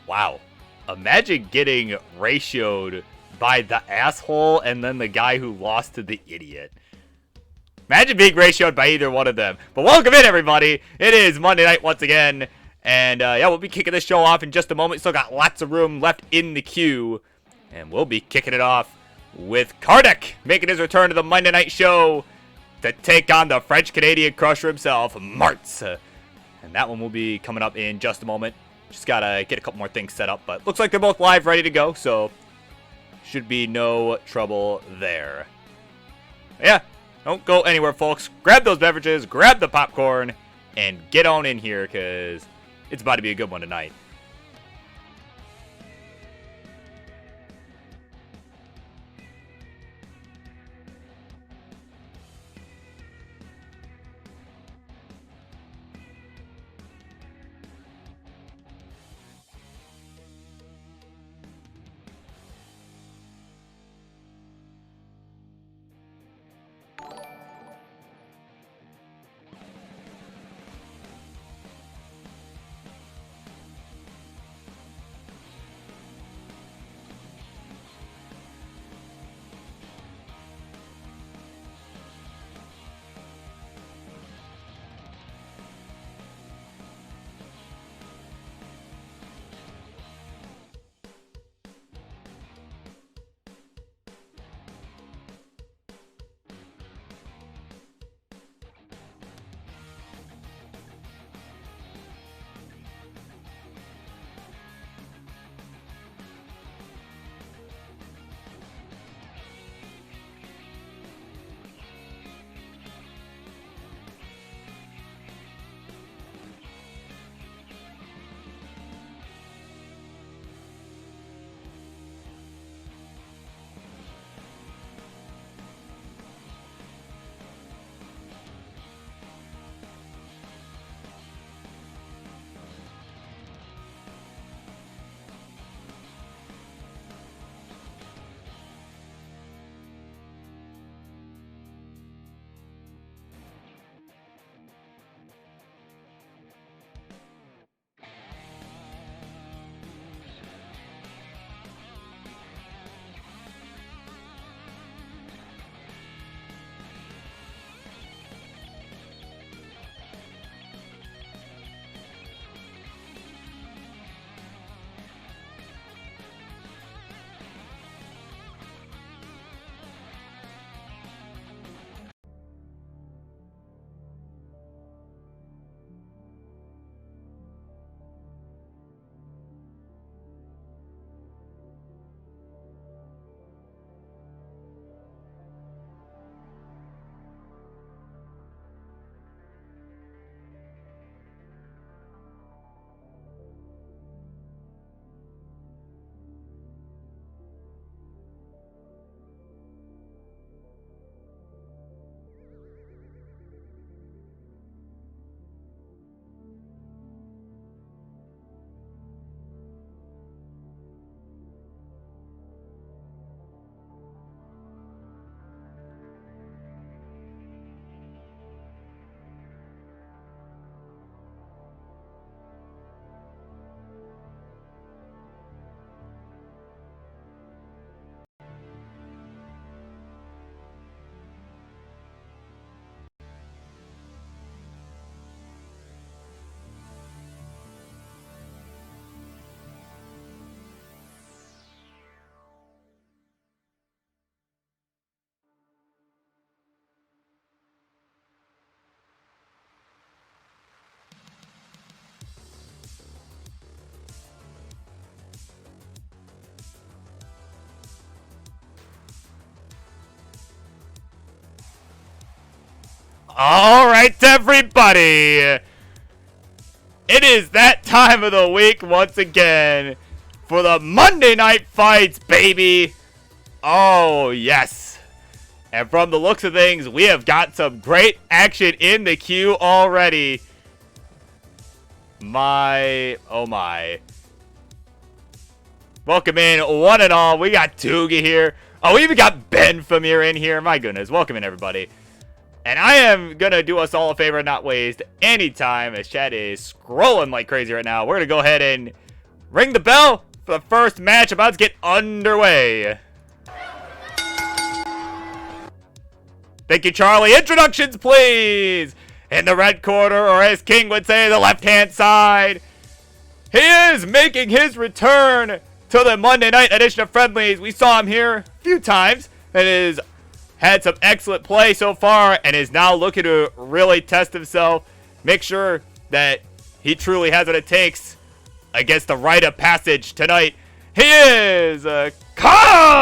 Wow. Imagine getting ratioed by the asshole and then the guy who lost to the idiot. Imagine being ratioed by either one of them. But welcome in, everybody. It is Monday night once again. And, yeah, we'll be kicking this show off in just a moment. Still got lots of room left in the queue. And we'll be kicking it off with Kardec making his return to the Monday night show to take on the French-Canadian crusher himself, Martz. And that one will be coming up in just a moment. Just gotta get a couple more things set up. But looks like they're both live, ready to go. So, should be no trouble there. Yeah. Don't go anywhere, folks. Grab those beverages, grab the popcorn, and get on in here, because it's about to be a good one tonight. All right, everybody. It is that time of the week once again for the Monday Night Fights, baby. Oh, yes. And from the looks of things, we have got some great action in the queue already. Oh my. Welcome in, one and all. We got Tuga here. Oh, we even got Ben from here in here. My goodness. Welcome in, everybody. And I am going to do us all a favor and not waste any time, as chat is scrolling like crazy right now. We're going to go ahead and ring the bell for the first match about to get underway. Thank you, Charlie. Introductions, please. In the red corner, or as King would say, the left-hand side, he is making his return to the Monday night edition of Friendlies. We saw him here a few times and has had some excellent play so far and is now looking to really test himself, make sure that he truly has what it takes against the rite of passage tonight. He is Kardec.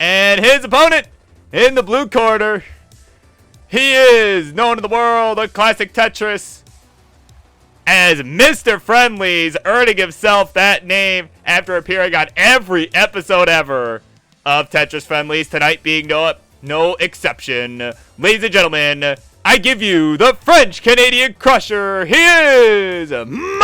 And his opponent in the blue corner, he is known in the world of classic Tetris as Mr. Friendlies, earning himself that name after appearing on every episode ever of Tetris Friendlies, tonight being no exception. Ladies and gentlemen, I give you the French-Canadian Crusher. He is Martz.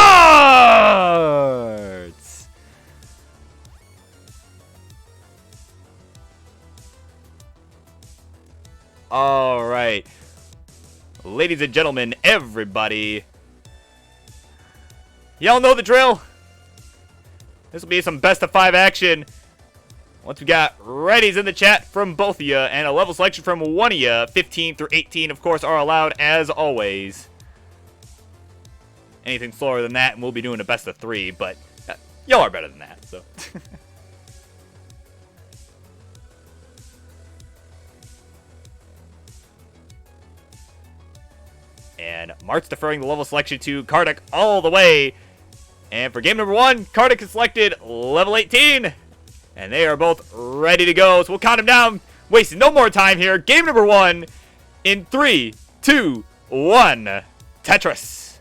All right. Ladies and gentlemen, everybody. Y'all know the drill. This will be some best of 5 action. Once we got readies in the chat from both of you and a level selection from one of you, 15 through 18, of course, are allowed as always. Anything slower than that, and we'll be doing a best of 3, but y'all are better than that, so. And Martz deferring the level selection to Kardec all the way. And for game number 1, Kardec has selected level 18. And they are both ready to go. So we'll count them down. Wasting no more time here. Game number 1 in 3, 2, 1. Tetris.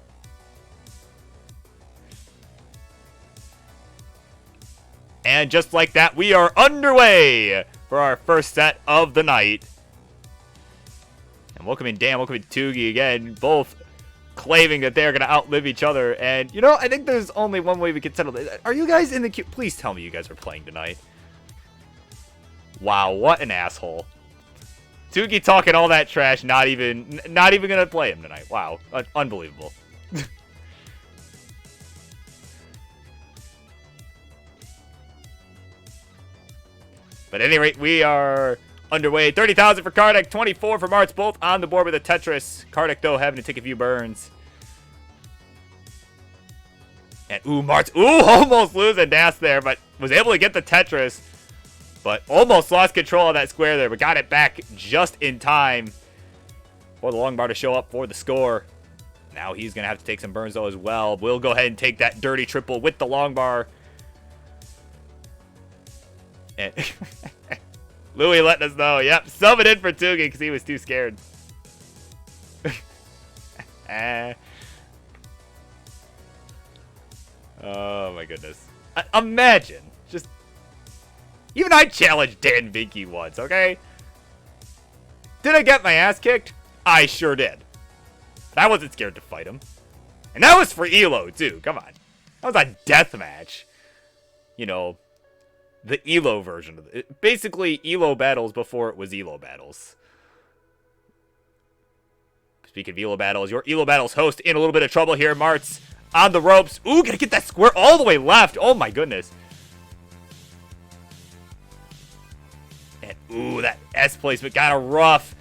And just like that, we are underway for our first set of the night. And welcome in Dan, welcome in Toogie again, both claiming that they're going to outlive each other. And, you know, I think there's only one way we can settle this. Are you guys in the queue? Please tell me you guys are playing tonight. Wow, what an asshole. Toogie talking all that trash, not even going to play him tonight. Wow, unbelievable. But at any rate, we are underway. 30,000 for Kardec, 24 for Martz, both on the board with a Tetris. Kardec, though, having to take a few burns. And, Martz, almost losing Das there, but was able to get the Tetris. But almost lost control of that square there, but got it back just in time for the long bar to show up for the score. Now he's going to have to take some burns, though, as well. We'll go ahead and take that dirty triple with the long bar. And Louis letting us know. Yep, sub it in for Toogie because he was too scared. Oh my goodness. Imagine. Just. Even I challenged Dan Vinky once, okay? Did I get my ass kicked? I sure did. But I wasn't scared to fight him. And that was for Elo, too. Come on. That was a death match. You know, the Elo version of it. Basically, Elo battles before it was Elo battles. Speaking of Elo battles, your Elo battles host in a little bit of trouble here. Martz on the ropes. Gotta get that square all the way left. Oh my goodness. And that S placement got a rough.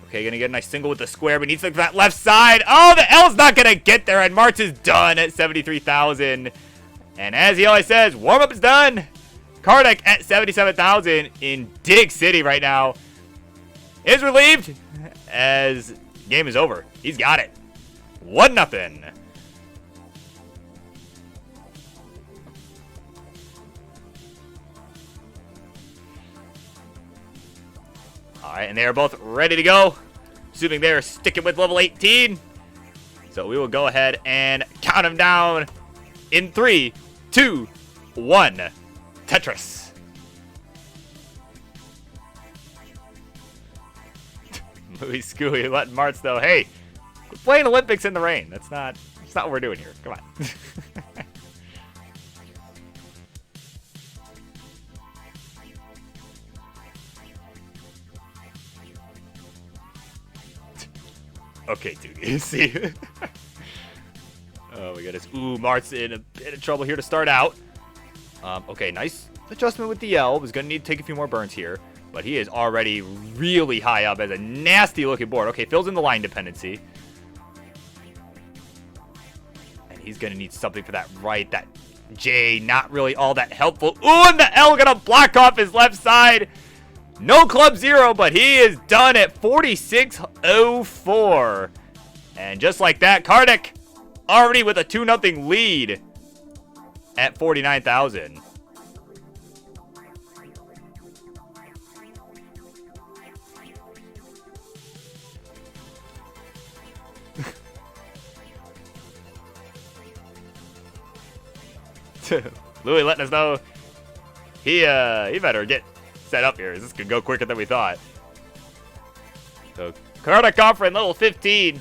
Okay, gonna get a nice single with the square, but needs to look for that left side. Oh, the L's not gonna get there, and Martz is done at 73,000. And as he always says, warm-up is done. Kardec at 77,000 in Dig City right now is relieved as game is over. He's got it. 1-0. Alright, and they are both ready to go. Assuming they're sticking with level 18. So we will go ahead and count them down in 3, 2, 1. Tetris. Louis Scooey letting Martz know, hey, we're playing Olympics in the rain. That's not what we're doing here. Come on. Okay, dude. See. Oh my goodness. Ooh, Mart's in a bit of trouble here to start out. Okay, nice adjustment with the L. Was going to need to take a few more burns here. But he is already really high up as a nasty looking board. Okay, fills in the line dependency. And he's going to need something for that right. That J, not really all that helpful. Ooh, and the L going to block off his left side. No club zero, but he is done at 46.04. And just like that, Kardec already with a 2-0 lead at 49,000. Louis letting us know he better get set up here. This could go quicker than we thought. So Kardec offering level 15.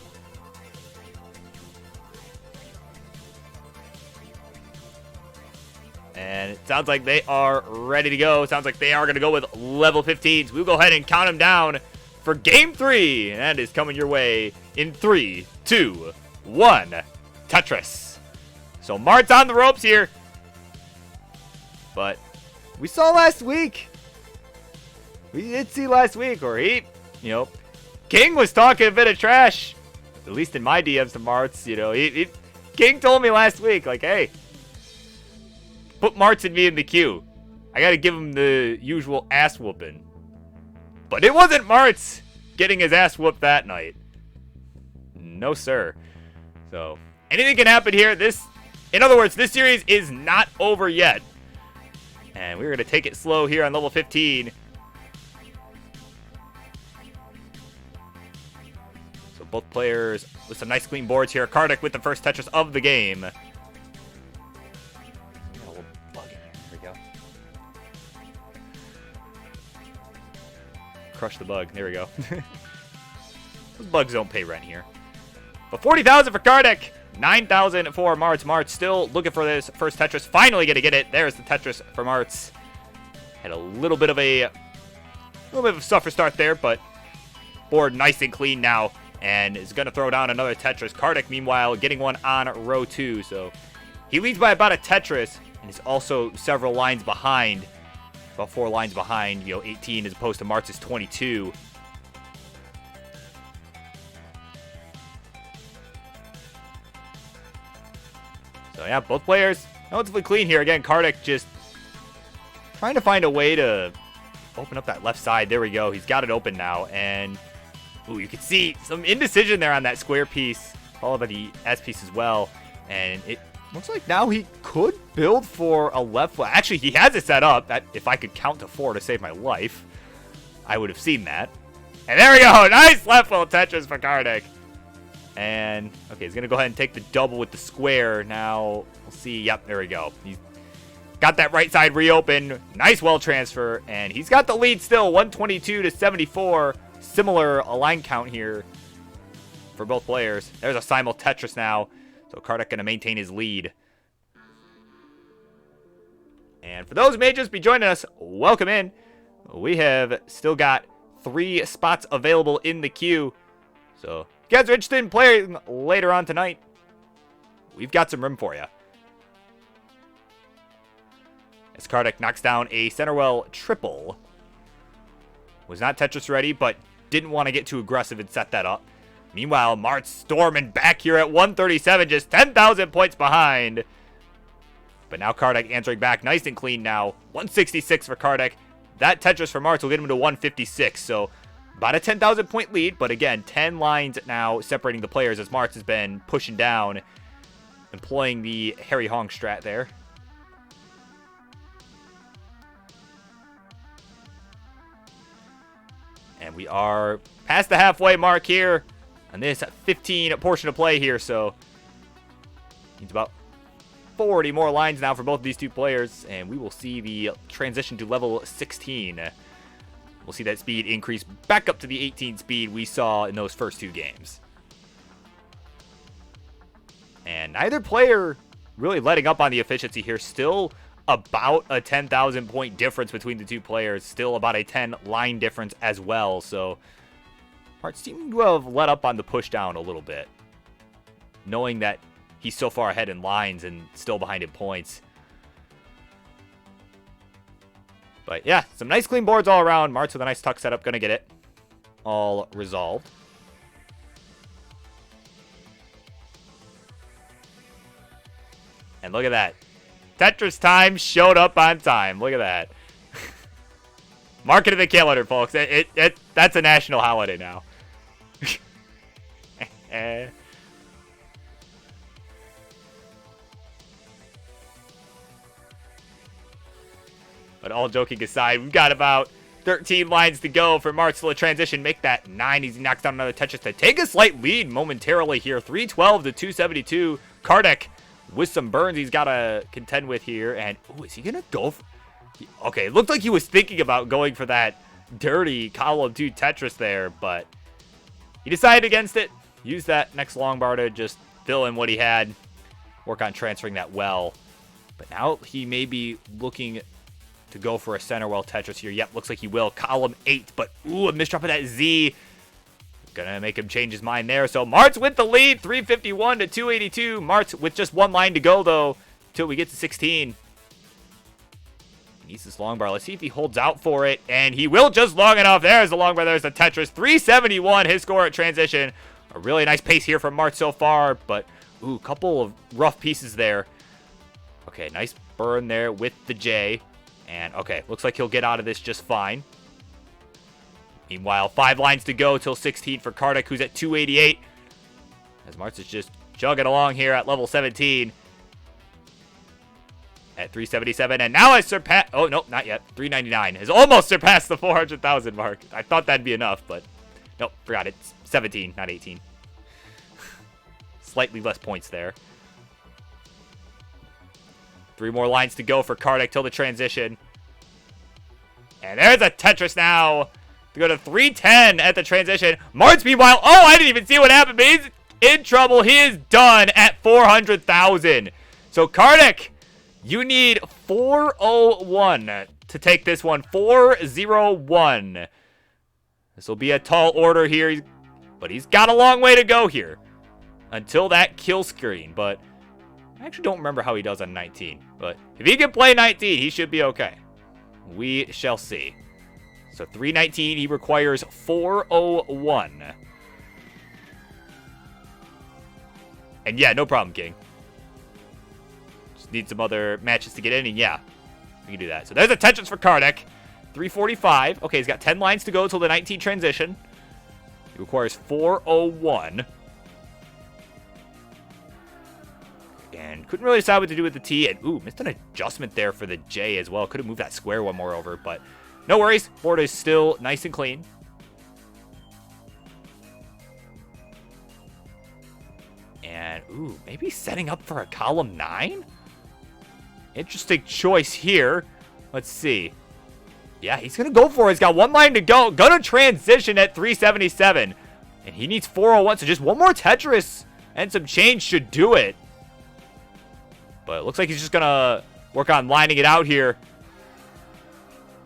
And it sounds like they are ready to go. Sounds like they are going to go with level 15s. We'll go ahead and count them down for game 3. And that is coming your way in 3, 2, 1. Tetris. So Mart's on the ropes here. But we saw last week. We did see last week, or King was talking a bit of trash. At least in my DMs to Martz, King told me last week, like, hey, put Martz and me in the queue. I got to give him the usual ass whooping. But it wasn't Martz getting his ass whooped that night. No, sir. So, anything can happen here. In other words, this series is not over yet. And we're going to take it slow here on level 15. So both players with some nice clean boards here. Kardec with the first Tetris of the game. Got a little bug in here. There we go. Crush the bug. There we go. Those bugs don't pay rent here. But 40,000 for Kardec. 9,000 for Martz. Martz still looking for this first Tetris. Finally going to get it. There's the Tetris for Martz. Had a little bit of a suffer start there, but board nice and clean now. And is going to throw down another Tetris. Kardec, meanwhile, getting one on row 2. So he leads by about a Tetris and is also several lines behind. About 4 lines behind, 18 as opposed to Martz's 22. So yeah, both players relatively clean here. Again, Kardec just trying to find a way to open up that left side. There we go. He's got it open now. And ooh, you can see some indecision there on that square piece, followed by the S piece as well. And it looks like now he could build for a left flat. Actually, he has it set up. If I could count to 4 to save my life, I would have seen that. And there we go. Nice left full Tetris for Kardec. And, okay, he's going to go ahead and take the double with the square. Now, we'll see. Yep, there we go. He's got that right side reopened. Nice well transfer. And he's got the lead still, 122 to 74. Similar line count here for both players. There's a simul Tetris now. So Kardec going to maintain his lead. And for those who may just be joining us, welcome in. We have still got 3 spots available in the queue. So if you guys are interested in playing later on tonight, we've got some room for you. As Kardec knocks down a Centerwell triple. Was not Tetris ready, but didn't want to get too aggressive and set that up. Meanwhile, Martz storming back here at 137, just 10,000 points behind. But now Kardec answering back nice and clean now. 166 for Kardec. That Tetris for Martz will get him to 156, so about a 10,000 point lead, but again, 10 lines now separating the players as Martz has been pushing down, employing the Harry Hong strat there. And we are past the halfway mark here on this 15 portion of play here, so needs about 40 more lines now for both of these two players, and we will see the transition to level 16. We'll see that speed increase back up to the 18 speed we saw in those first 2 games. And neither player really letting up on the efficiency here. Still about a 10,000 point difference between the two players. Still about a 10 line difference as well. So Martz seemed to have let up on the push down a little bit, knowing that he's so far ahead in lines and still behind in points. But yeah, some nice clean boards all around. Martz with a nice tuck setup, gonna get it all resolved. And look at that. Tetris time showed up on time. Look at that. Mark it in the calendar, folks. That's a national holiday now. But all joking aside, we've got about 13 lines to go for Martz to transition. Make that 9 as he knocks down another Tetris to take a slight lead momentarily here. 312 to 272. Kardec with some burns he's got to contend with here. And, oh, is he going to go for... Okay, it looked like he was thinking about going for that dirty column 2 Tetris there, but he decided against it. Use that next long bar to just fill in what he had. Work on transferring that well. But now he may be looking to go for a center well Tetris here. Yep, looks like he will. Column 8, but ooh, a misdrop of that Z. Gonna make him change his mind there. So Martz with the lead, 351 to 282. Martz with just one line to go, though, till we get to 16. Needs this long bar. Let's see if he holds out for it. And he will just long enough. There's the long bar. There's the Tetris. 371, his score at transition. A really nice pace here from Martz so far, but ooh, couple of rough pieces there. Okay, nice burn there with the J. And okay, looks like he'll get out of this just fine. Meanwhile, 5 lines to go till 16 for Kardec, who's at 288. As Martz is just chugging along here at level 17. At 377, and now has surpassed... Oh, no, not yet. 399 has almost surpassed the 400,000 mark. I thought that'd be enough, but nope, forgot it. It's 17, not 18. Slightly less points there. 3 more lines to go for Kardec till the transition. And there's a Tetris now to go to 310 at the transition. Martz, meanwhile, oh, I didn't even see what happened, but he's in trouble. He is done at 400,000. So Kardec, you need 401 to take this one. 401. This will be a tall order here, but he's got a long way to go here until that kill screen. But I actually don't remember how he does on 19. But if he can play 19, he should be okay. We shall see. So 319, he requires 401. And yeah, no problem, King. Just need some other matches to get in, and yeah, we can do that. So there's a Tetris for Kardec. 345. Okay, he's got 10 lines to go till the 19 transition. He requires 401. And couldn't really decide what to do with the T. And, ooh, missed an adjustment there for the J as well. Could have moved that square one more over, but no worries. Board is still nice and clean. And, ooh, maybe setting up for a column 9? Interesting choice here. Let's see. Yeah, he's going to go for it. He's got 1 line to go. Going to transition at 377. And he needs 401, so just one more Tetris and some change should do it. But it looks like he's just going to work on lining it out here.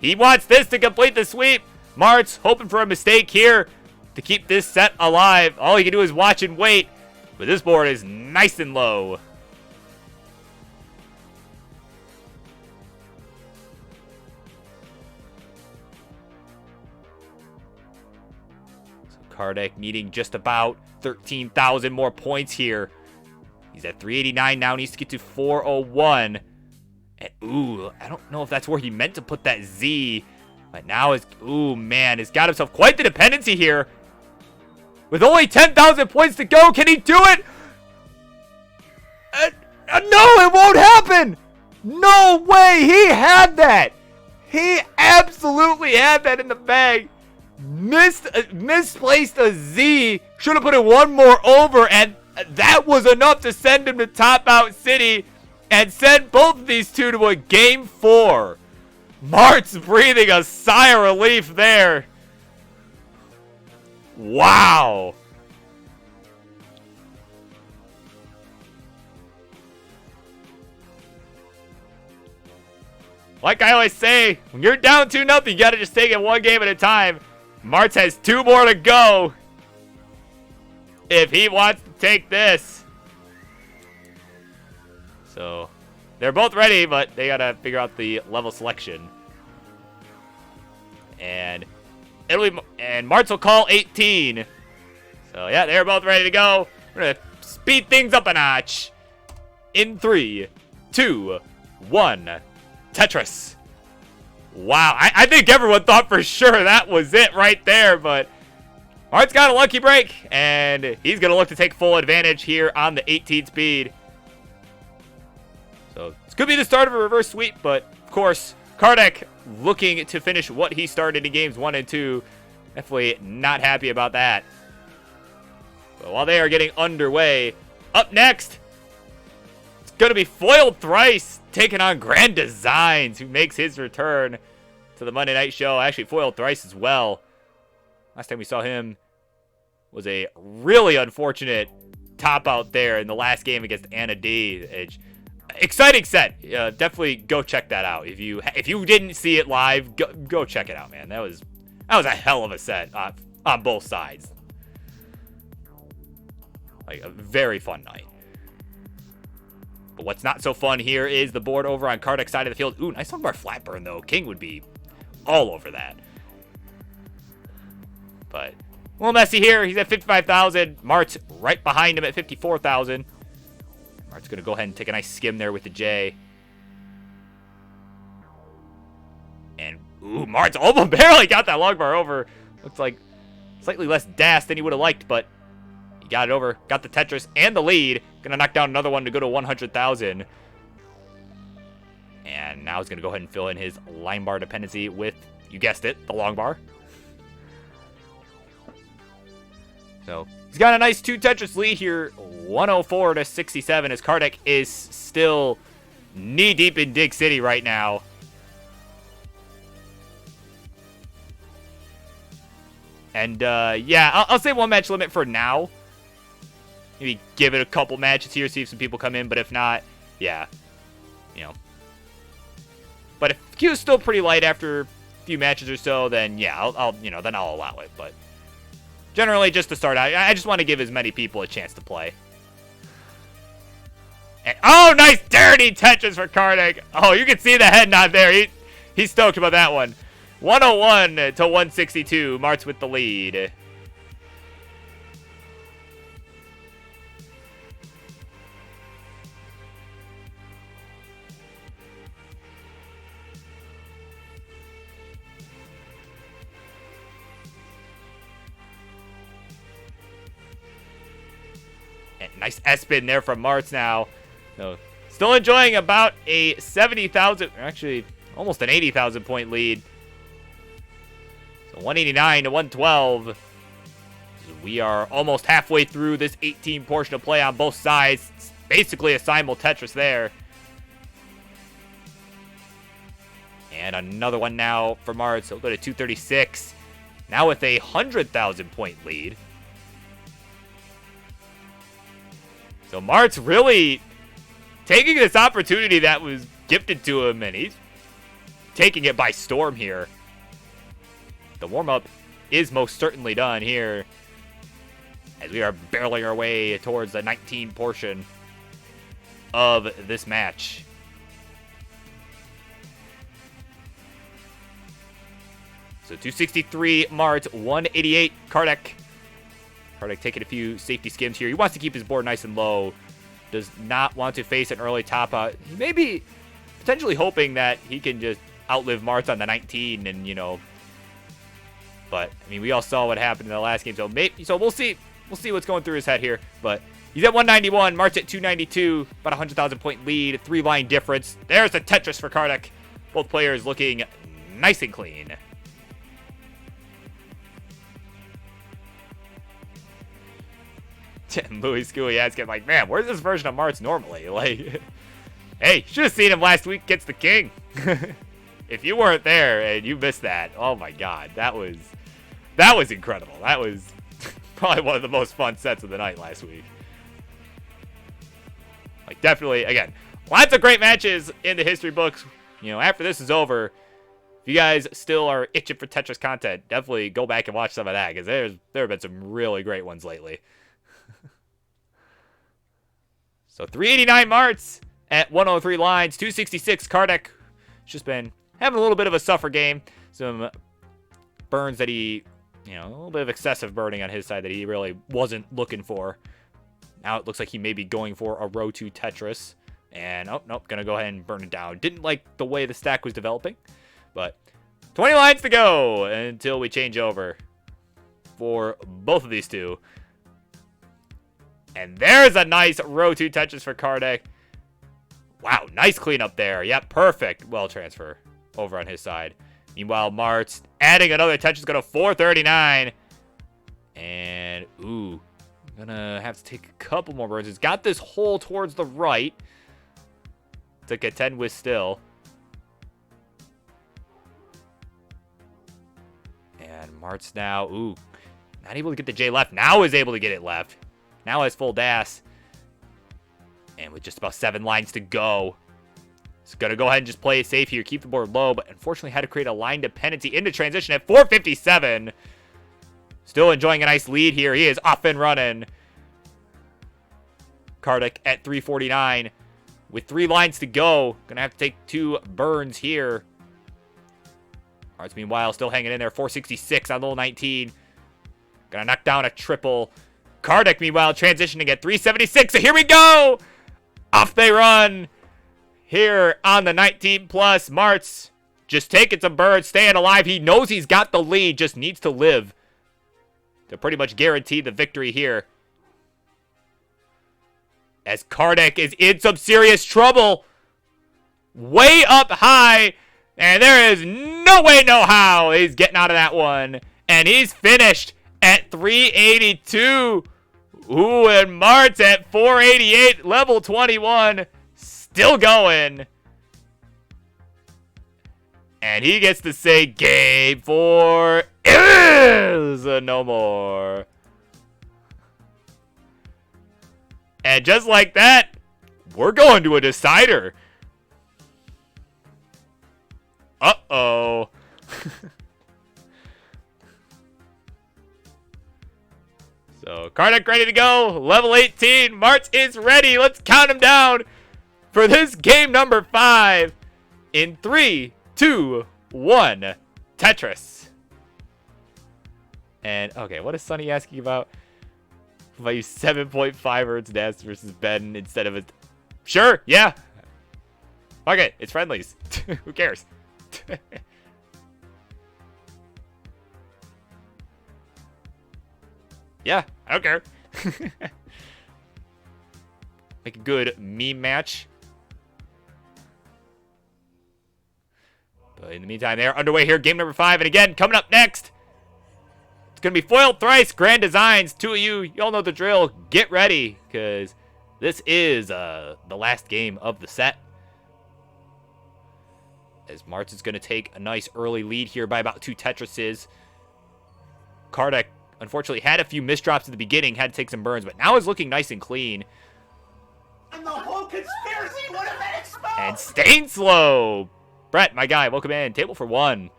He wants this to complete the sweep. Martz hoping for a mistake here to keep this set alive. All he can do is watch and wait. But this board is nice and low. So Kardec needing just about 13,000 more points here. He's at 389 now, needs to get to 401. And, ooh, I don't know if that's where he meant to put that Z. But now it's, ooh, man, he's got himself quite the dependency here. With only 10,000 points to go, can he do it? No, it won't happen. No way, he had that. He absolutely had that in the bag. Misplaced a Z. Should have put it one more over, and that was enough to send him to Top Out City and send both of these two to a Game 4. Martz breathing a sigh of relief there. Wow. Like I always say, when you're down 2-0, you gotta just take it one game at a time. Martz has 2 more to go if he wants to take this. So they're both ready, but they gotta figure out the level selection. And Martz will call 18. So yeah, they're both ready to go. We're gonna speed things up a notch. In 3, 2, 1, Tetris. Wow, I think everyone thought for sure that was it right there, but Martz got a lucky break, and he's gonna look to take full advantage here on the 18 speed. So this could be the start of a reverse sweep, but of course, Kardec looking to finish what he started in games 1 and 2. Definitely not happy about that. But while they are getting underway, up next, it's going to be Foiled Thrice taking on Grand Designs, who makes his return to the Monday Night Show. Actually, Foiled Thrice as well. Last time we saw him was a really unfortunate top out there in the last game against Anna D. Exciting set. Definitely go check that out. If you didn't see it live, go check it out, man. That was a hell of a set on both sides. Like a very fun night. But what's not so fun here is the board over on Kardec's side of the field. Ooh, nice lumbar flat burn though. King would be all over that. But a little messy here. He's at 55,000. Martz right behind him at 54,000. Mart's going to go ahead and take a nice skim there with the J. And, ooh, Martz almost barely got that long bar over. Looks like slightly less dash than he would have liked, but he got it over. Got the Tetris and the lead. Going to knock down another one to go to 100,000. And now he's going to go ahead and fill in his line bar dependency with, you guessed it, the long bar. So he's got a nice 2 Tetris lead here, 104 to 67, as Kardec is still knee-deep in Dig City right now. And, yeah, I'll say 1 match limit for now. Maybe give it a couple matches here, see if some people come in, but if not, yeah, you know. But if Q's still pretty light after a few matches or so, then, yeah, I'll allow it, but generally, just to start out, I just want to give as many people a chance to play. And, oh, nice dirty Tetris for Kardec. Oh, you can see the head nod there. He's stoked about that one. 101 to 162. Martz with the lead. Nice S-spin there from Martz now. So, still enjoying about a 70,000, actually almost an 80,000 point lead. So 189 to 112. We are almost halfway through this 18 portion of play on both sides. It's basically a simul Tetris there. And another one now for Martz. He'll go to 236. Now with a 100,000 point lead. So Martz really taking this opportunity that was gifted to him, and he's taking it by storm here. The warm-up is most certainly done here, as we are barreling our way towards the 19 portion of this match. So 263 Martz, 188 Kardec. Kardec taking a few safety skims here. He wants to keep his board nice and low. Does not want to face an early top out. He may be potentially hoping that he can just outlive Martz on the 19 and, you know. But, I mean, we all saw what happened in the last game. So, we'll see. We'll see what's going through his head here. But he's at 191. Martz at 292. About a 100,000 point lead. 3-line difference. There's a Tetris for Kardec. Both players looking nice and clean. Louis Scooey asking, like, man, where's this version of Martz normally? Like, hey, should have seen him last week against the King. If you weren't there and you missed that, oh my God, that was incredible. That was probably one of the most fun sets of the night last week. Like, definitely, again, lots of great matches in the history books. You know, after this is over, if you guys still are itching for Tetris content, definitely go back and watch some of that, because there have been some really great ones lately. So 389 Martz, at 103 lines. 266. Kardec just been having a little bit of a suffer game. Some burns that he, a little bit of excessive burning on his side that he really wasn't looking for. Now it looks like he may be going for a row 2 Tetris. And, oh, nope, gonna go ahead and burn it down. Didn't like the way the stack was developing. But 20 lines to go until we change over for both of these two. And there's a nice row 2 Tetris for Kardec. Wow, nice cleanup there. Yep, perfect. Well transfer over on his side. Meanwhile, Martz adding another Tetris, go to 439. And, ooh, gonna have to take a couple more burns. He's got this hole towards the right to contend with still. And Martz now, ooh, not able to get the J left. Now is able to get it left. Now has full DAS. And with just about 7 lines to go, he's going to go ahead and just play it safe here. Keep the board low, but unfortunately had to create a line dependency into transition at 457. Still enjoying a nice lead here. He is off and running. Kardec at 349. With 3 lines to go. Going to have to take 2 burns here. Martz, meanwhile, still hanging in there. 466 on little 19. Going to knock down a triple. Kardec, meanwhile, transitioning at 376. So here we go. Off they run. Here on the 19 plus. Martz just taking some burns, staying alive. He knows he's got the lead. Just needs to live to pretty much guarantee the victory here. As Kardec is in some serious trouble. Way up high. And there is no way, no how he's getting out of that one. And he's finished at 382. Ooh, and Martz at 488. Level 21. Still going. And he gets to say game 4 is no more. And just like that, we're going to a decider. Uh-oh. So, Kardec ready to go. Level 18. Martz is ready. Let's count him down for this game number 5. In 3, 2, 1. Tetris. And, okay, what is Sonny asking about? If I use 7.5 Hz DAS versus Ben instead of a... Sure, yeah. Okay, it's friendlies. Who cares? Yeah, I don't care. Make a good meme match. But in the meantime, they're underway here. Game number 5. And again, coming up next, it's going to be Foiled Thrice Grand Designs. 2 of you all know the drill. Get ready, because this is the last game of the set. As Martz is going to take a nice early lead here by about 2 Tetrises. Kardec, unfortunately, had a few misdrops at the beginning, had to take some burns, but now is looking nice and clean. And the whole conspiracy would have been exposed! And Stainslow! Brett, my guy, welcome in. Table for 1.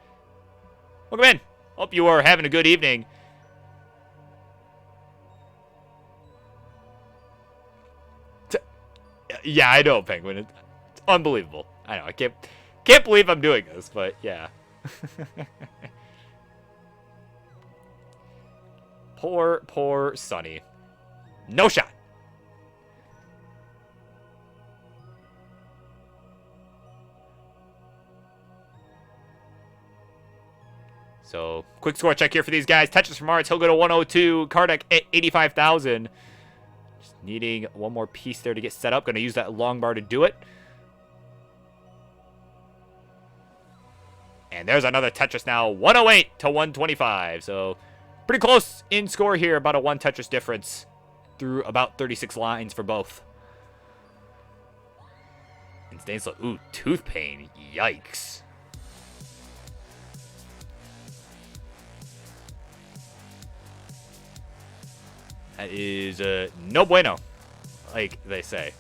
Welcome in. Hope you are having a good evening. Yeah, I know, Penguin. It's unbelievable. I know, I can't believe I'm doing this, but yeah. Poor Sonny. No shot. So, quick score check here for these guys. Tetris from Martz, he'll go to 102. Kardec at 85,000. Just needing one more piece there to get set up. Going to use that long bar to do it. And there's another Tetris now. 108 to 125. So, pretty close in score here. About a 1 Tetris difference through about 36 lines for both. And Stainslow, ooh, tooth pain. Yikes. That is no bueno, like they say.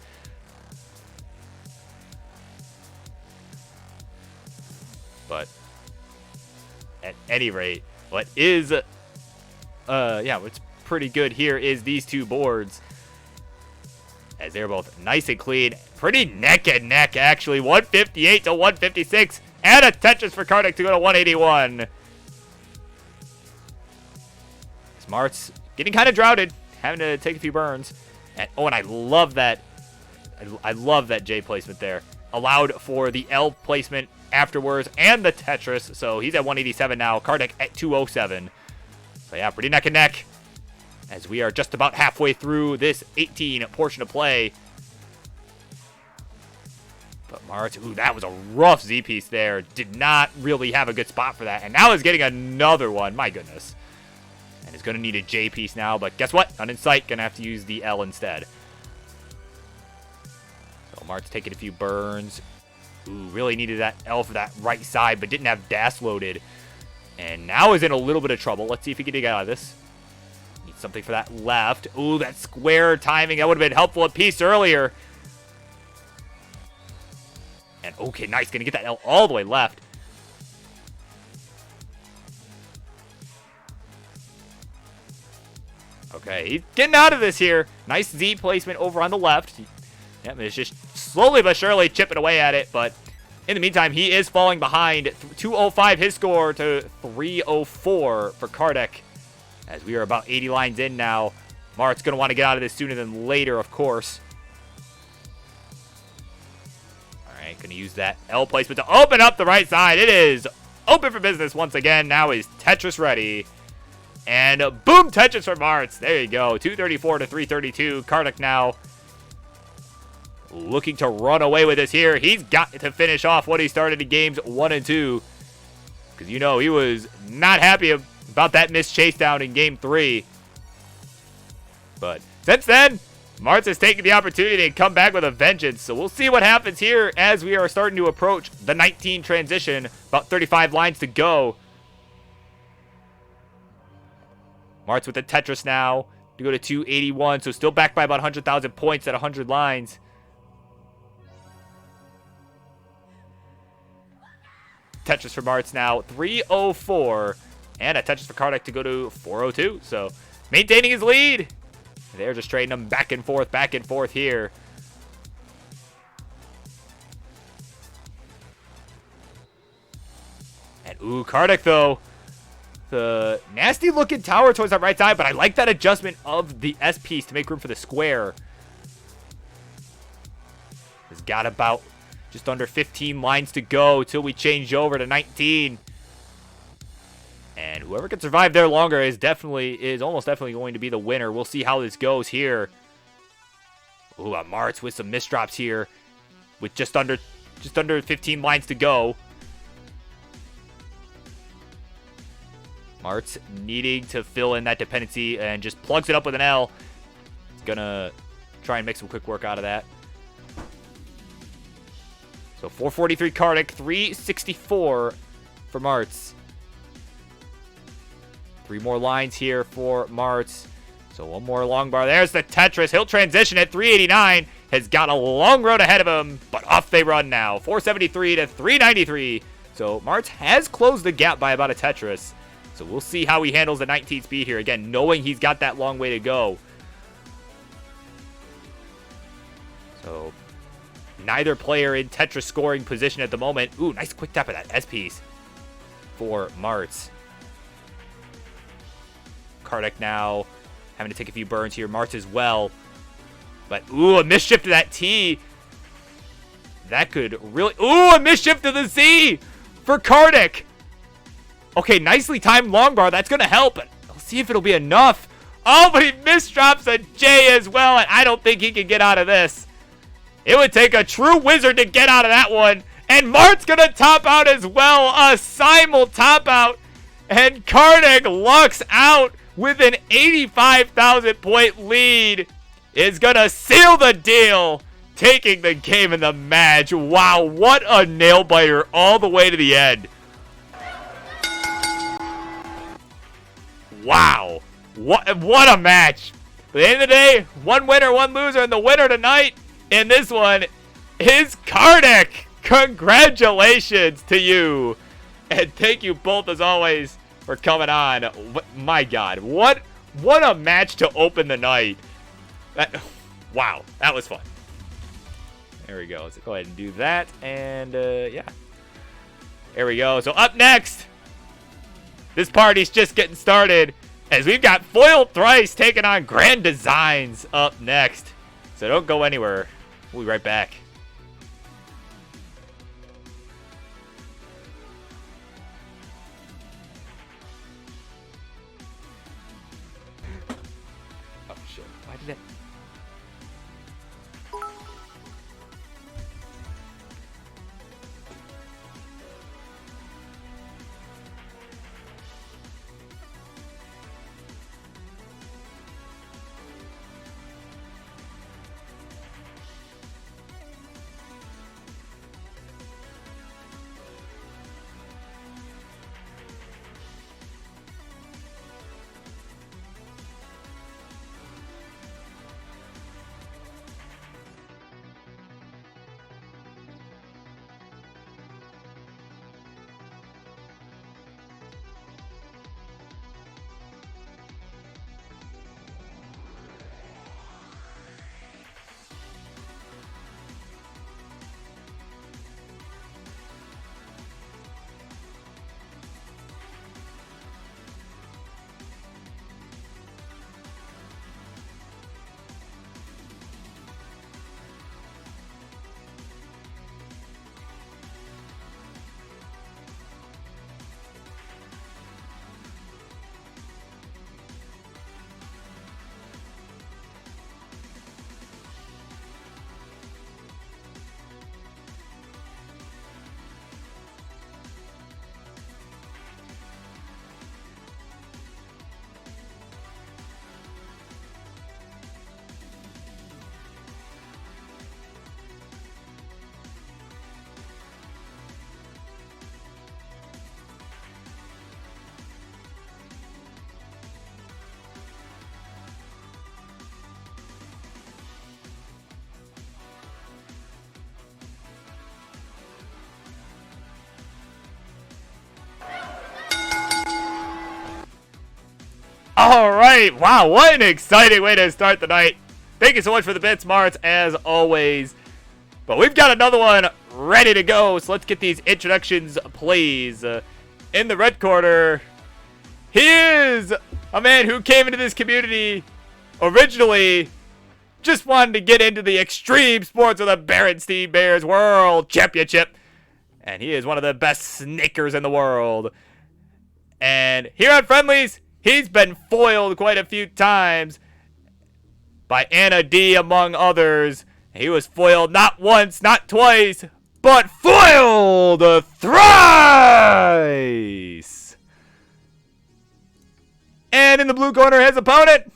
But at any rate, what is what's pretty good here is these 2 boards. as they're both nice and clean. Pretty neck and neck, actually. 158 to 156. And a Tetris for Kartik to go to 181. Smarts getting kind of droughted, having to take a few burns. And I love that. I love that J placement there. Allowed for the L placement afterwards and the Tetris. So he's at 187 now. Kartik at 207. So yeah, pretty neck and neck. As we are just about halfway through this 18 portion of play. But Martz, ooh, that was a rough Z piece there. Did not really have a good spot for that. And now is getting another one. My goodness. And is going to need a J piece now. But guess what? Not in sight. Going to have to use the L instead. So Martz taking a few burns. Ooh, really needed that L for that right side, but didn't have dash loaded. And now is in a little bit of trouble. Let's see if he can get out of this. Needs something for that left. Ooh, that square timing. That would have been helpful a piece earlier. And okay, nice. Going to get that L all the way left. Okay, he's getting out of this here. Nice Z placement over on the left. Yep, it's just slowly but surely chipping away at it. But in the meantime, he is falling behind. 205 his score to 304 for Kartik. As we are about 80 lines in now. Mart's going to want to get out of this sooner than later, of course. Alright, going to use that L placement to open up the right side. It is open for business once again. Now is Tetris ready. And boom, Tetris for Martz. There you go. 234 to 332. Kartik now looking to run away with this here. He's got to finish off what he started in games 1 and 2. Because, you know, he was not happy about that missed chase down in game 3. But since then, Martz has taken the opportunity to come back with a vengeance. So we'll see what happens here as we are starting to approach the 19 transition. About 35 lines to go. Martz with the Tetris now to go to 281. So still back by about 100,000 points at 100 lines. Tetris for Martz now 304. And a Tetris for Kartik to go to 402. So maintaining his lead. They're just trading them back and forth here. And ooh, Kartik though. The nasty looking tower towards that right side, but I like that adjustment of the S piece to make room for the square. He's got about just under 15 lines to go till we change over to 19. And whoever can survive there longer is almost definitely going to be the winner. We'll see how this goes here. Ooh, Martz with some misdrops here with just under 15 lines to go. Martz needing to fill in that dependency and just plugs it up with an L. He's gonna try and make some quick work out of that. So 443 Kartik, 364 for Martz. 3 more lines here for Martz. So one more long bar. There's the Tetris. He'll transition at 389. Has got a long road ahead of him, but off they run now. 473 to 393. So Martz has closed the gap by about a Tetris. So we'll see how he handles the 19 speed here. Again, knowing he's got that long way to go. So neither player in Tetris scoring position at the moment. Ooh, nice quick tap of that S piece for Martz. Kartik now having to take a few burns here. Martz as well. But, ooh, a misshift to that T. That could really... Ooh, a misshift to the Z for Kartik. Okay, nicely timed long bar. That's going to help. But I'll see if it'll be enough. Oh, but he misdrops a J as well. And I don't think he can get out of this. It would take a true wizard to get out of that one. And Mart's going to top out as well. A simul top out. And Kartik lucks out with an 85,000 point lead. Is going to seal the deal. Taking the game in the match. Wow, what a nail biter all the way to the end. Wow, what a match. At the end of the day, one winner, one loser, and the winner tonight in this one is Kartik. Congratulations to you. And thank you both, as always, for coming on. My God, what a match to open the night. Wow, that was fun. There we go. Let's go ahead and do that. And, yeah. There we go. So up next, this party's just getting started as we've got Foiled Thrice taking on Grand Designs up next. So don't go anywhere. We'll be right back. Oh, shit. Why did that... All right. Wow, what an exciting way to start the night. Thank you so much for the bits, Marts, as always. But we've got another one ready to go, so let's get these introductions, please. In the red corner, he is a man who came into this community originally just wanted to get into the extreme sports of the Berenstein Bears World Championship. And he is one of the best snakers in the world. And here on Friendlies, he's been foiled quite a few times by Anna D, among others. He was foiled not once, not twice, but foiled thrice! And in the blue corner, his opponent,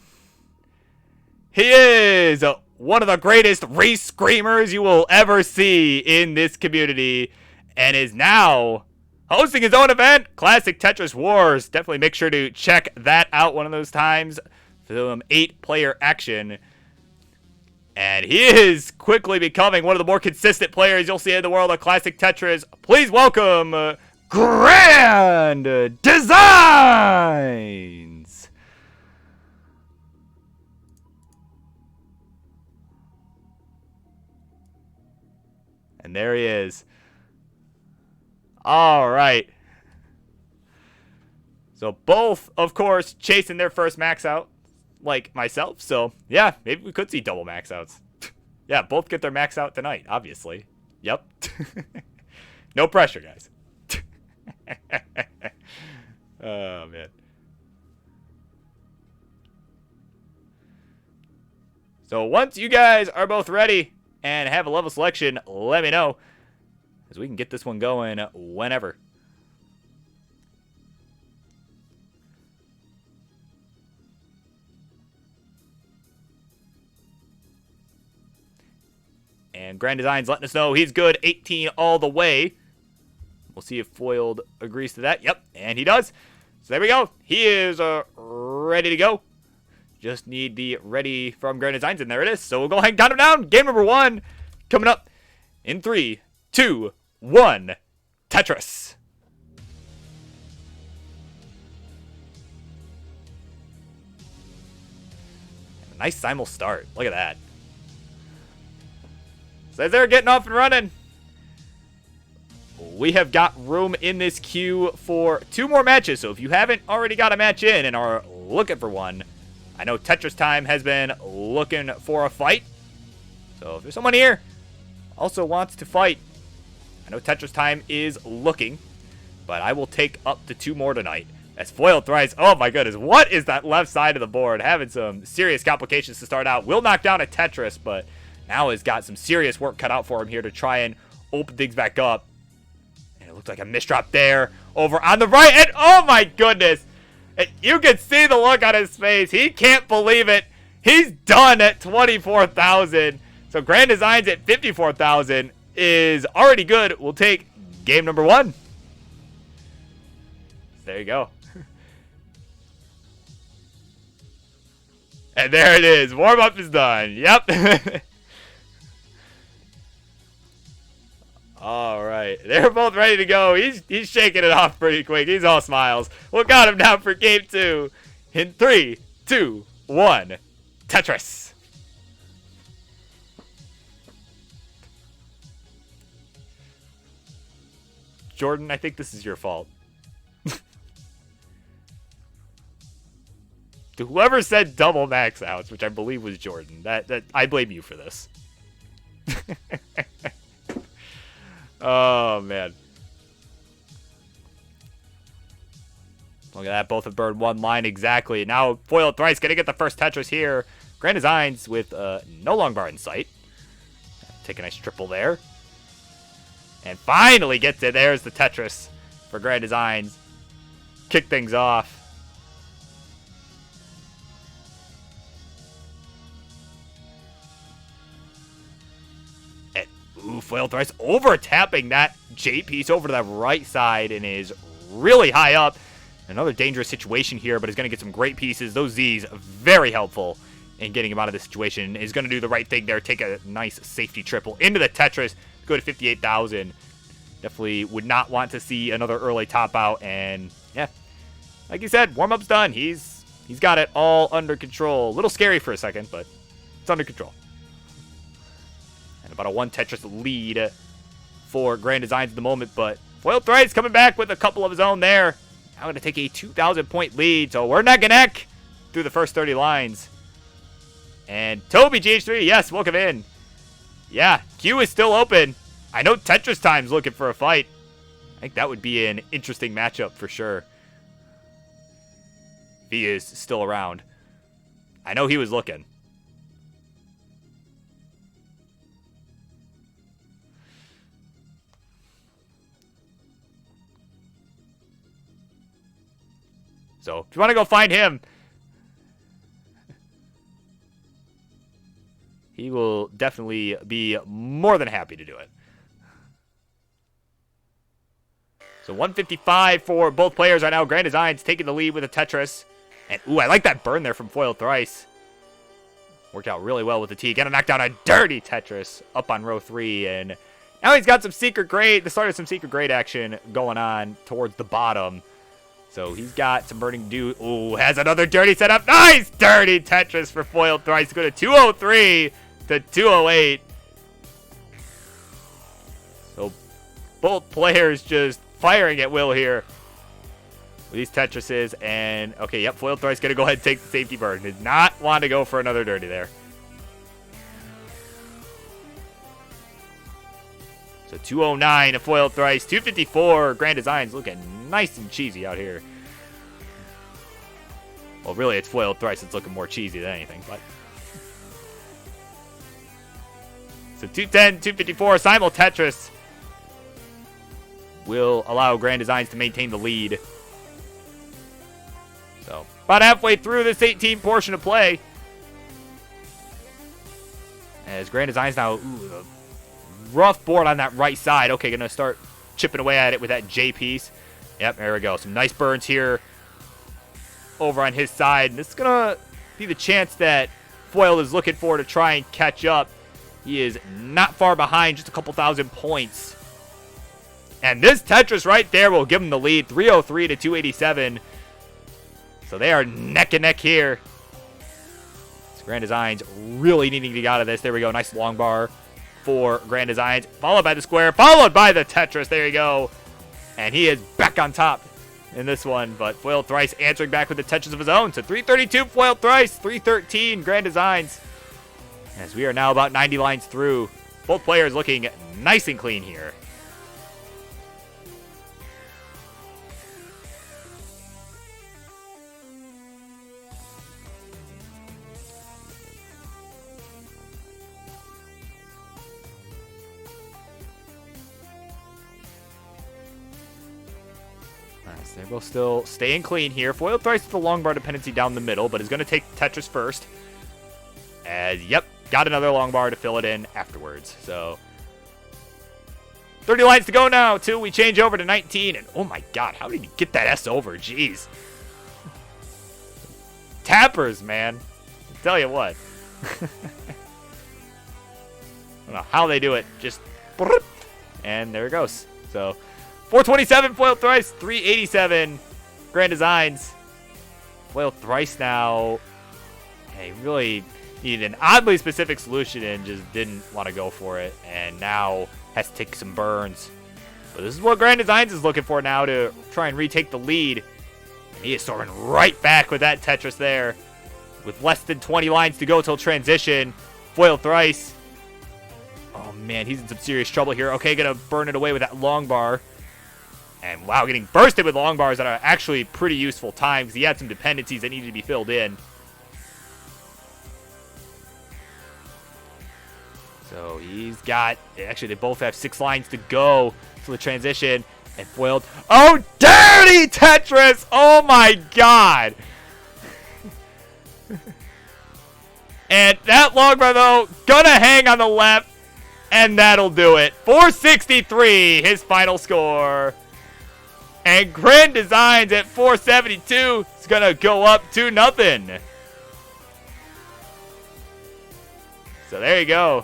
he is one of the greatest race screamers you will ever see in this community, and is now hosting his own event, Classic Tetris Wars. Definitely make sure to check that out one of those times. Some 8-player action. And he is quickly becoming one of the more consistent players you'll see in the world of Classic Tetris. Please welcome Grand Designs! And there he is. All right. So both, of course, chasing their first max out, like myself. So, yeah, maybe we could see double max outs. Yeah, both get their max out tonight, obviously. Yep. No pressure, guys. Oh, man. So once you guys are both ready and have a level selection, let me know, as we can get this one going whenever. And Grand Design's letting us know he's good, 18 all the way. We'll see if Foiled agrees to that. Yep, and he does. So there we go. He is ready to go. Just need the ready from Grand Designs, and there it is. So we'll go ahead and count him down. Game number 1 coming up in 3, 2, 1. Tetris. Nice simul start. Look at that. So as they're getting off and running, we have got room in this queue for 2 more matches. So if you haven't already got a match in and are looking for one, I know Tetris Time has been looking for a fight. So if there's someone here also wants to fight, I know Tetris Time is looking, but I will take up to 2 more tonight. As Foil Thrice, oh my goodness, what is that left side of the board? Having some serious complications to start out. Will knock down a Tetris, but now has got some serious work cut out for him here to try and open things back up. And it looks like a misdrop there over on the right. And oh my goodness, and you can see the look on his face. He can't believe it. He's done at 24,000. So Grand Designs at 54,000 is already good. We'll take game number 1. There you go. And there it is. Warm-up is done. Yep. All right. They're both ready to go. He's shaking it off pretty quick. He's all smiles. We'll got him down for game 2. In 3, 2, 1. Tetris. Jordan, I think this is your fault. To whoever said double max outs, which I believe was Jordan, that I blame you for this. Oh man. Look at that, both have burned 1 line exactly. Now Foil Thrice gonna get the first Tetris here. Grand Designs with no long bar in sight. Take a nice triple there. And finally gets it. There's the Tetris for Grand Designs. Kick things off. And ooh, Foil Thrice over tapping that J piece over to the right side and is really high up. Another dangerous situation here, but he's going to get some great pieces. Those Z's very helpful in getting him out of this situation. He's going to do the right thing there. Take a nice safety triple into the Tetris. Go to 58,000. Definitely would not want to see another early top out. And yeah, like you said, warm-up's done. He's got it all under control. A little scary for a second, but it's under control. And about a 1 Tetris lead for Grand Designs at the moment, but Foil Thrice coming back with a couple of his own there. Now going to take a 2,000 point lead. So we're neck and neck through the first 30 lines. And Toby GH3, yes, welcome in. Yeah, queue is still open. I know Tetris Time's looking for a fight. I think that would be an interesting matchup for sure. If he is still around. I know he was looking. So, if you want to go find him, he will definitely be more than happy to do it. So 155 for both players right now. Grand Designs taking the lead with a Tetris. And, ooh, I like that burn there from Foil Thrice. Worked out really well with the T. Gonna knock down a dirty Tetris up on row 3. And now he's got some secret grade, the start of some secret grade action going on towards the bottom. So he's got some burning to do. Ooh, has another dirty setup. Nice dirty Tetris for Foil Thrice. Go to 203 to 208. So both players just firing at will here with these Tetrises. And, okay, yep, Foil Thrice going to go ahead and take the safety burn. Did not want to go for another dirty there. So 209 to Foil Thrice. 254. Grand Designs looking nice and cheesy out here. Well, really, it's Foil Thrice that's looking more cheesy than anything. But so 210, 254. Simul Tetris will allow Grand Designs to maintain the lead. So about halfway through this 18 portion of play. As Grand Designs now, ooh, rough board on that right side. Okay, gonna start chipping away at it with that J piece. Yep, there we go. Some nice burns here over on his side. And this is gonna be the chance that Foil is looking for to try and catch up. He is not far behind, just a couple thousand points. And this Tetris right there will give him the lead, 303 to 287. So they are neck and neck here. So Grand Designs really needing to get out of this. There we go, nice long bar for Grand Designs, followed by the square, followed by the Tetris. There you go. And he is back on top in this one, but Foiled Thrice answering back with the Tetris of his own. So 332 Foiled Thrice, 313 Grand Designs. As we are now about 90 lines through, both players looking nice and clean here. They're both still staying clean here. Foiled Thrice with the long bar dependency down the middle, but is going to take Tetris first. As, yep, got another long bar to fill it in afterwards. So, 30 lines to go now till we change over to 19. And, oh my god, how did he get that S over? Jeez. Tappers, man. I'll tell you what. I don't know how they do it. Just, and there it goes. So, 427 Foiled Thrice, 387 Grand Designs. Foiled Thrice now. He really needed an oddly specific solution and just didn't want to go for it. And now has to take some burns. But this is what Grand Designs is looking for now to try and retake the lead. And he is storming right back with that Tetris there. With less than 20 lines to go till transition. Foiled Thrice. Oh man, he's in some serious trouble here. Okay, gonna burn it away with that long bar. And wow, getting bursted with long bars that are actually pretty useful times. He had some dependencies that needed to be filled in. So he's got, actually they both have 6 lines to go to the transition. And Foiled, oh dirty Tetris! Oh my god! And that long bar though, gonna hang on the left. And that'll do it. 463, his final score. And Grand Designs at 472 is going to go up 2-0. So there you go.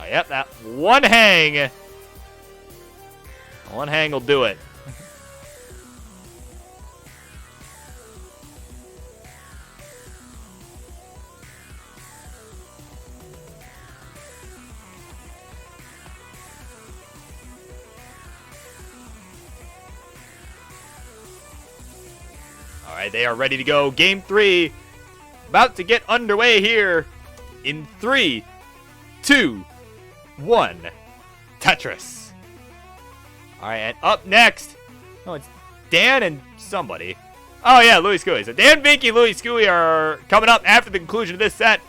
Oh, yep, that one hang. One hang will do it. Alright, they are ready to go. Game 3 about to get underway here in 3, 2, 1. Tetris. Alright, and up next, oh, it's Dan and somebody. Oh yeah, Louis Scooey. So Dan Vinky, Louis Scooey are coming up after the conclusion of this set.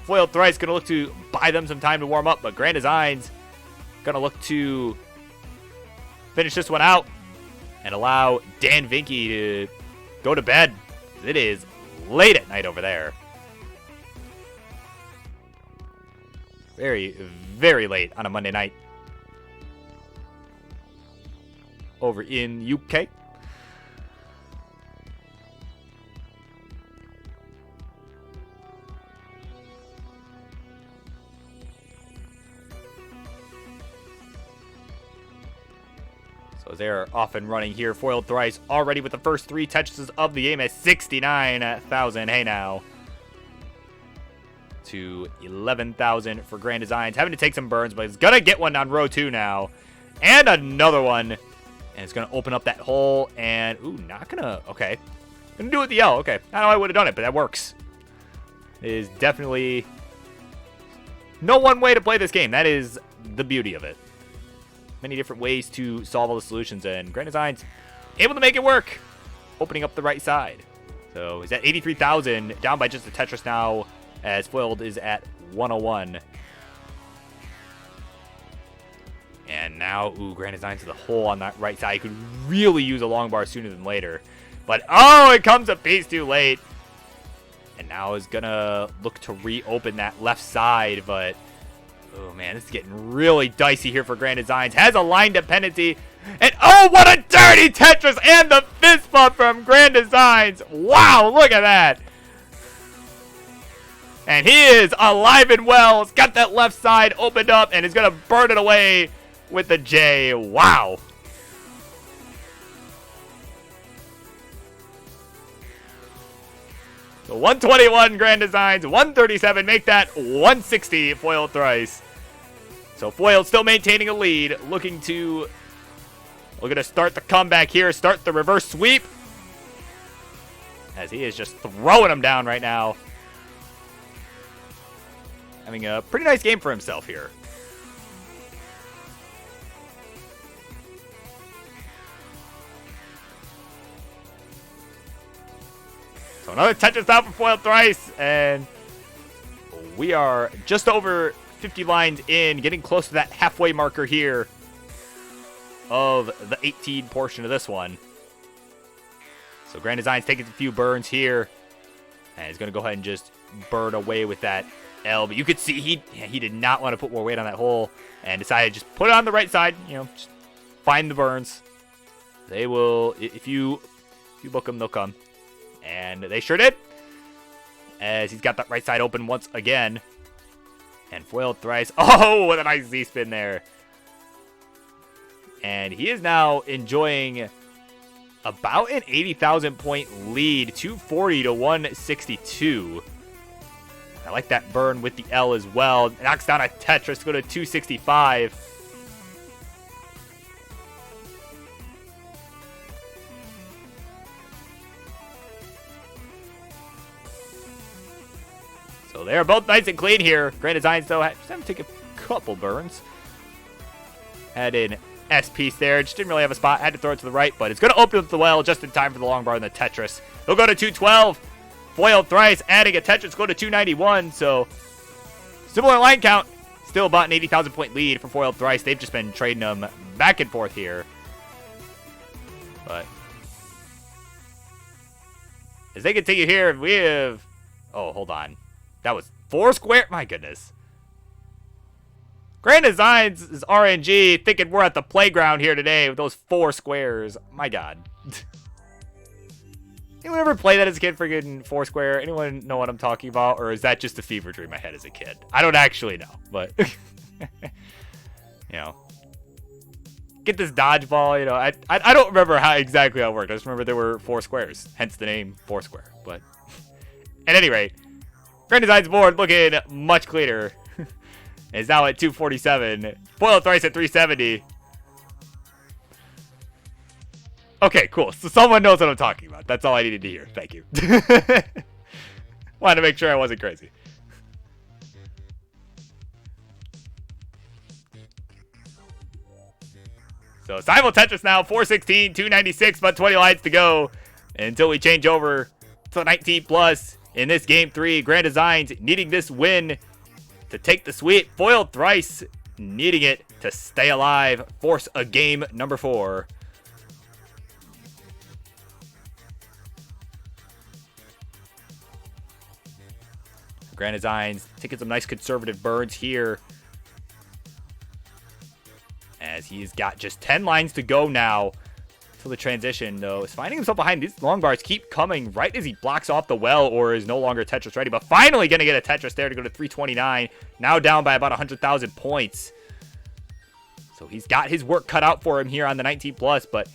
Foiled Thrice going to look to buy them some time to warm up, but Grand Designs going to look to finish this one out and allow Dan Vinky to go to bed. It is late at night over there. Very, very late on a Monday night over in UK. So they're off and running here. Foiled Thrice already with the first 3 touches of the game at 69,000. Hey now. To 11,000 for Grand Designs. Having to take some burns, but he's going to get one on row 2 now. And another one. And it's going to open up that hole. And, ooh, not going to, okay. Going to do it with the L. Okay. I know I would have done it, but that works. It is definitely no one way to play this game. That is the beauty of it. Many different ways to solve all the solutions, and Grand Designs able to make it work, opening up the right side. So he's at 83,000, down by just the Tetris now, as Foiled is at 101. And now, ooh, Grand Designs to the hole on that right side. He could really use a long bar sooner than later. But, oh, it comes a piece too late. And now is going to look to reopen that left side, but oh, man, this is getting really dicey here for Grand Designs. Has a line dependency. And, oh, what a dirty Tetris. And the fist bump from Grand Designs. Wow, look at that. And he is alive and well. He's got that left side opened up and is going to burn it away with the J. Wow. So 121 Grand Designs, 137, make that 160 Foiled Thrice. So Foiled still maintaining a lead, looking to start the comeback here, start the reverse sweep. As he is just throwing them down right now. Having a pretty nice game for himself here. So another Tetris out for Foiled Thrice, and we are just over 50 lines in, getting close to that halfway marker here of the 18 portion of this one. So Grand Design's taking a few burns here, and he's going to go ahead and just burn away with that L. But you could see he did not want to put more weight on that hole, and decided to just put it on the right side. You know, just find the burns. They will, if you book them, they'll come. And they sure did, as he's got that right side open once again. And Foiled Thrice. Oh, what a nice Z-spin there. And he is now enjoying about an 80,000 point lead, 240 to 162. I like that burn with the L as well. Knocks down a Tetris to go to 265. So they are both nice and clean here. Grand Designs, though, just having to take a couple burns. Had an S-piece there. Just didn't really have a spot. Had to throw it to the right, but it's going to open up the well just in time for the long bar and the Tetris. They'll go to 212. Foiled Thrice adding a Tetris, go to 291. So similar line count. Still about an 80,000 point lead for Foiled Thrice. They've just been trading them back and forth here. But as they continue here, we have... Oh, hold on. That was 4 square. My goodness. Grand Designs is RNG thinking we're at the playground here today with those 4 squares. My God. Anyone ever play that as a kid, friggin' 4 square? Anyone know what I'm talking about? Or is that just a fever dream I had as a kid? I don't actually know, but you know, get this dodgeball. You know, I don't remember how exactly how it worked. I just remember there were 4 squares, hence the name 4 square. But at any rate, Grand Design's board looking much cleaner. It's now at 247. Foiled Thrice at 370. Okay, cool. So someone knows what I'm talking about. That's all I needed to hear. Thank you. Wanted to make sure I wasn't crazy. So Simul Tetris now, 416, 296, but 20 lines to go until we change over to 19 plus. In this game 3, Grand Designs needing this win to take the sweep. Foiled Thrice needing it to stay alive. Force a game number 4. Grand Designs taking some nice conservative burns here, as he's got just 10 lines to go now. So the transition, though, is finding himself behind. These long bars keep coming right as he blocks off the well or is no longer Tetris ready. But finally going to get a Tetris there to go to 329. Now down by about 100,000 points. So he's got his work cut out for him here on the 19 plus. But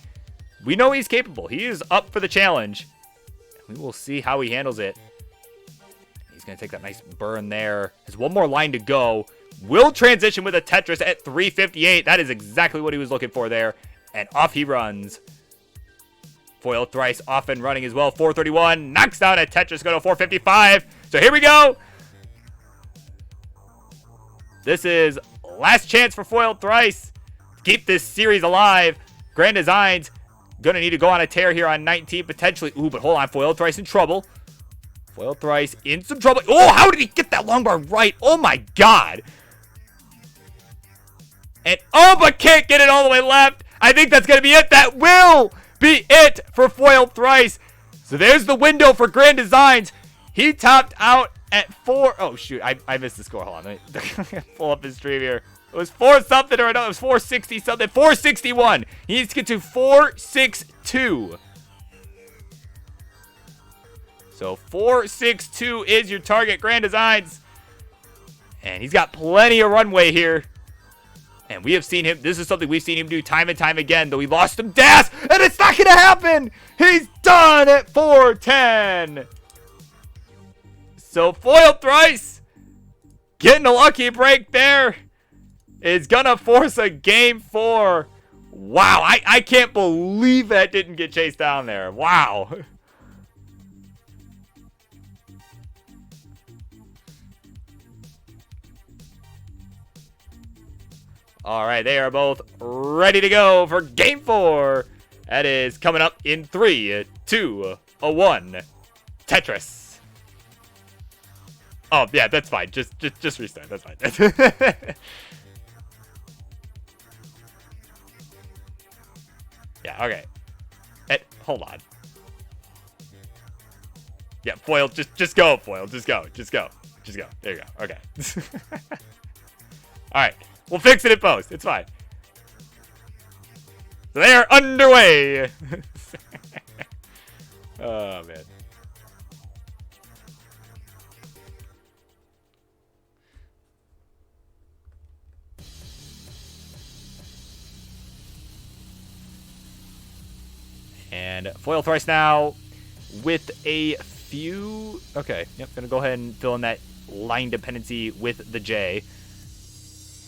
we know he's capable. He is up for the challenge. We will see how he handles it. He's going to take that nice burn there. There's one more line to go. Will transition with a Tetris at 358. That is exactly what he was looking for there. And off he runs. Foiled Thrice off and running as well. 431. Knocks down a Tetris. Go to 455. So here we go. This is last chance for Foiled Thrice to keep this series alive. Grand Designs going to need to go on a tear here on 19 potentially. Ooh, but hold on. Foiled Thrice in trouble. Foiled Thrice in some trouble. Oh, how did he get that long bar right? Oh my God. And oh, but can't get it all the way left. I think that's going to be it. That will be it for Foiled Thrice. So there's the window for Grand Designs. He topped out at 4. Oh, shoot. I missed the score. Hold on. Let me pull up his stream here. It was 4 something or no, it was 460 something. 461. He needs to get to 462. So 462 is your target, Grand Designs. And he's got plenty of runway here. And we have seen him, this is something we've seen him do time and time again, though we lost him Das, and it's not going to happen! He's done at 410! So foil thrice getting a lucky break there is gonna force a game 4. Wow, I can't believe that didn't get chased down there. Wow. All right, they are both ready to go for game 4. That is coming up in 3, 2, 1. Tetris. Oh yeah, that's fine. Just restart. That's fine. Yeah. Okay. Hold on. Yeah, foil. Just go, foil. Just go. There you go. Okay. All right. We'll fix it in post. It's fine. So they are underway. Oh, man. And foil thrice now with a few... Okay, yep, gonna go ahead and fill in that line dependency with the J.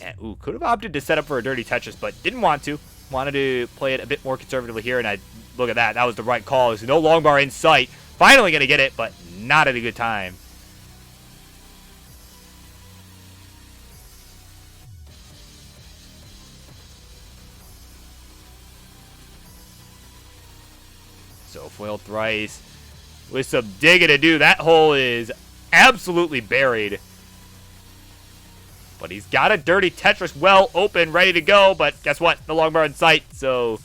And, ooh, could have opted to set up for a dirty Tetris, but didn't want to. Wanted to play it a bit more conservatively here, and look at that. That was the right call. There's no long bar in sight. Finally gonna get it, but not at a good time. So foil thrice with some digging to do. That hole is absolutely buried. But he's got a dirty Tetris well open, ready to go. But guess what? No long bar in sight. So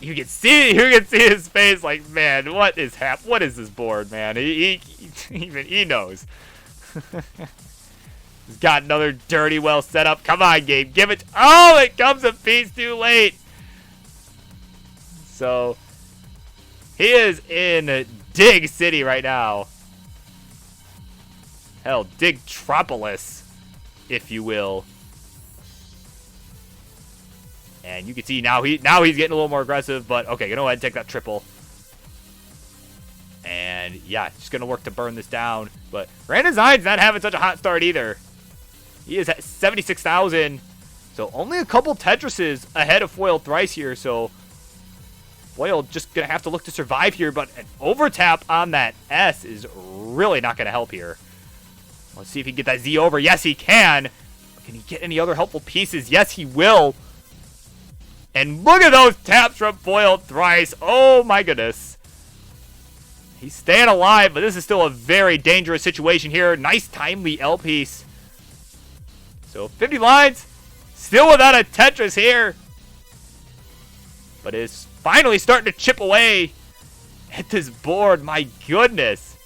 you can see his face. Like, man, what is What is this board, man? He knows. He's got another dirty well set up. Come on, game, give it. Oh, it comes a piece too late. So he is in Dig City right now. Hell, Digtropolis, if you will. And you can see now he's getting a little more aggressive, but okay, gonna go ahead and take that triple. And yeah, just gonna work to burn this down. But Grand Design's not having such a hot start either. He is at 76,000. So only a couple Tetrises ahead of foil thrice here, so foil just gonna have to look to survive here, but an overtap on that S is really not gonna help here. Let's see if he can get that Z over. Yes, he can. Can he get any other helpful pieces? Yes, he will. And look at those taps from foil thrice. Oh my goodness. He's staying alive, but this is still a very dangerous situation here. Nice timely L piece. So 50 lines. Still without a Tetris here. But is finally starting to chip away at this board. My goodness.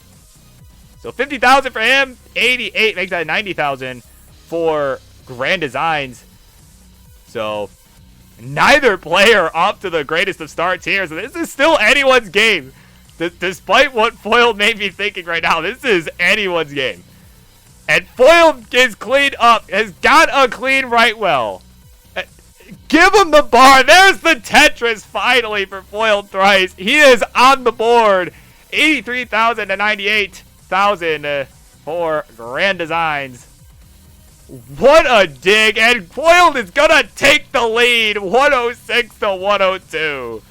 So 50,000 for him. 88 makes that 90,000 for Grand Designs. So neither player off to the greatest of starts here. So this is still anyone's game. Despite what Foil may be thinking right now, this is anyone's game. And Foil is cleaned up. Has got a clean right well. Give him the bar. There's the Tetris finally for Foil thrice. He is on the board. 83,000 to 98,000 for Grand Designs. What a dig. And Foil is going to take the lead. 106 to 102.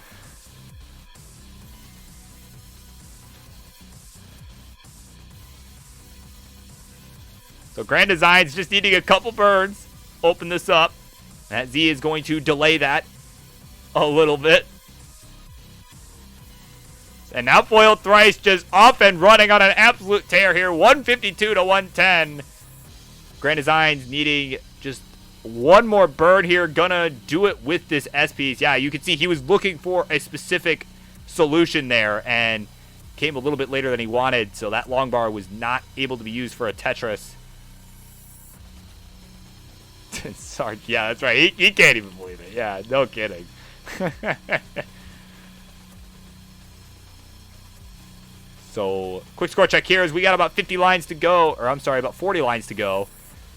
So Grand Designs just needing a couple burns. Open this up. That Z is going to delay that a little bit. And now Foil thrice just off and running on an absolute tear here. 152 to 110. Grand Designs needing just one more burn here. Gonna do it with this S piece. Yeah, you can see he was looking for a specific solution there and came a little bit later than he wanted. So that long bar was not able to be used for a Tetris. Sorry, yeah, that's right. He can't even believe it. Yeah, no kidding. So, quick score check here is we got about 50 lines to go. Or, I'm sorry, about 40 lines to go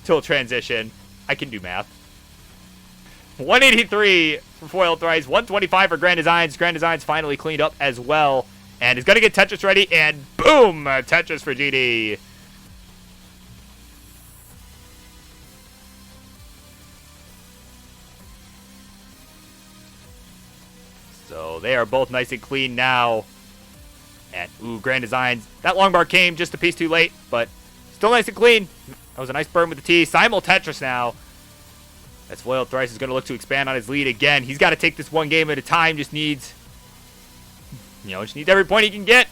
till transition. I can do math. 183 for Foil thrice. 125 for Grand Designs. Grand Designs finally cleaned up as well. And is going to get Tetris ready, and boom! Tetris for GD. So they are both nice and clean now. And, ooh, Grand Designs. That long bar came just a piece too late, but still nice and clean. That was a nice burn with the T. Simul Tetris now. As Foiled Thrice is going to look to expand on his lead again. He's got to take this one game at a time. Just needs, just needs every point he can get.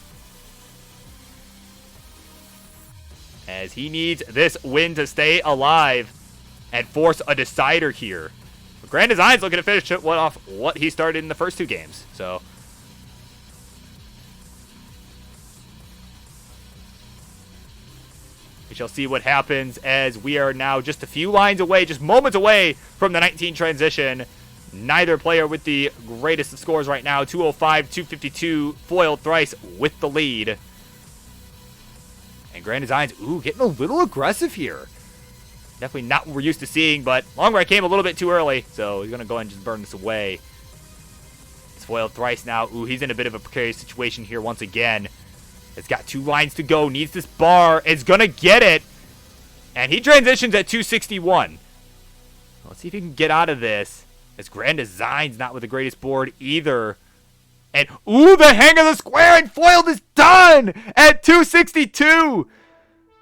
As he needs this win to stay alive and force a decider here. But Grand Design's looking to finish off what he started in the first two games. So we shall see what happens as we are now just a few lines away, just moments away from the 19 transition. Neither player with the greatest of scores right now. 205, 252, Foiled Thrice with the lead. And Grand Designs, ooh, getting a little aggressive here. Definitely not what we're used to seeing, but Long Bar came a little bit too early, so he's going to go ahead and just burn this away. It's Foiled Thrice now. Ooh, he's in a bit of a precarious situation here once again. It's got 2 lines to go, needs this bar, is going to get it. And he transitions at 261. Let's see if he can get out of this. As Grand Design's not with the greatest board either. And, ooh, the hang of the square, and Foiled is done at 262.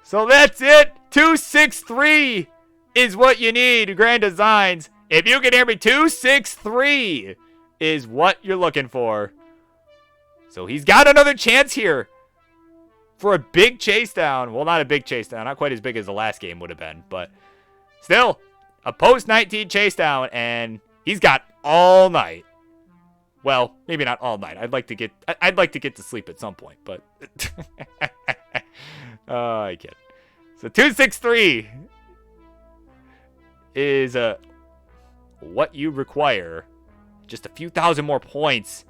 So that's it. 263 is what you need, Grand Designs. If you can hear me, 263 is what you're looking for. So he's got another chance here for a big chase down. Well, not a big chase down. Not quite as big as the last game would have been. But still, a post-19 chase down, and he's got all night. Well, maybe not all night. I'd like to get to sleep at some point, but I kid. So 263 is what you require. Just a few thousand more points.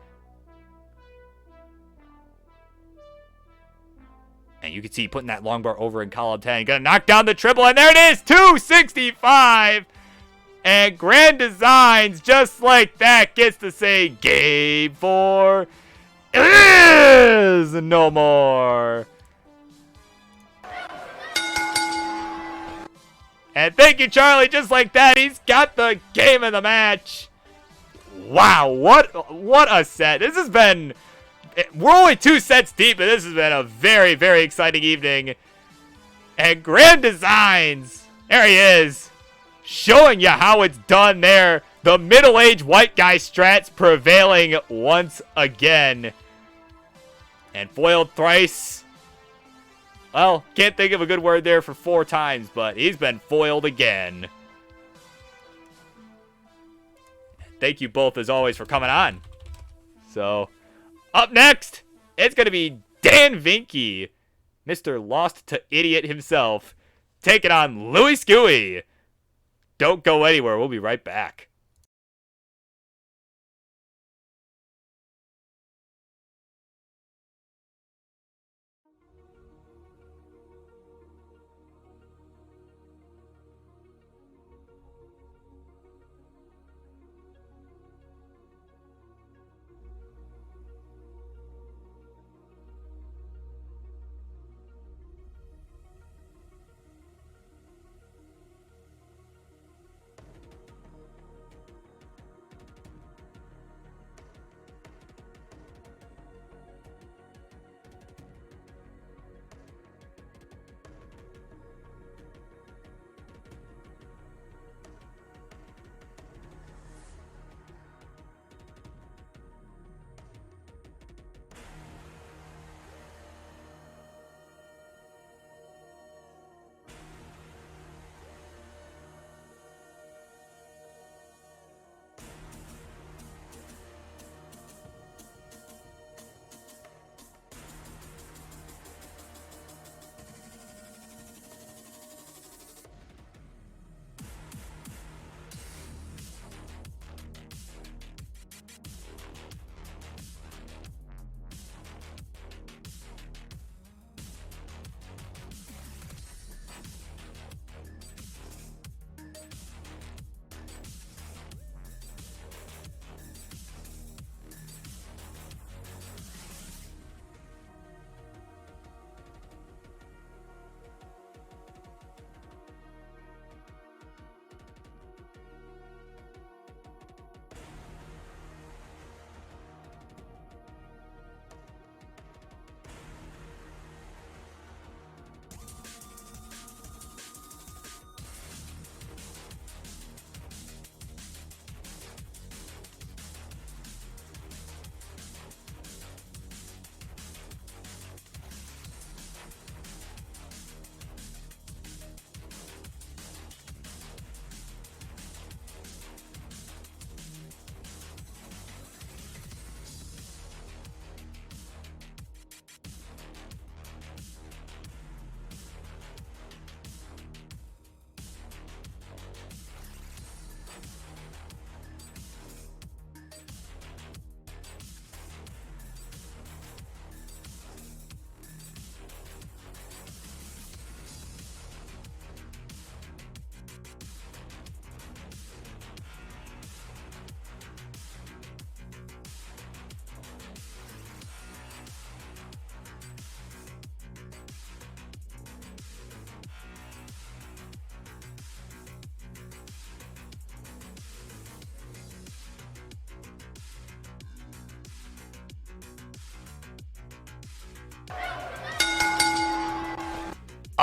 And you can see putting that long bar over in column 10. Gonna knock down the triple, and there it is, 265. And Grand Designs, just like that, gets to say game 4 is no more. And thank you, Charlie. Just like that, he's got the game of the match. Wow, what a set. This has been, we're only 2 sets deep, but this has been a very, very exciting evening. And Grand Designs, there he is, showing you how it's done there. The middle-aged white guy strats prevailing once again. And Foiled Thrice, well, can't think of a good word there for 4 times, but he's been foiled again. Thank you both, as always, for coming on. So, up next, it's going to be Dan Vinky, Mr. Lost to Idiot himself, taking on Louis Scuey. Don't go anywhere. We'll be right back.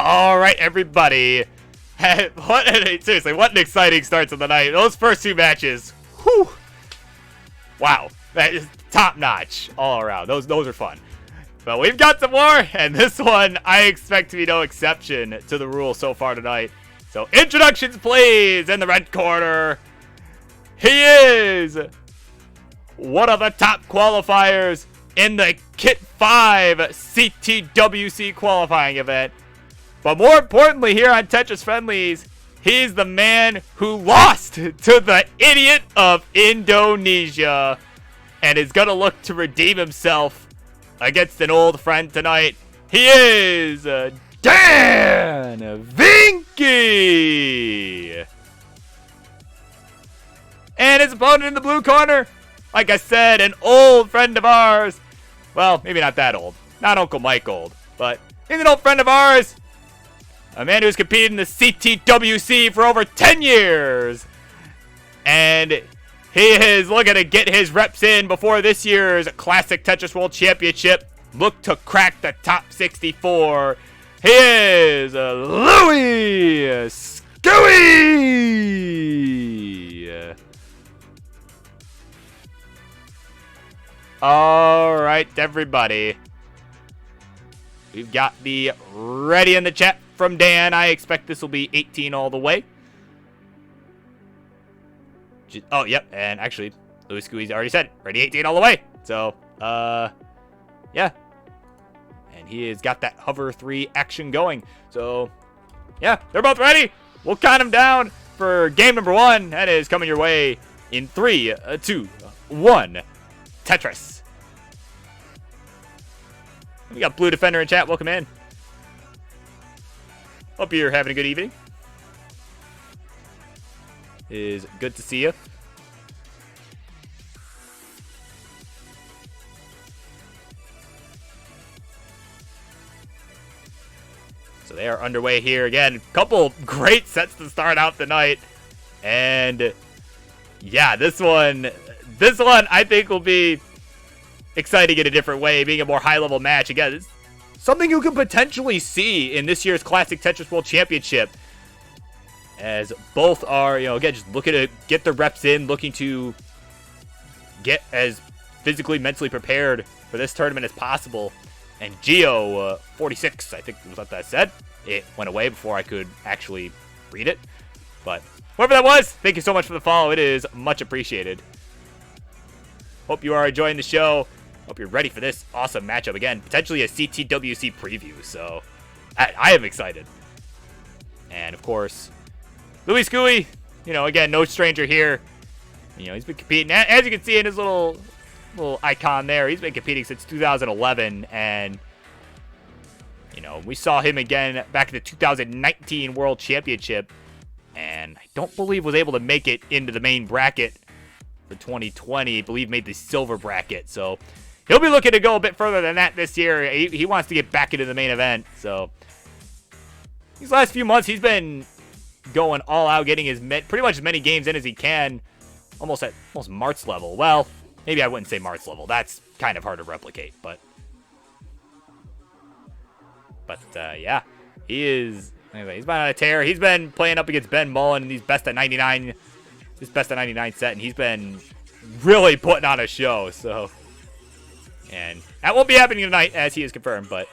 All right, everybody. Seriously, what an exciting start to the night. Those first two matches. Whew. Wow. That is top notch all around. Those are fun. But we've got some more, and this one I expect to be no exception to the rule so far tonight. So introductions, please. In the red corner, he is one of the top qualifiers in the Kit 5 CTWC qualifying event. But more importantly, here on Tetris Friendlies, he's the man who lost to the idiot of Indonesia and is going to look to redeem himself against an old friend tonight. He is Dan Vinky! And his opponent in the blue corner, like I said, an old friend of ours. Well, maybe not that old. Not Uncle Mike old. But he's an old friend of ours. A man who's competed in the CTWC for over 10 years. And he is looking to get his reps in before this year's Classic Tetris World Championship. Look to crack the top 64. He is Louis Scooey! Alright, everybody. We've got the ready in the chat from Dan. I expect this will be 18 all the way. Oh, yep. And actually, Louis Scooey's already said it. Ready 18 all the way. So, yeah. And he has got that hover 3 action going. So, yeah, they're both ready. We'll count them down for game number 1. That is coming your way in 3, 2, 1. Tetris. We got Blue Defender in chat. Welcome in. Hope you're having a good evening. It is good to see you. So they are underway here again. Couple great sets to start out the night. And yeah, this one I think will be exciting in a different way, being a more high-level match. Again, it's something you can potentially see in this year's Classic Tetris World Championship, as both are, again, just looking to get the reps in, looking to get as physically, mentally prepared for this tournament as possible. And Geo 46, I think was what that said. It went away before I could actually read it. But whoever that was, thank you so much for the follow. It is much appreciated. Hope you are enjoying the show. Hope you're ready for this awesome matchup. Again, potentially a CTWC preview. So I am excited. And of course, Louis Scooey, again, no stranger here. He's been competing. As you can see in his little icon there, he's been competing since 2011. And, we saw him again back in the 2019 World Championship. And I don't believe was able to make it into the main bracket for 2020. I believe made the silver bracket. So he'll be looking to go a bit further than that this year. He wants to get back into the main event. So these last few months, he's been going all out, getting pretty much as many games in as he can, almost at Mart's level. Well, maybe I wouldn't say Mart's level. That's kind of hard to replicate, but yeah, he's been on a tear. He's been playing up against Ben Mullen in these best of 99 set, and he's been really putting on a show. So, and that won't be happening tonight, as he is confirmed, but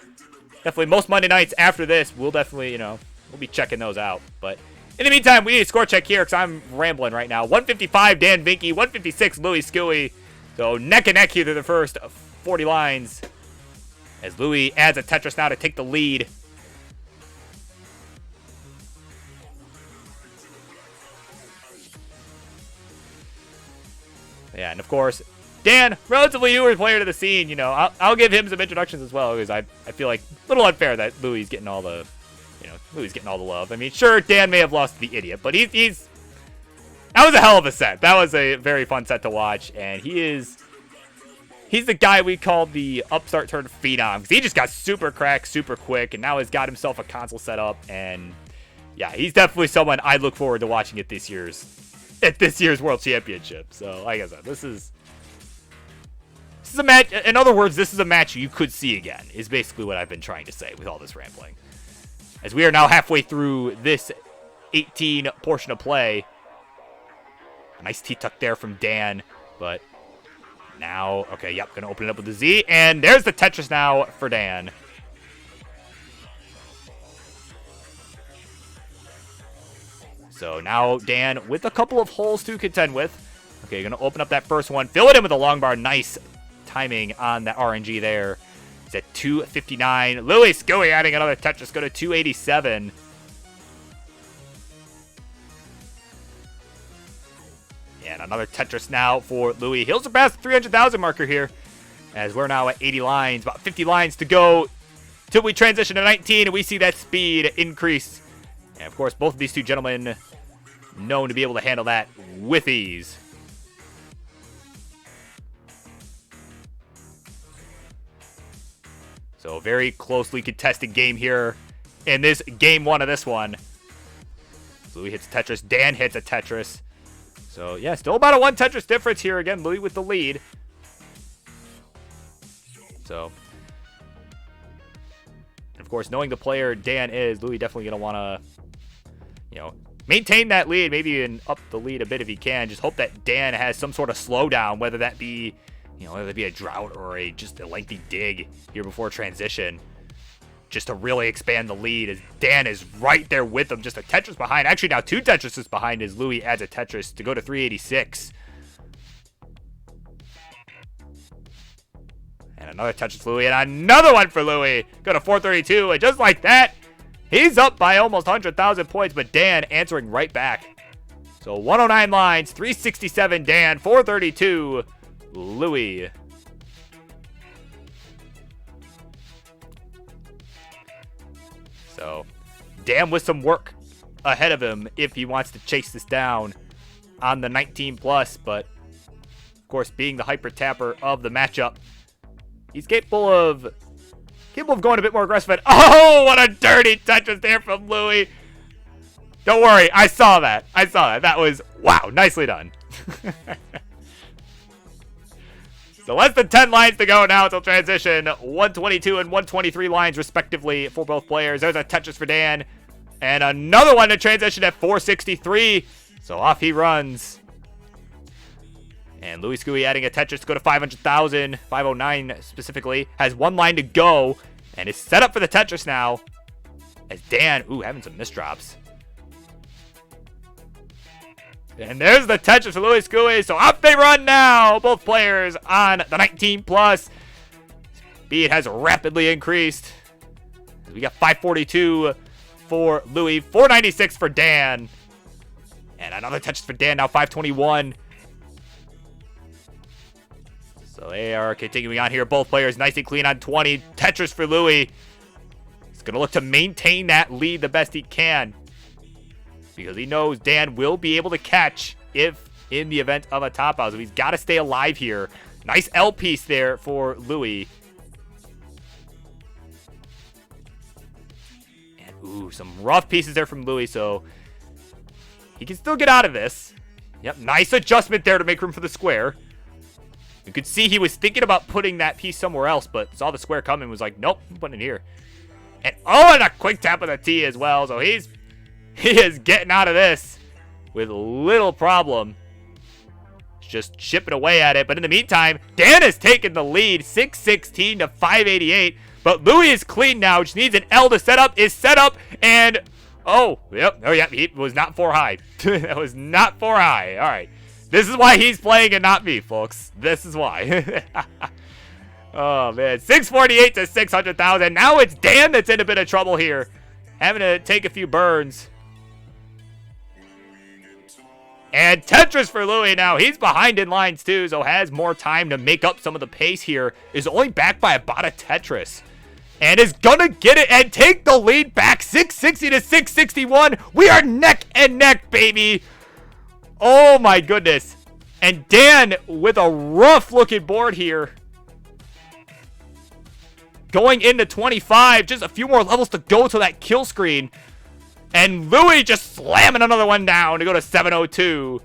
definitely most Monday nights after this, we'll definitely, we'll be checking those out. But in the meantime, we need a score check here because I'm rambling right now. 155 Dan Vinky, 156 Louis Scooey. So neck and neck here through the first 40 lines, as Louis adds a Tetris now to take the lead. Yeah, and of course, Dan, relatively newer player to the scene. I'll give him some introductions as well, because I feel like a little unfair that Louis is getting all the, Louis getting all the love. I mean, sure, Dan may have lost to the idiot, but that was a hell of a set. That was a very fun set to watch, and he's the guy we call the upstart turn phenom, because he just got super cracked, super quick, and now he's got himself a console set up, and yeah, he's definitely someone I look forward to watching at this year's World Championship. So, like I said, this is a match. In other words, this is a match you could see again, is basically what I've been trying to say with all this rambling. as we are now halfway through this 18 portion of play. A nice T-tuck there from Dan, but now, okay, yep, gonna open it up with the Z, and there's the Tetris now for Dan. So now Dan with a couple of holes to contend with. Okay, gonna open up that first one, fill it in with a long bar. Nice timing on that RNG there. It's at 259. Louis Scoey adding another Tetris, go to 287. And another Tetris now for Louis. He'll surpass the 300,000 marker here, as we're now at 80 lines, about 50 lines to go till we transition to 19, and we see that speed increase. And of course, both of these two gentlemen known to be able to handle that with ease. So very closely contested game here in this game one of this one. Louis hits Tetris, Dan hits a Tetris. So yeah, still about a 1 Tetris difference here. Again, Louis with the lead. So, of course, knowing the player Dan is, Louis definitely going to want to, maintain that lead, maybe even up the lead a bit if he can. Just hope that Dan has some sort of slowdown, whether that be, whether it be a drought or just a lengthy dig here before transition, just to really expand the lead, as Dan is right there with him, just a Tetris behind. Actually, now 2 Tetrises behind as Louis adds a Tetris to go to 386. And another Tetris for Louis, and another one for Louis. Go to 432, and just like that, he's up by almost 100,000 points, but Dan answering right back. So 109 lines, 367 Dan, 432 Louis. So Dan with some work ahead of him if he wants to chase this down on the 19 plus, but of course, being the hyper tapper of the matchup, he's capable of going a bit more aggressive. And oh, what a dirty Tetris there from Louis. Don't worry, I saw that. That was, wow, nicely done. So less than 10 lines to go now until transition. 122 and 123 lines respectively for both players. There's a Tetris for Dan. And another one to transition at 463. So off he runs. And Louis Scoey adding a Tetris to go to 500,000. 509 specifically. Has 1 line to go. And is set up for the Tetris now. As Dan, having some misdrops. And there's the Tetris for Louis Scoey. So off they run now. Both players on the 19 plus. Speed has rapidly increased. We got 542 for Louis. 496 for Dan. And another Tetris for Dan now. 521. So they are continuing on here. Both players nice and clean on 20. Tetris for Louis. He's going to look to maintain that lead the best he can, because he knows Dan will be able to catch if in the event of a top out. So he's got to stay alive here. Nice L piece there for Louis. And some rough pieces there from Louis, so he can still get out of this. Yep, nice adjustment there to make room for the square. You could see he was thinking about putting that piece somewhere else, but saw the square coming and was like, nope, I'm putting it here. And a quick tap of the T as well. So he is getting out of this with little problem. Just chipping away at it. But in the meantime, Dan has taken the lead, 616 to 588. But Louis is clean now. Just needs an L to set up. Is set up. And, he was not 4 high. That was not 4 high. All right. This is why he's playing and not me, folks. This is why. Oh, man. 648 to 600,000. Now it's Dan that's in a bit of trouble here. Having to take a few burns. And Tetris for Louis now. He's behind in lines too, so has more time to make up some of the pace here. Is only backed by about a Tetris. And is gonna get it and take the lead back. 660 to 661. We are neck and neck, baby. Oh my goodness. And Dan with a rough looking board here. Going into 25. Just a few more levels to go to that kill screen. And Louis just slamming another one down to go to 702.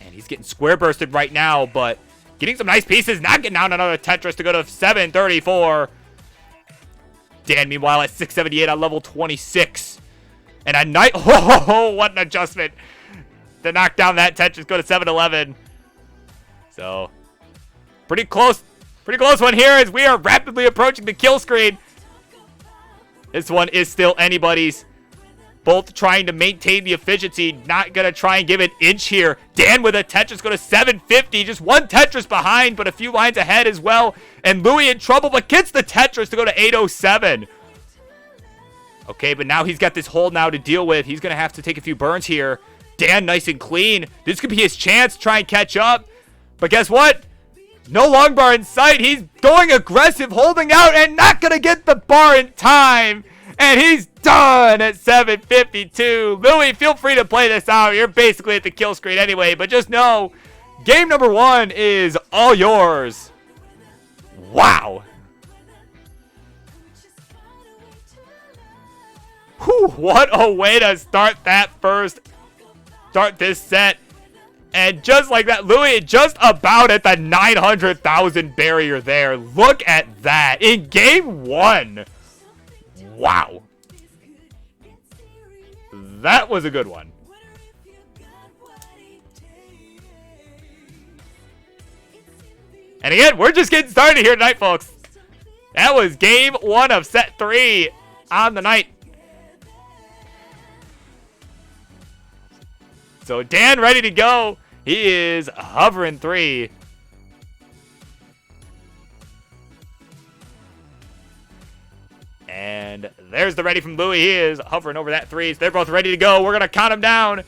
And he's getting square bursted right now, but getting some nice pieces. Not getting down another Tetris to go to 734. Dan, meanwhile, at 678 on level 26. And a night. Oh, what an adjustment to knock down that Tetris. Go to 711. So, pretty close one here as we are rapidly approaching the kill screen. This one is still anybody's. Both trying to maintain the efficiency. Not going to try and give an inch here. Dan with a Tetris go to 750. Just one Tetris behind, but a few lines ahead as well. And Louis in trouble, but gets the Tetris to go to 807. Okay, but now he's got this hole now to deal with. He's going to have to take a few burns here. Dan nice and clean. This could be his chance to try and catch up. But guess what? No long bar in sight. He's going aggressive, holding out, and not going to get the bar in time. And he's done at 752. Louis, feel free to play this out. You're basically at the kill screen anyway. But just know, game number 1 is all yours. Wow. Whew, what a way to start this set. And just like that, Louis just about at the 900,000 barrier there. Look at that in game 1. Wow. That was a good one. And again, we're just getting started here tonight, folks. That was game 1 of set 3 on the night. So Dan ready to go. He is hovering 3. And there's the ready from Louis. He is hovering over that 3. So they're both ready to go. We're going to count them down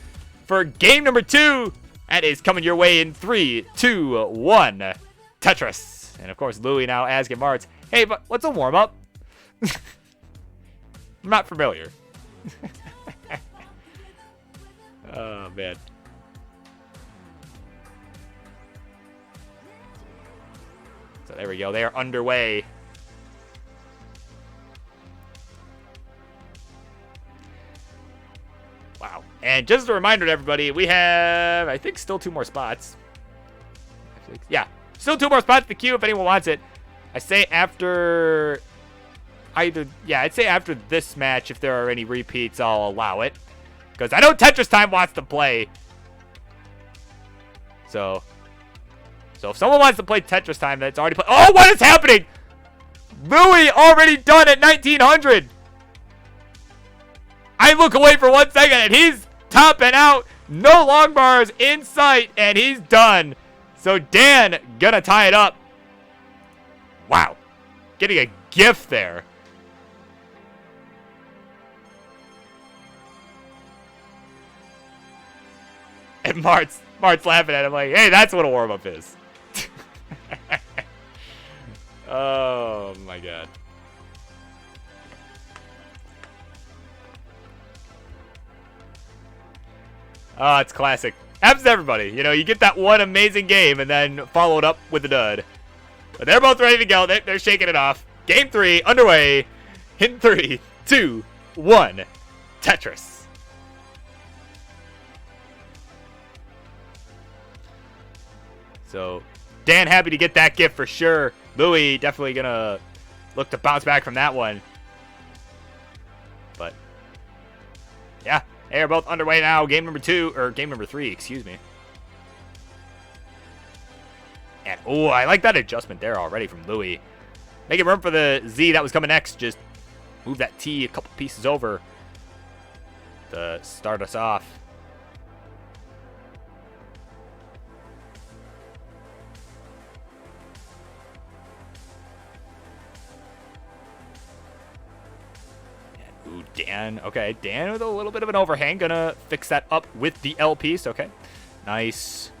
for game number 2. That is coming your way in 3, 2, 1. Tetris. And of course, Louis now asking Martz, hey, but what's a warm-up? I'm not familiar. Oh, man. So there we go. They are underway. Wow. And just a reminder to everybody, we have, I think, still 2 more spots. Yeah, still 2 more spots in the queue if anyone wants it. I say after I'd say after this match, if there are any repeats, I'll allow it. Because I know Tetris Time wants to play. So if someone wants to play Tetris Time that's already played. Oh, what is happening? Louis already done at 1900. I look away for 1 second and he's topping out. No long bars in sight and he's done. So Dan gonna tie it up. Wow. Getting a gift there. And Mart's laughing at him like, hey, that's what a warm-up is. Oh, my God. Oh, it's classic. Happens to everybody. You know, you get that one amazing game and then follow it up with a dud. But they're both ready to go. They're shaking it off. Game 3 underway. In 3, 2, 1. Tetris. So, Dan happy to get that gift for sure. Louis definitely going to look to bounce back from that one. But, yeah. They are both underway now. Game number 3, excuse me. And, oh, I like that adjustment there already from Louis. Making room for the Z that was coming next. Just move that T a couple pieces over to start us off. Ooh, Dan. Okay, Dan with a little bit of an overhang. Gonna fix that up with the L piece. Okay, nice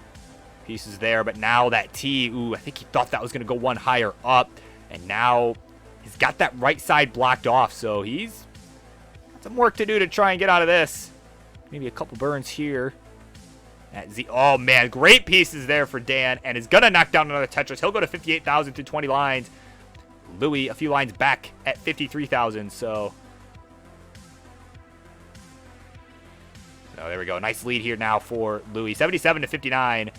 pieces there. But now that T, ooh, I think he thought that was gonna go one higher up. And now he's got that right side blocked off. So he's got some work to do to try and get out of this. Maybe a couple burns here. That Z. Oh, man, great pieces there for Dan. And is gonna knock down another Tetris. He'll go to 58,000 through 20 lines. Louis a few lines back at 53,000. So there we go. Nice lead here now for Louis. 77 to 59.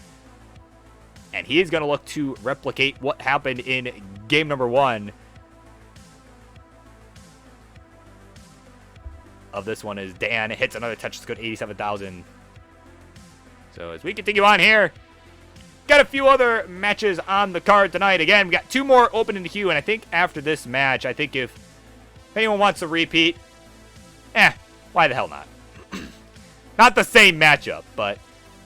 And he is going to look to replicate what happened in game number 1. of this one as Dan hits another Tetris code 87,000. So as we continue on here, got a few other matches on the card tonight. Again, we got 2 more open in the queue, and I think after this match, I think if anyone wants to repeat, why the hell not? Not the same matchup, but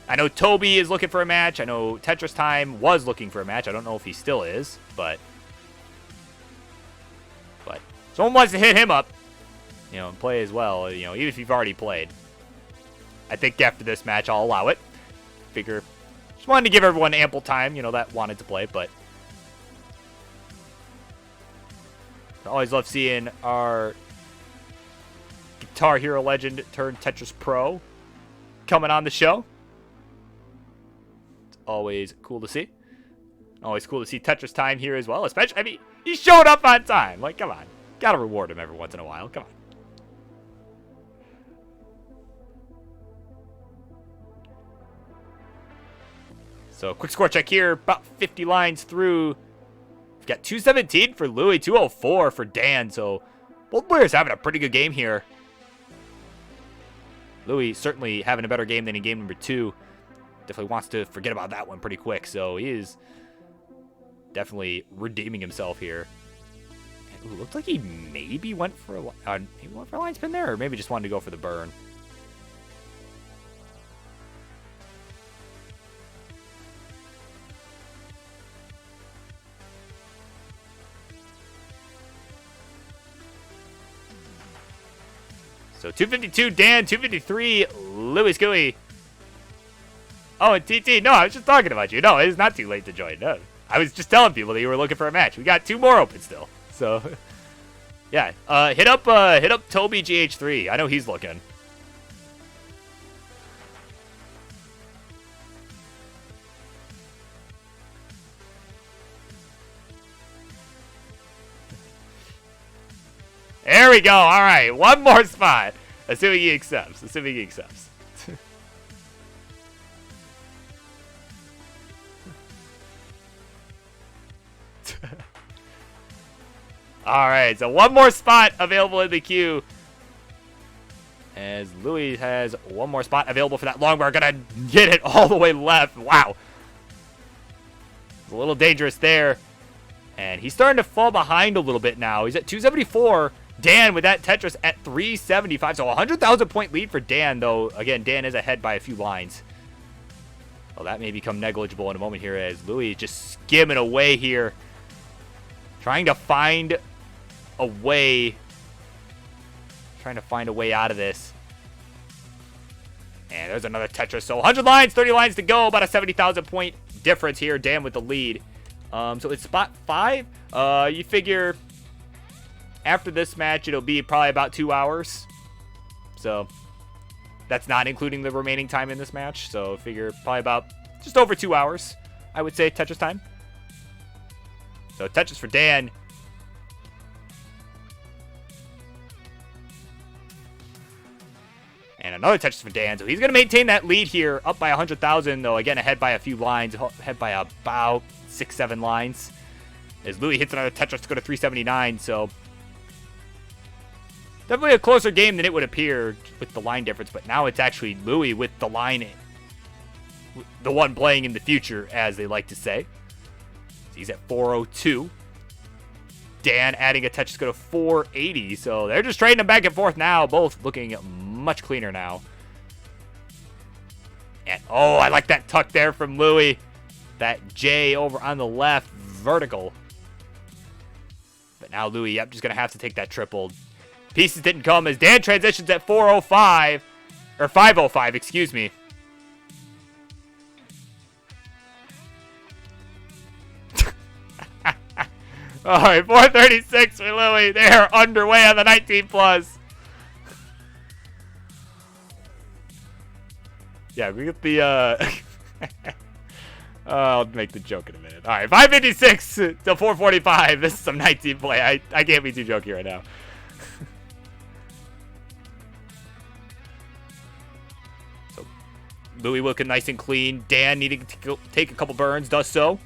I know Toby is looking for a match. I know Tetris Time was looking for a match. I don't know if he still is, but someone wants to hit him up, and play as well, even if you've already played. I think after this match, I'll allow it. Figure, just wanted to give everyone ample time, that wanted to play, but I always love seeing our Guitar Hero legend turned Tetris Pro coming on the show. It's always cool to see. Always cool to see Tetris Time here as well, especially, he showed up on time. Like, come on. Gotta reward him every once in a while. Come on. So, quick score check here. About 50 lines through. We've got 217 for Louis, 204 for Dan. So, both players having a pretty good game here. Louis certainly having a better game than in game number 2. Definitely wants to forget about that one pretty quick. So, he is definitely redeeming himself here. Ooh, looked like he maybe went for a line spin there, or maybe just wanted to go for the burn. So 252 Dan, 253 Louis Gooey. Oh, and TT, no, I was just talking about you. No, it is not too late to join. No, I was just telling people that you were looking for a match. We got 2 more open still. So, yeah, hit up Toby GH3. I know he's looking. There we go. All right, 1 more spot. Assuming he accepts. All right, so 1 more spot available in the queue. As Louis has 1 more spot available for that long bar. Gonna get it all the way left. Wow. It's a little dangerous there. And he's starting to fall behind a little bit now. He's at 274. Dan with that Tetris at 375. So a 100,000 point lead for Dan, though. Again, Dan is ahead by a few lines. Well, that may become negligible in a moment here as Louis just skimming away here. Trying to find a way out of this. And there's another Tetris. So 100 lines, 30 lines to go. About a 70,000 point difference here. Dan with the lead. So it's spot 5. You figure after this match, it'll be probably about 2 hours. So that's not including the remaining time in this match. So figure probably about just over 2 hours, I would say, Tetris time. So Tetris for Dan. And another Tetris for Dan. So he's going to maintain that lead here, up by 100,000, though, again, ahead by a few lines, ahead by about 6-7 lines. As Louis hits another Tetris to go to 379, so definitely a closer game than it would appear with the line difference, but now it's actually Louis with the line, the one playing in the future, as they like to say. He's at 402. Dan adding a Tetris to go to 480, so they're just trading them back and forth now, both looking much cleaner now. And, oh, I like that tuck there from Louis. That J over on the left, vertical. But now Louis, yep, just going to have to take that triple. Pieces didn't come as Dan transitions at 405, or 505, excuse me. All right, 436 for Louis. They are underway on the 19 plus. Yeah, we get the, I'll make the joke in a minute. All right, 556 to 445. This is some 19 play. I can't be too jokey right now. So, Louis looking nice and clean. Dan needing to take a couple burns, does so.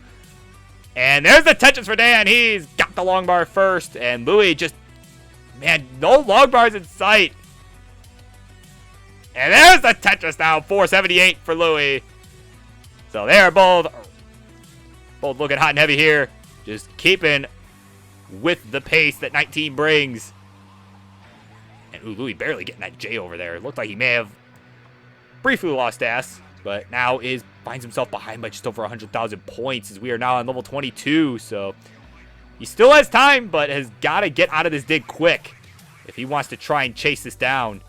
And there's the Tetris for Dan. He's got the long bar first. And Louis just, man, no long bars in sight. And there's the Tetris now. 478 for Louis. So they are both looking hot and heavy here. Just keeping with the pace that 19 brings. And ooh, Louis barely getting that J over there. It looked like he may have briefly lost ass, but now finds himself behind by just over 100,000 points as we are now on level 22. So he still has time, but has got to get out of this dig quick if he wants to try and chase this down.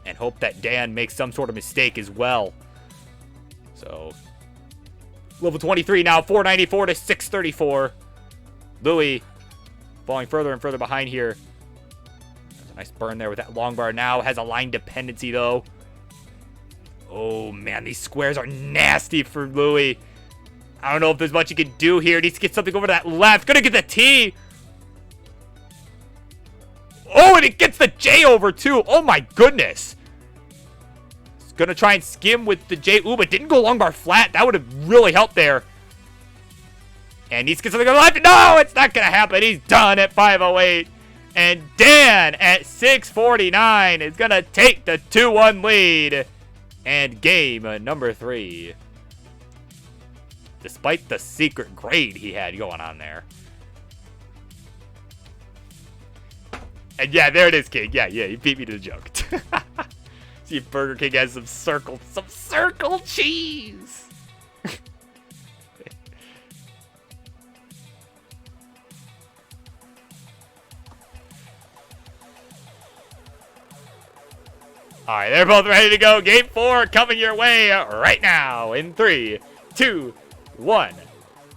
And hope that Dan makes some sort of mistake as well. So level 23 now, 494 to 634. Louis falling further and further behind here. There's a nice burn there with that long bar. Now has a line dependency, though. Oh, man, these squares are nasty for Louis. I don't know if there's much he can do here. Needs to get something over to that left. Gonna get the T. Oh, and it gets the J over, too. Oh, my goodness. It's gonna try and skim with the J. Ooh, but didn't go long bar flat. That would have really helped there. And needs to get something on the left. No, it's not going to happen. He's done at 508. And Dan at 649 is going to take the 2-1 lead. And game number 3. Despite the secret grade he had going on there. And yeah, there it is, King. Yeah, you beat me to the joke. See if Burger King has some circle cheese. All right, they're both ready to go. Game 4 coming your way right now in 3, 2, 1.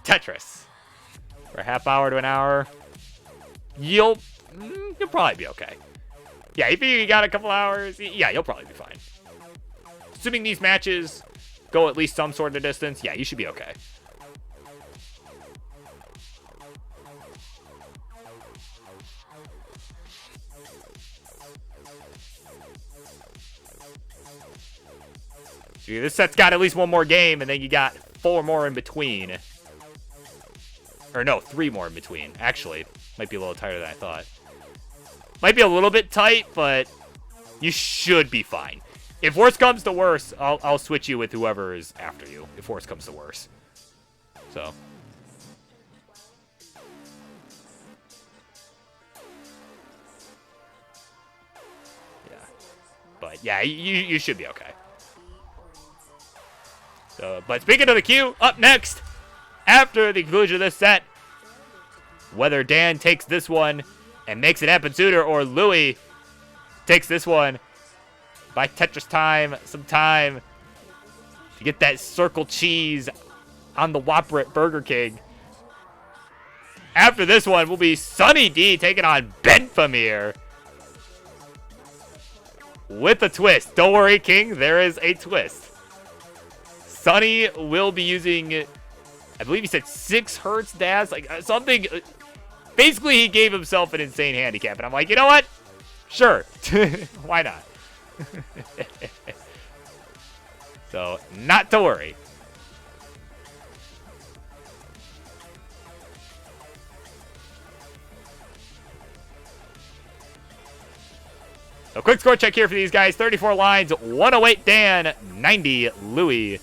Tetris. For a half hour to an hour, you'll probably be okay. Yeah, if you got a couple hours, yeah, you'll probably be fine. Assuming these matches go at least some sort of distance, yeah, you should be okay. This set's got at least one more game, and then you got 4 more in between. Or no, 3 more in between. Actually, might be a little tighter than I thought. Might be a little bit tight, but you should be fine. If worse comes to worse, I'll switch you with whoever is after you, if worse comes to worse. So. Yeah. But yeah, you should be okay. So, but speaking of the queue, up next, after the conclusion of this set, whether Dan takes this one and makes it happen sooner, or Louis takes this one by Tetris time, some time to get that circle cheese on the Whopper at Burger King. After this one will be Sunny D taking on Ben Famir with a twist. Don't worry, King, there is a twist. Sunny will be using, I believe he said 6 hertz DAS, like something. Basically, he gave himself an insane handicap, and I'm like, you know what? Sure, why not? So, not to worry. So, quick score check here for these guys. 34 lines, 108 Dan, 90 Louis.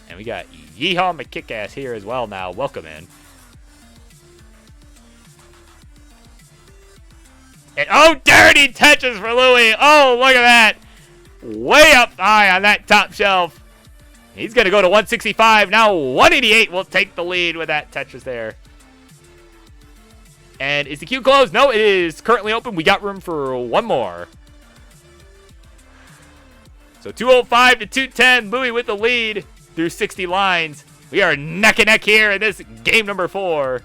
And we got Yeehaw McKickass here as well now. Welcome in. And oh, dirty Tetris for Louis. Oh, look at that. Way up high on that top shelf. He's going to go to 165. Now 188 will take the lead with that Tetris there. And is the queue closed? No, it is currently open. We got room for one more. So 205 to 210. Louis with the lead through 60 lines. We are neck and neck here in this game number 4.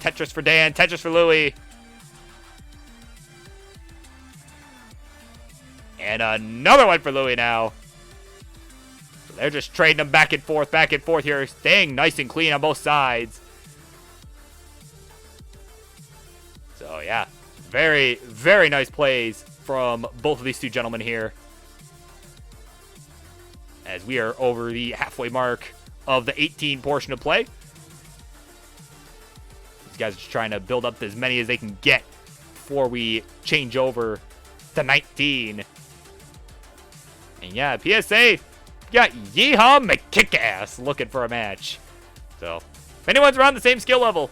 Tetris for Dan, Tetris for Louis. And And another one for Louis now. So they're just trading them back and forth here. Staying nice and clean on both sides. So, yeah. Very, very nice plays from both of these two gentlemen here. As we are over the halfway mark of the 18 portion of play. These guys are just trying to build up as many as they can get before we change over to 19. And yeah, PSA got Yeehaw McKickass looking for a match. So, if anyone's around the same skill level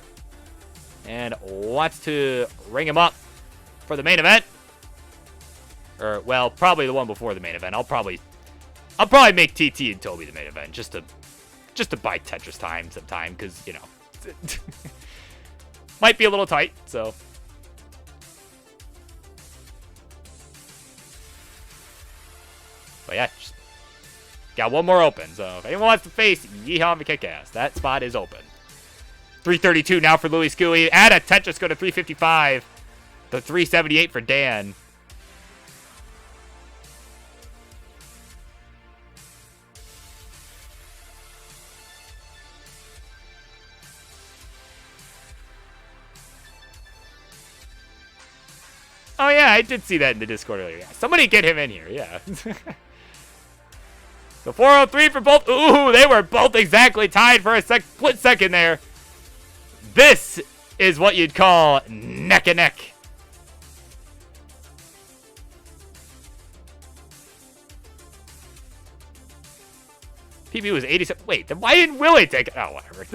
and wants to ring him up for the main event, or, well, probably the one before the main event, I'll probably make TT and Toby the main event just to buy Tetris time sometime, because, you know, might be a little tight, so. But yeah, just got one more open, so if anyone wants to face Yeehaw McKickass, that spot is open. 332 now for Louis Scooey. Add a Tetris go to 355. The 378 for Dan. Oh, yeah, I did see that in the Discord earlier. Yeah, somebody get him in here, yeah. The 403 for both. Ooh, they were both exactly tied for a split second there. This is what you'd call neck and neck. PB was 87. Wait, then why didn't Willie take it? Oh, whatever.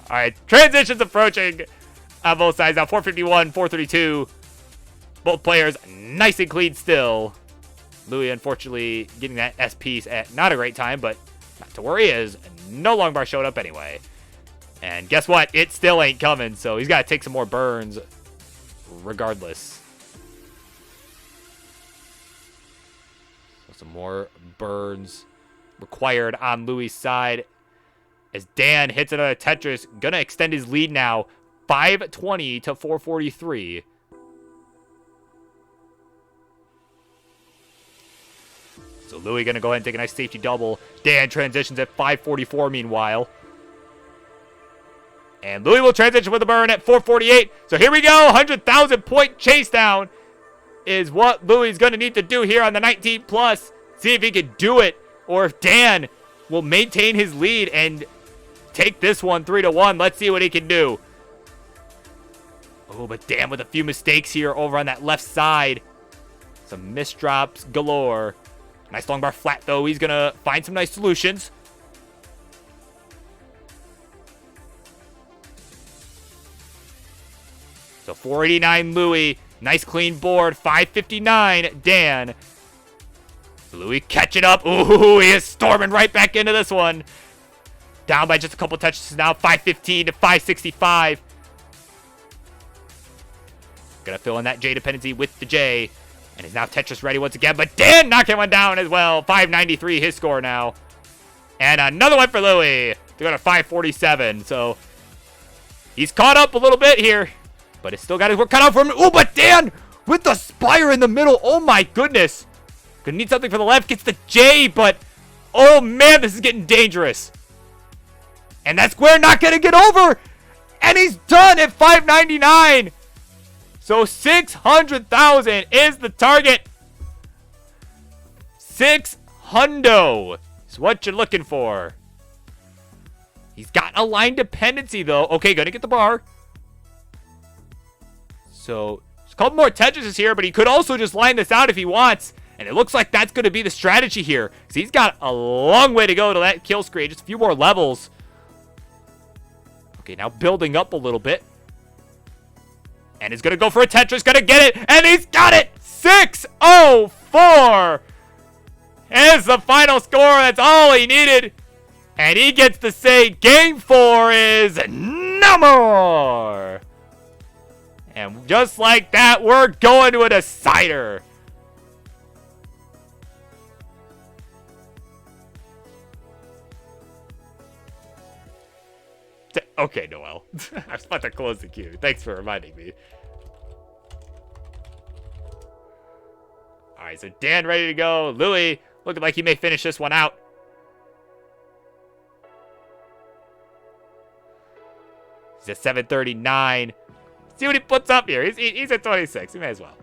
All right, transitions approaching on both sides now. 451, 432. Both players nice and clean still. Louis, unfortunately, getting that S piece at not a great time, but not to worry, as no long bar showed up anyway. And guess what? It still ain't coming, so he's got to take some more burns regardless. So some more burns required on Louis' side as Dan hits another Tetris. Gonna extend his lead now, 520 to 443. So Louis going to go ahead and take a nice safety double. Dan transitions at 544 meanwhile. And Louis will transition with a burn at 448. So here we go. 100,000 point chase down is what Louis is going to need to do here on the 19 plus. See if he can do it, or if Dan will maintain his lead and take this one 3-1. Let's see what he can do. Oh, but Dan with a few mistakes here over on that left side. Some misdrops galore. Nice long bar flat, though. He's going to find some nice solutions. So 489 Louis. Nice clean board. 559 Dan. Louis catching up. Ooh, he is storming right back into this one. Down by just a couple touches now. 515 to 565. Gonna fill in that J dependency with the J. And is now Tetris ready once again. But Dan knocking one down as well. 593 his score now. And another one for Louis to go to 547. So he's caught up a little bit here. But it's still got his work cut out for him. Ooh, but Dan with the Spire in the middle. Oh my goodness. Gonna need something for the left. Gets the J, but oh man, this is getting dangerous. And that square not gonna get over. And he's done at 599. So 600,000 is the target. 600 is what you're looking for. He's got a line dependency though. Okay, gonna get the bar. So there's a couple more Tetrises here, but he could also just line this out if he wants. And it looks like that's going to be the strategy here. So he's got a long way to go to that kill screen. Just a few more levels. Okay, now building up a little bit. And he's going to go for a Tetris. Going to get it. And he's got it. 604 is the final score. That's all he needed. And he gets to say game 4 is no more. And just like that, we're going to a decider. Okay, Noel. I was about to close the queue. Thanks for reminding me. right, so Dan ready to go. Louis looking like he may finish this one out. He's at 739. See what he puts up here. He's at 26. He may as well.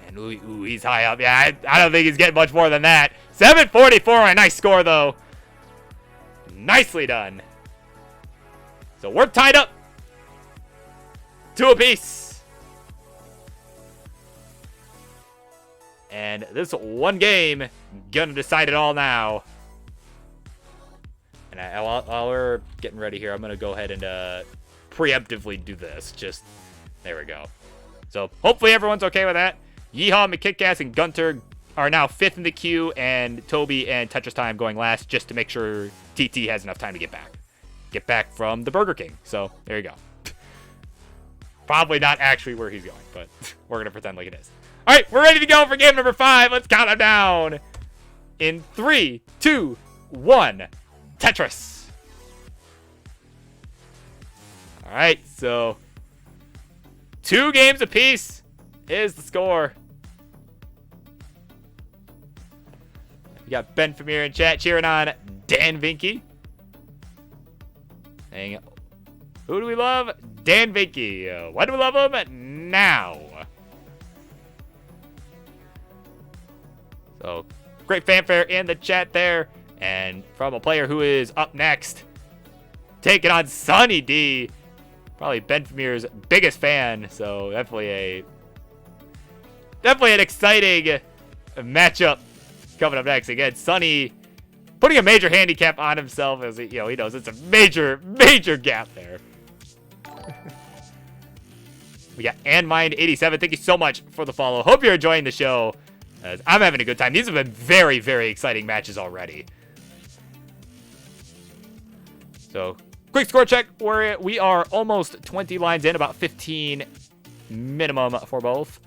And ooh, he's high up. Yeah, I don't think he's getting much more than that. 744. A nice score, though. Nicely done. So we're tied up. 2 apiece. And this one game gonna decide it all now. And while we're getting ready here, I'm gonna go ahead and preemptively do this. Just there we go. So hopefully everyone's okay with that. Yeehaw, McKitkass, and Gunter are now 5th in the queue, and Toby and Tetris Time going last, just to make sure TT has enough time to get back from the Burger King. So there you go. Probably not actually where he's going, but we're going to pretend like it is. All right, we're ready to go for game number 5. Let's count them down. In 3, 2, 1. Tetris. All right, so 2 games apiece is the score. We got Ben Famir in chat cheering on Dan Vinky. Saying, who do we love? Dan Vinky. Why do we love him? Now. So, great fanfare in the chat there. And from a player who is up next, taking on Sunny D. Probably Ben Famir's biggest fan. So, definitely an exciting matchup coming up next. Again, Sunny putting a major handicap on himself, as he knows it's a major gap there. We got AndMind87. Thank you so much for the follow. Hope you're enjoying the show. I'm having a good time. These have been very, very exciting matches already. So, quick score check. We are almost 20 lines in, about 15 minimum for both.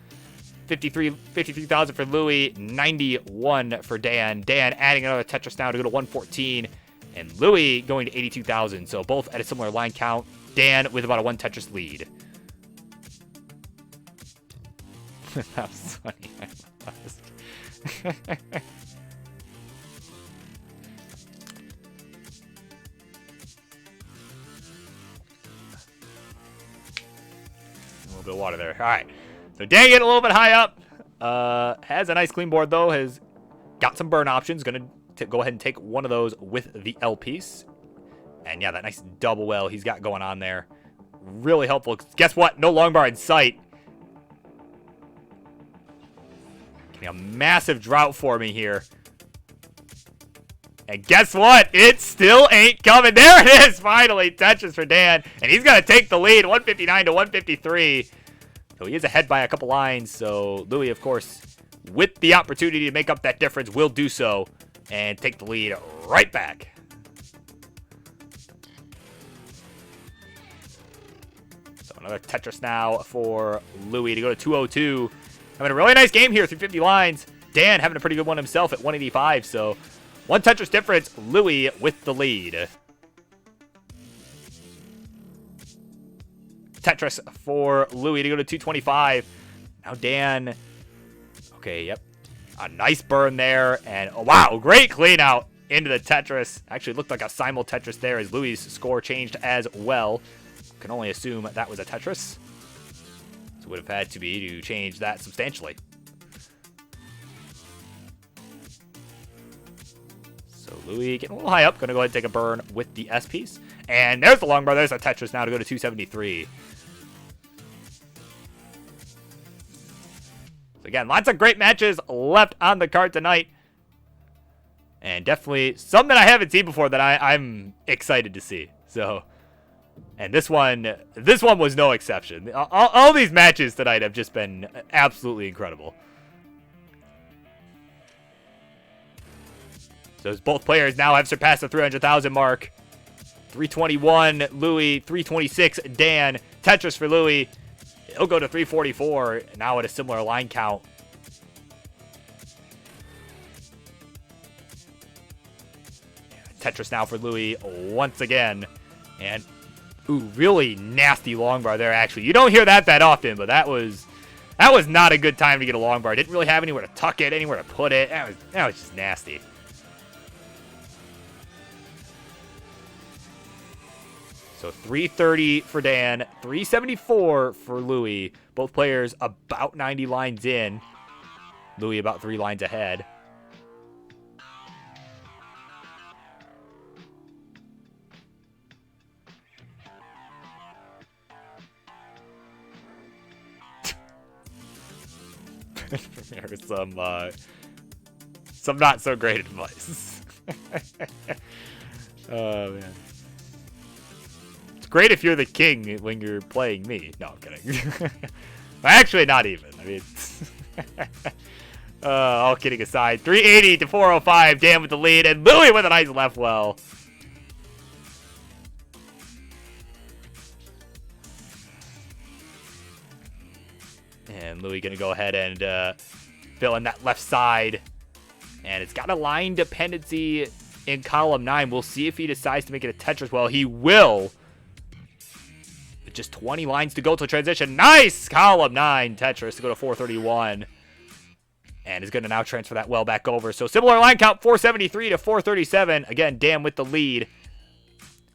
53,000 for Louis, 91 for Dan. Dan adding another Tetris now to go to 114, and Louis going to 82,000. So both at a similar line count. Dan with about a 1 Tetris lead. That was funny. A little bit of water there. All right. So Dan getting a little bit high up. Has a nice clean board, though. Has got some burn options. Going to go ahead and take one of those with the L piece. And yeah, that nice double well he's got going on there. Really helpful. Guess what? No long bar in sight. Getting a massive drought for me here. And guess what? It still ain't coming. There it is. Finally, Tetris for Dan. And he's going to take the lead. 159 to 153. So he is ahead by a couple lines. So Louis, of course, with the opportunity to make up that difference, will do so. And take the lead right back. So another Tetris now for Louis to go to 202. Having a really nice game here through 50 lines. Dan having a pretty good one himself at 185. So 1 Tetris difference. Louis with the lead. Tetris for Louis to go to 225. Now Dan. Okay, yep. A nice burn there. And oh, wow, great clean out into the Tetris. Actually looked like a simul Tetris there as Louis' score changed as well. Can only assume that was a Tetris. So would have had to be to change that substantially. So Louis getting a little high up. Going to go ahead and take a burn with the S piece. And there's the long bar. There's a Tetris now to go to 273. So again, lots of great matches left on the card tonight. And definitely something I haven't seen before that I'm excited to see. So, and this one was no exception. All these matches tonight have just been absolutely incredible. So as both players now have surpassed the 300,000 mark. 321 Louis, 326 Dan. Tetris for Louis. He'll go to 344 now at a similar line count. Tetris now for Louis once again. And, ooh, really nasty long bar there, actually. You don't hear that often, but that was not a good time to get a long bar. Didn't really have anywhere to tuck it, anywhere to put it. That was just nasty. So 330 for Dan, 374 for Louis. Both players about 90 lines in. Louis about 3 lines ahead. There's some not so great advice. Oh man. It's great if you're the king when you're playing me. No, I'm kidding. Actually, not even. I mean, all kidding aside, 380 to 405. Dan with the lead, and Louis with a nice left well. And Louis going to go ahead and fill in that left side. And it's got a line dependency in column 9. We'll see if he decides to make it a Tetris well. He will. With just 20 lines to go to transition. Nice! Column 9 Tetris to go to 431. And is going to now transfer that well back over. So similar line count, 473 to 437. Again, Dan with the lead.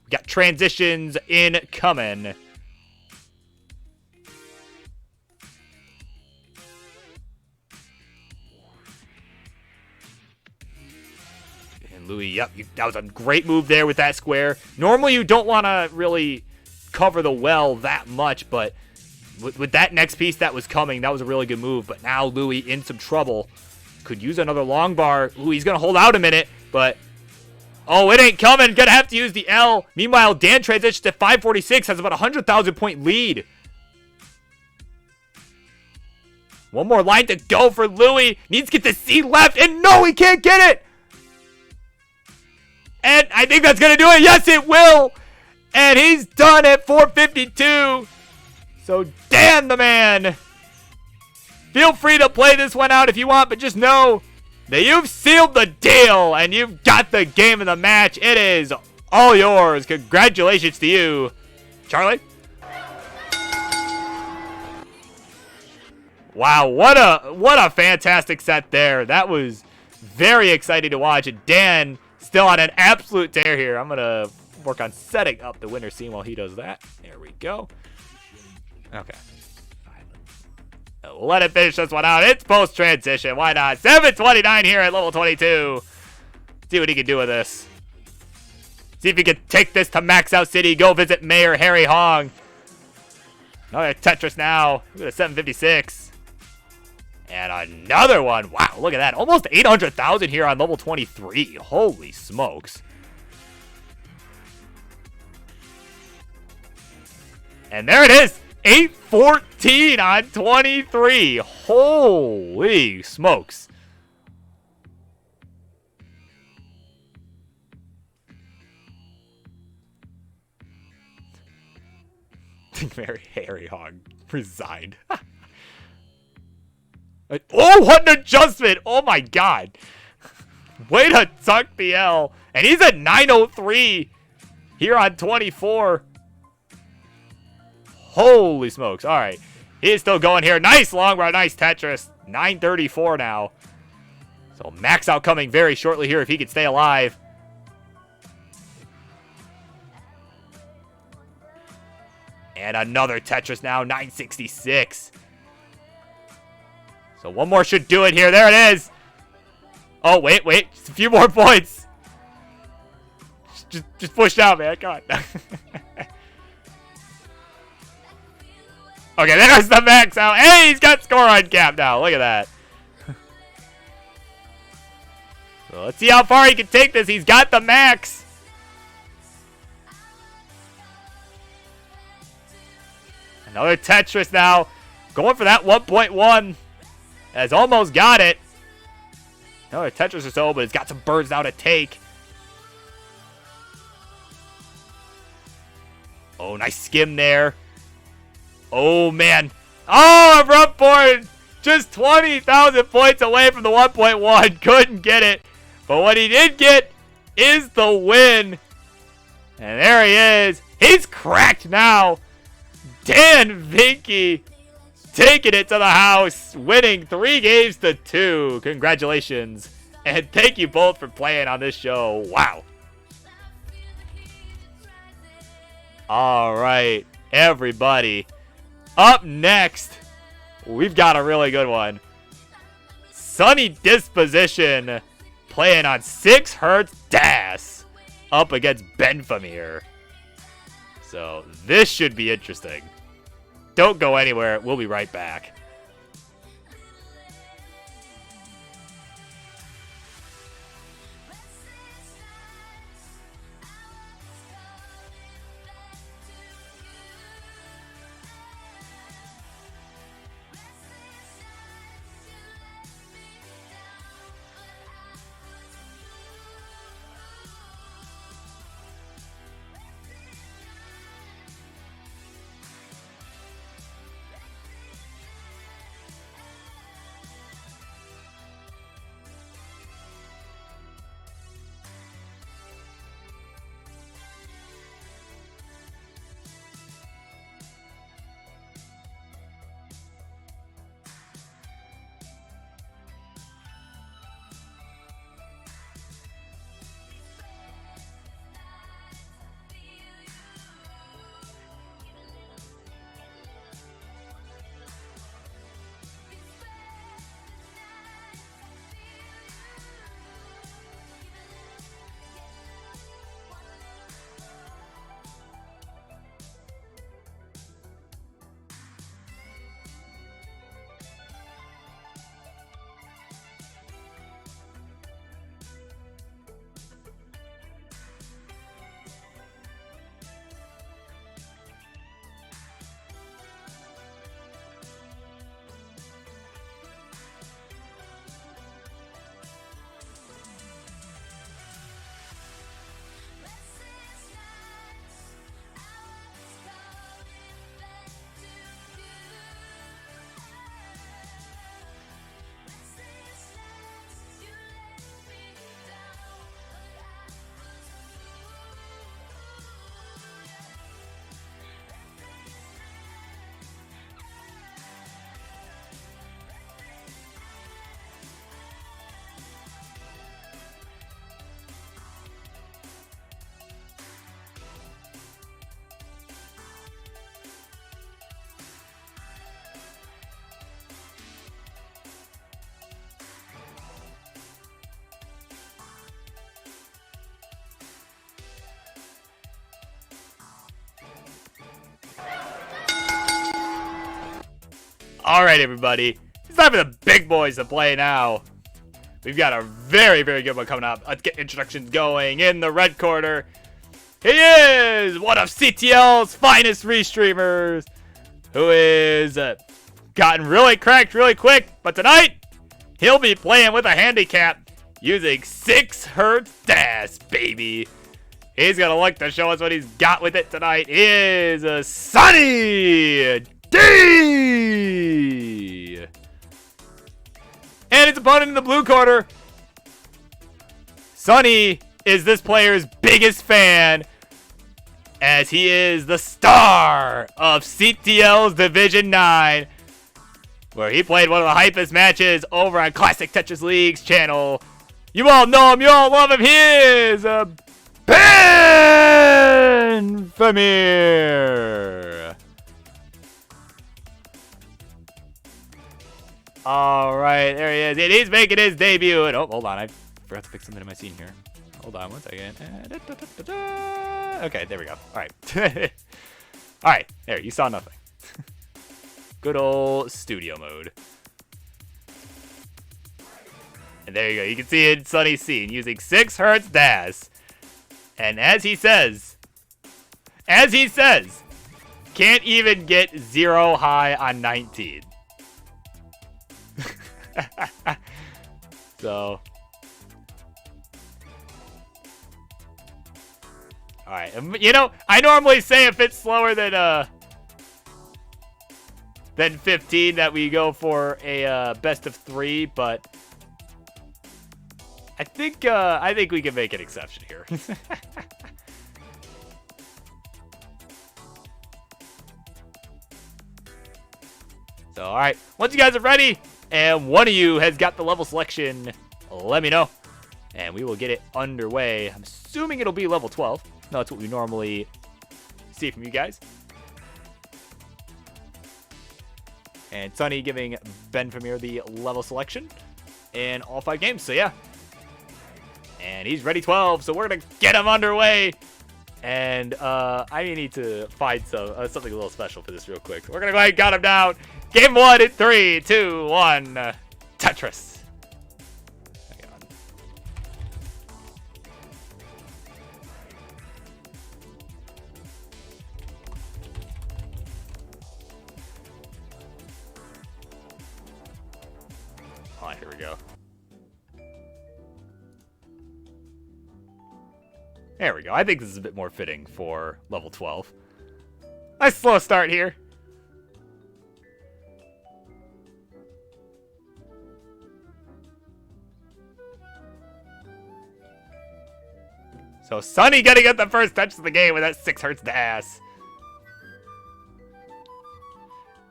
We got transitions incoming. Louis, yep, that was a great move there with that square. Normally, you don't want to really cover the well that much, but with that next piece that was coming, that was a really good move. But now Louis in some trouble. Could use another long bar. Ooh, he's going to hold out a minute, but... Oh, it ain't coming. Going to have to use the L. Meanwhile, Dan transitions to 546, has about a 100,000 point lead. One more line to go for Louis. Needs to get the C left, and no, he can't get it! And I think that's going to do it. Yes, it will. And he's done at 452. So, Dan the man. Feel free to play this one out if you want, but just know that you've sealed the deal and you've got the game of the match. It is all yours. Congratulations to you, Charlie. Wow, what a fantastic set there. That was very exciting to watch. And Dan still on an absolute tear here. I'm going to work on setting up the winner scene while he does that. There we go. Okay. We'll let it finish this one out. It's post-transition. Why not? 729 here at level 22. See what he can do with this. See if he can take this to Max Out City. Go visit Mayor Harry Hong. Another Tetris now. Look at 756. And another one. Wow, look at that. Almost 800,000 here on level 23. Holy smokes. And there it is. 814 on 23. Holy smokes. Harry Hog resigned. Oh, what an adjustment. Oh my god. Way to tuck the L. And he's at 903 here on 24. Holy smokes. All right. He is still going here. Nice long run. Nice Tetris. 934 now. So Max Out coming very shortly here if he can stay alive. And another Tetris now. 966. So one more should do it here. There it is. Oh, wait. Just a few more points. Just push down, man. Come on. Okay, there's the Max Out. Hey, he's got score on cap now. Look at that. So let's see how far he can take this. He's got the max. Another Tetris now. Going for that 1.1. Has almost got it. Another Tetris or so, but it's got some birds now to take. Oh, nice skim there. Oh, man. Oh, a rough board. Just 20,000 points away from the 1.1. Couldn't get it. But what he did get is the win. And there he is. He's cracked now. Dan Vinky taking it to the house, winning 3-2. Congratulations. And thank you both for playing on this show. Wow. All right, everybody. Up next, we've got a really good one. Sunny Disposition playing on 6 Hertz DAS up against Benfamir. So this should be interesting. Don't go anywhere. We'll be right back. All right, everybody. It's time for the big boys to play now. We've got a very, very good one coming up. Let's get introductions going. In the red corner, he is one of CTL's finest restreamers, who is gotten really cracked really quick. But tonight, he'll be playing with a handicap using 6 Hertz DAS, baby. He's going to look to show us what he's got with it tonight. He is Sunny D! And his opponent in the blue corner, Sunny is this player's biggest fan, as he is the star of CTL's Division 9, where he played one of the hypest matches over on Classic Tetris League's channel. You all know him, you all love him. He is Benfamir. All right, there he is. And he's making his debut. And, oh, hold on. I forgot to fix something in my scene here. Hold on one second. Okay, there we go. All right. All right, there. You saw nothing. Good old studio mode. And there you go. You can see it in Sunny's scene using 6 Hertz DAS. And as he says, can't even get 0 high on 19. So, all right. You know, I normally say if it's slower than 15 that we go for a best of 3, but I think we can make an exception here. So, all right, once you guys are ready, and one of you has got the level selection, let me know, and we will get it underway. I'm assuming it'll be level 12. No, that's what we normally see from you guys. And Sunny giving Ben Famir the level selection in all 5 games. So, yeah. And he's ready 12, so we're going to get him underway. And I need to find something a little special for this real quick. We're going to go ahead and count him down. Game 1 in 3, 2, 1. Tetris. Hang on. Oh, here we go. There we go. I think this is a bit more fitting for level 12. Nice slow start here. So Sunny gonna get the first touch of the game with that 6 hurts the ass.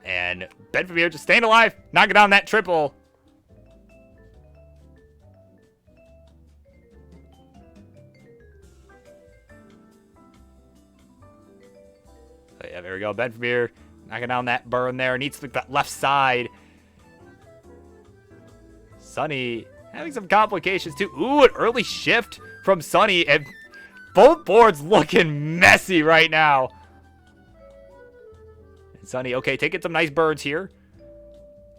And Ben Famir just staying alive, knocking down that triple. So yeah, there we go. Ben Famir knocking down that burn there. Needs to look that left side. Sunny having some complications too. Ooh, an early shift from Sunny, and both boards looking messy right now. And Sunny, okay, taking some nice birds here.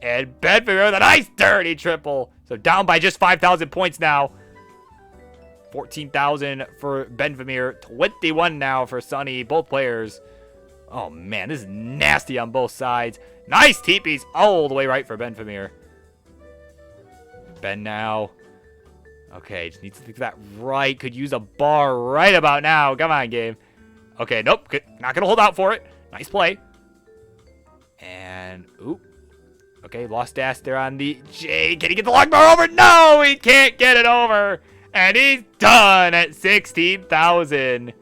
And Ben Famir with a nice dirty triple. So down by just 5,000 points now. 14,000 for Ben Famir. 21 now for Sunny. Both players. Oh, man, this is nasty on both sides. Nice teepees all the way right for Ben Famir. Ben now. Okay, just needs to think that right. Could use a bar right about now. Come on, game. Okay, nope. Not going to hold out for it. Nice play. And, oop. Okay, lost dash there on the J. Can he get the long bar over? No, he can't get it over. And he's done at 16,000.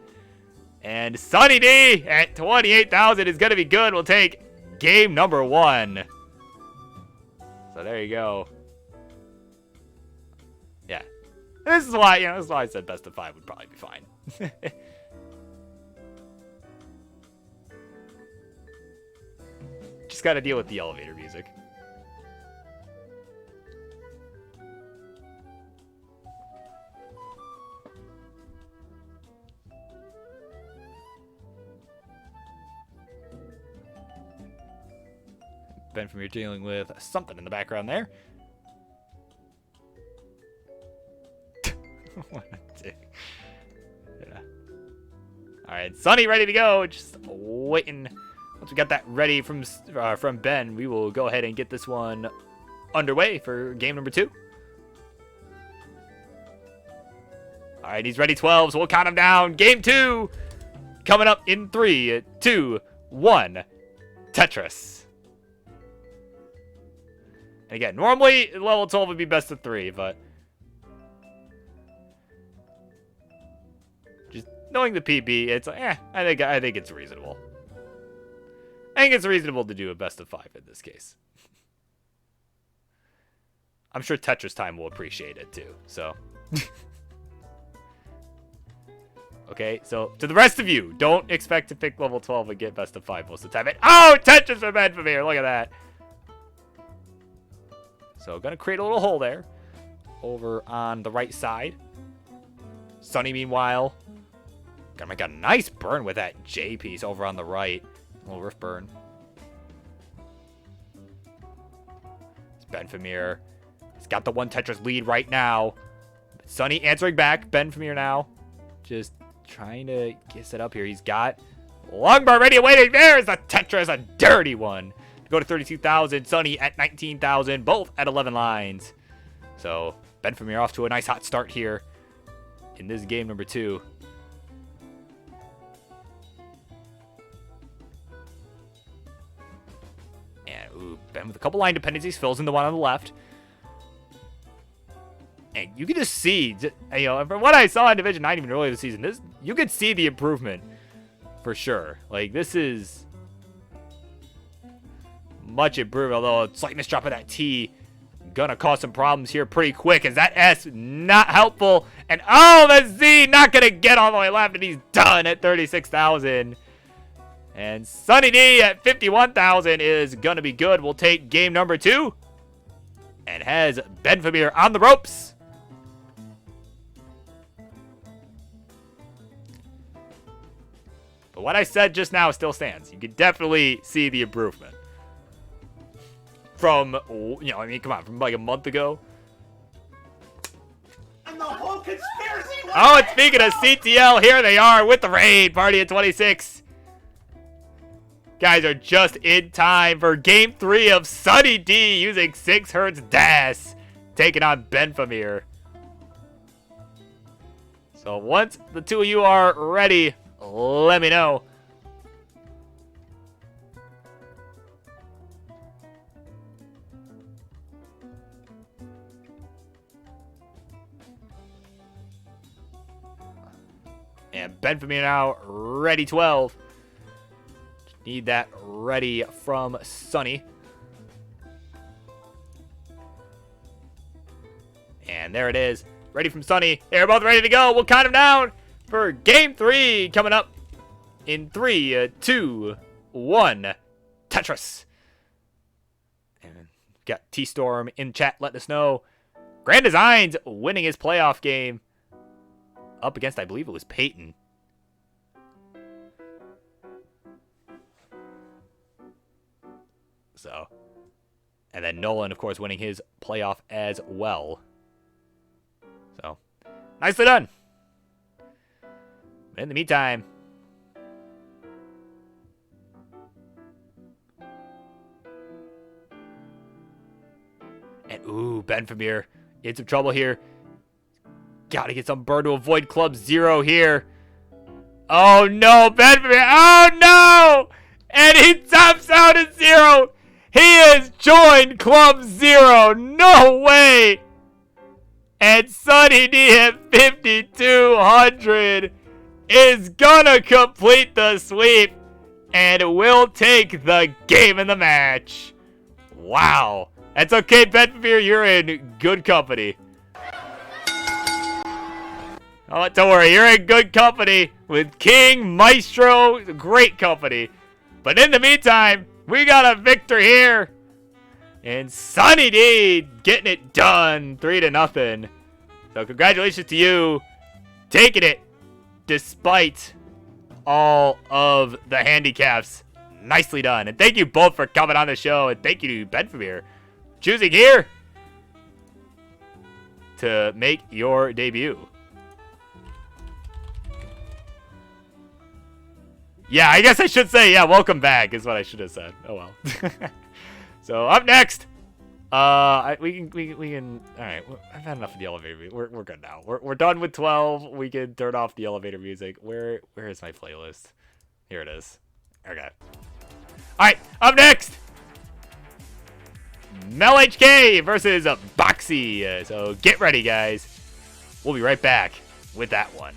And Sunny D at 28,000 is going to be good. We'll take game number 1. So there you go. Yeah. This is why, this is why I said best of 5 would probably be fine. Just got to deal with the elevator music. Ben Famir dealing with something in the background there. What a dick. Yeah. Alright, Sunny ready to go. Just waiting. Once we got that ready from Ben, we will go ahead and get this one underway for game number 2. Alright, he's ready 12, so we'll count him down. Game 2 coming up in 3, 2, 1. Tetris. And again, normally level 12 would be best of 3, but just knowing the PB, it's like, I think it's reasonable. I think it's reasonable to do a best of 5 in this case. I'm sure Tetris Time will appreciate it too. So, okay. So to the rest of you, don't expect to pick level 12 and get best of 5 most of the time. Oh, Tetris for Ben Famir. Look at that. So gonna create a little hole there, over on the right side. Sunny, meanwhile, gonna make a nice burn with that J piece over on the right. A little rift burn. It's Ben Famir. He's got the 1 Tetris lead right now. Sunny answering back. Ben Famir now, just trying to get set up here. He's got long bar ready and waiting. There's a Tetris, a dirty one. Go to 32,000. Sunny at 19,000. Both at 11 lines. So Ben Famir off to a nice hot start here in this game number 2. And ooh, Ben with a couple line dependencies fills in the one on the left. And you can just see, you know, from what I saw in Division 9 even earlier this season, you could see the improvement for sure. Like, this is much improved, although a slight misdrop of that T gonna cause some problems here pretty quick, as that S not helpful, and oh, the Z not gonna get all the way left, and he's done at 36,000. And Sunny D at 51,000 is gonna be good. We'll take game number 2, and has Benfamir on the ropes. But what I said just now still stands. You can definitely see the improvement from, you know, I mean, come on, from like a month ago. And the whole conspiracy. Oh, and speaking of CTL, here they are with the raid. Party at 26. Guys are just in time for game 3 of Sunny D using 6 Hertz DAS, taking on Benfamir. So once the two of you are ready, let me know. And Benfamir now ready 12. Need that ready from Sunny. And there it is. Ready from Sunny. They're both ready to go. We'll count them down for game 3 coming up in 3, 2, 1. Tetris. And got T-Storm in chat letting us know. Grand Designs winning his playoff game up against, I believe it was Peyton. So, and then Nolan, of course, winning his playoff as well. So, nicely done. In the meantime, and ooh, Benfamir in some trouble here. Gotta get some burn to avoid Club Zero here. Oh no, Benfamir! Oh no! And he tops out at 0. He has joined Club Zero. No way! And Sunny D at 5,200 is gonna complete the sweep and will take the game in the match. Wow. That's okay, Benfamir. You're in good company. Oh, don't worry. You're in good company with King, Maestro. Great company. But in the meantime, we got a victor here. And Sunny D getting it done 3-0. So congratulations to you. Taking it despite all of the handicaps. Nicely done. And thank you both for coming on the show. And thank you to Benfamir choosing here to make your debut. Yeah, I guess I should say, yeah, welcome back is what I should have said. Oh, well. So, up next, we can, all right, I've had enough of the elevator music. We're good now. We're done with 12. We can turn off the elevator music. Where is my playlist? Here it is. Okay. All right, up next, Mel HK versus Boxy. So, get ready, guys. We'll be right back with that one.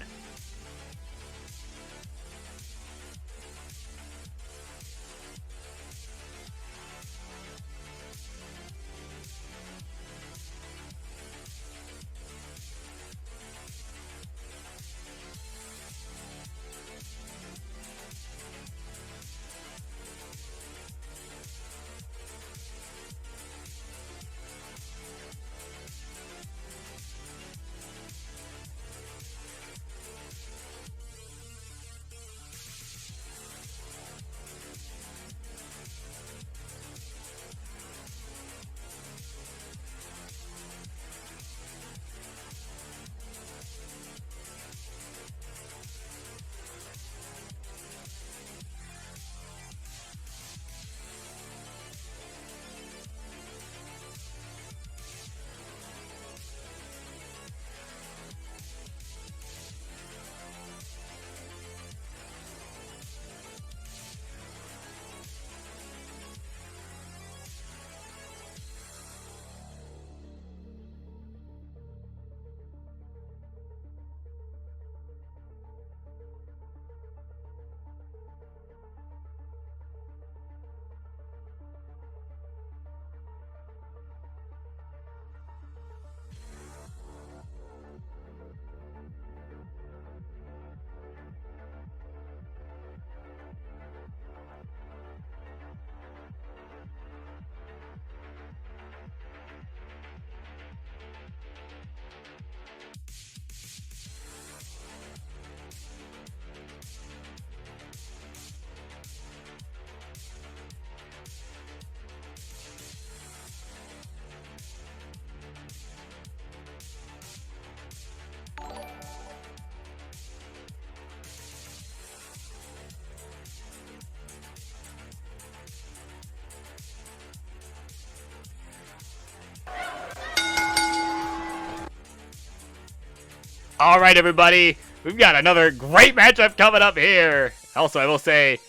All right, everybody. We've got another great matchup coming up here. Also, I will say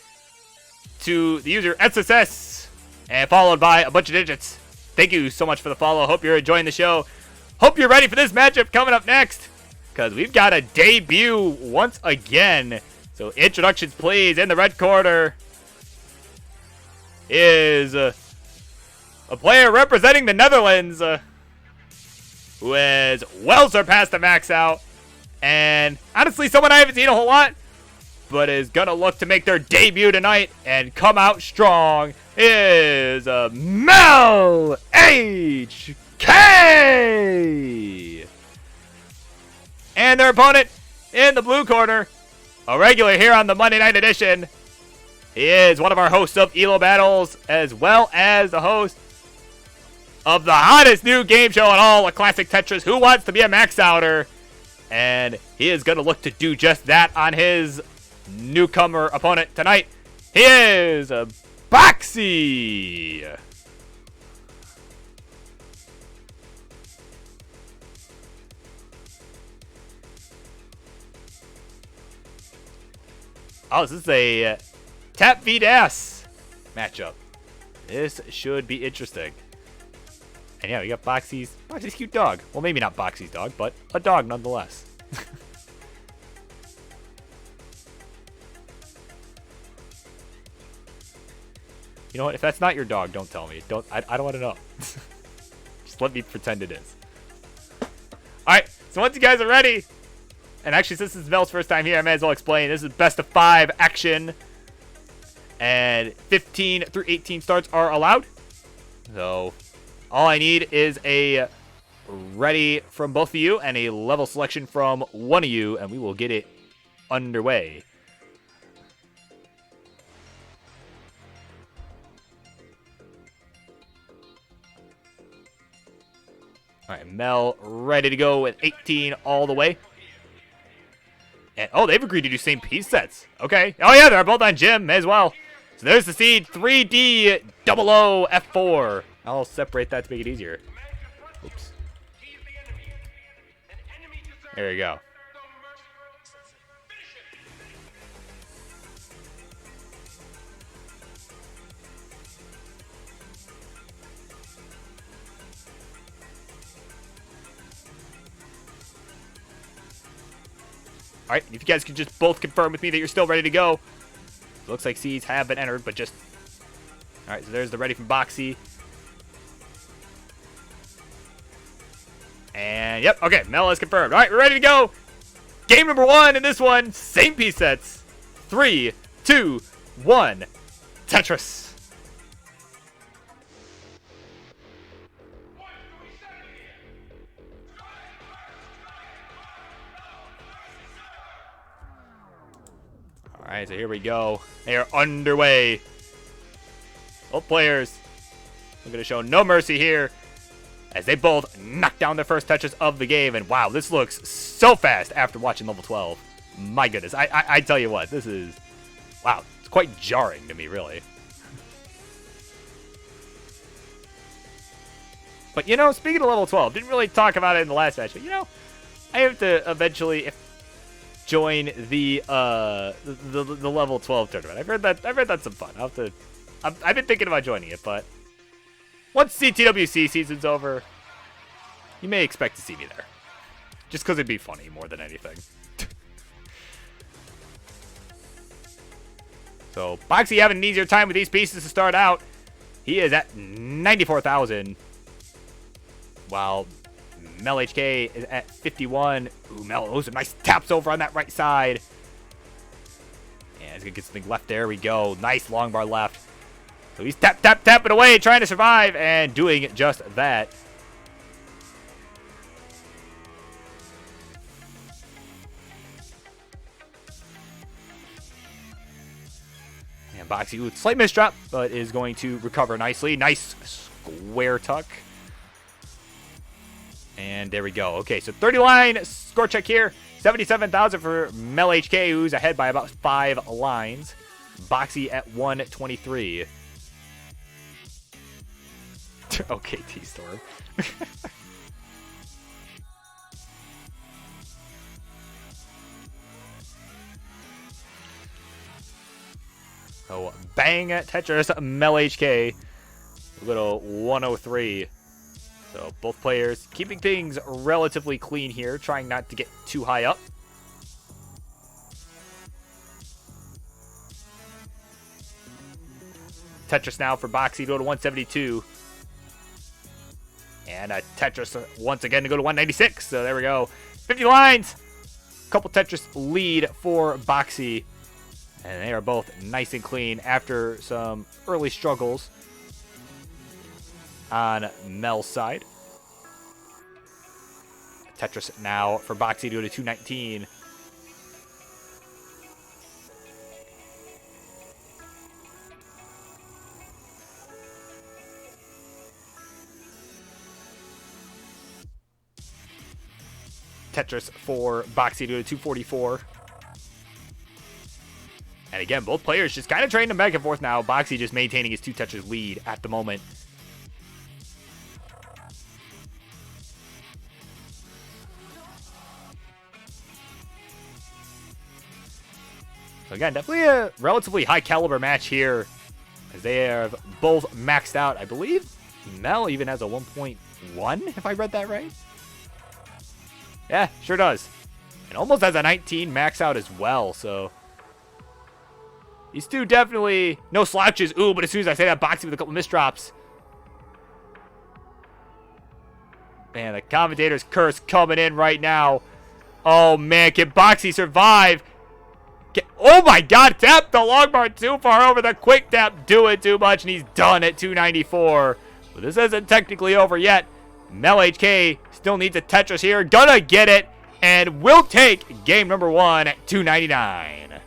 to the user SSS and followed by a bunch of digits. Thank you so much for the follow. Hope you're enjoying the show. Hope you're ready for this matchup coming up next, because we've got a debut once again. So introductions, please. In the red corner is a player representing the Netherlands who has well surpassed the max out. And honestly, someone I haven't seen a whole lot, but is going to look to make their debut tonight and come out strong, is Mel HK. And their opponent in the blue corner, a regular here on the Monday Night Edition. He is one of our hosts of ELO Battles, as well as the host of the hottest new game show at all, a classic Tetris, Who Wants to Be a Max Outer? And he is going to look to do just that on his newcomer opponent tonight. He is Boxy. Oh, this is a tap v das matchup. This should be interesting. And yeah, we got Boxy's cute dog. Well, maybe not Boxy's dog, but a dog nonetheless. You know what? If that's not your dog, don't tell me. I don't want to know. Just let me pretend it is. Alright, so once you guys are ready, and actually since this is Mel's first time here, I may as well explain. This is best of 5 action. And 15 through 18 starts are allowed. So all I need is a ready from both of you and a level selection from one of you, and we will get it underway. All right, Mel ready to go with 18 all the way. And oh, they've agreed to do same piece sets. Okay. Oh yeah, they're both on Jim as well. So there's the seed 3D 00 F4. I'll separate that to make it easier. Oops. There you go. Alright, if you guys could just both confirm with me that you're still ready to go. It looks like seeds have been entered, but just... Alright, so there's the ready from Boxy. And, yep, okay, Mel is confirmed. Alright, we're ready to go. Game number 1 in this one, same piece sets. 3, 2, 1, Tetris. Alright, so here we go. They are underway. Both players are going to show no mercy here as they both knock down their first touches of the game. And wow, this looks so fast after watching level 12. My goodness, I tell you what, this is... Wow, it's quite jarring to me, really. But, you know, speaking of level 12, didn't really talk about it in the last match, but, you know, I have to eventually... join the level 12 tournament. I've heard that's some fun. I've been thinking about joining it, but once CTWC season's over, you may expect to see me there. Just because it'd be funny more than anything. So Boxy having an easier time with these pieces to start out. He is at 94,000, while Mel HK is at 51. Ooh, Mel, those are nice taps over on that right side. And he's going to get something left. There we go. Nice long bar left. So he's tapping away, trying to survive, and doing just that. And Boxy, ooh, slight misdrop, but is going to recover nicely. Nice square tuck. And there we go. Okay, so 30 line score check here. 77,000 for Mel HK, who's ahead by about 5 lines. Boxy at 123. Okay, T-Storm. Oh, bang Tetris, Mel HK. Little 103. So both players keeping things relatively clean here, trying not to get too high up. Tetris now for Boxy to go to 172. And Tetris once again to go to 196. So there we go. 50 lines. Couple Tetris lead for Boxy. And they are both nice and clean after some early struggles on Mel's side. Tetris now for Boxy to go to 219. Tetris for Boxy to go to 244. And again, both players just kind of trading them back and forth now. Boxy just maintaining his 2 Tetris lead at the moment. So again, definitely a relatively high caliber match here, as they have both maxed out. I believe Mel even has a 1.1, if I read that right. Yeah, sure does. And almost has a 19 max out as well, so these two definitely no slouches. Ooh, but as soon as I say that, Boxy with a couple misdrops. Man, the commentator's curse coming in right now. Oh man, can Boxy survive? Oh my god, tap the long bar too far over the quick tap. Do it too much, and he's done at 294. But this isn't technically over yet. Mel HK still needs a Tetris here. Gonna get it, and will take game number 1 at 299.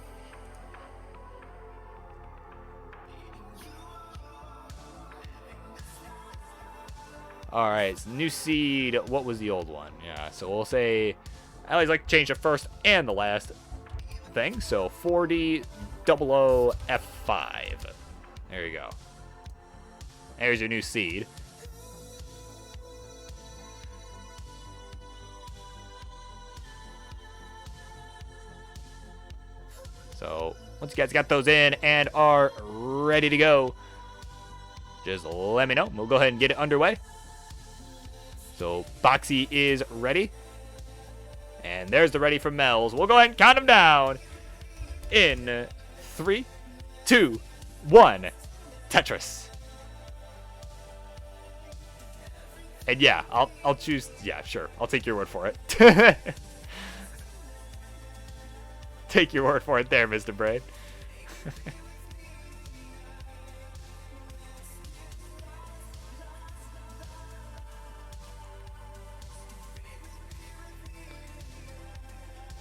Alright, so new seed. What was the old one? Yeah, so we'll say, I always like to change the first and the last thing. So 4000F5. There you go. There's your new seed. So once you guys got those in and are ready to go, just let me know. We'll go ahead and get it underway. So Boxy is ready. And there's the ready from Mel's. We'll go ahead and count them down. In 3, 2, 1. Tetris. And yeah, I'll choose. Yeah, sure. I'll take your word for it. Take your word for it there, Mr. Brain.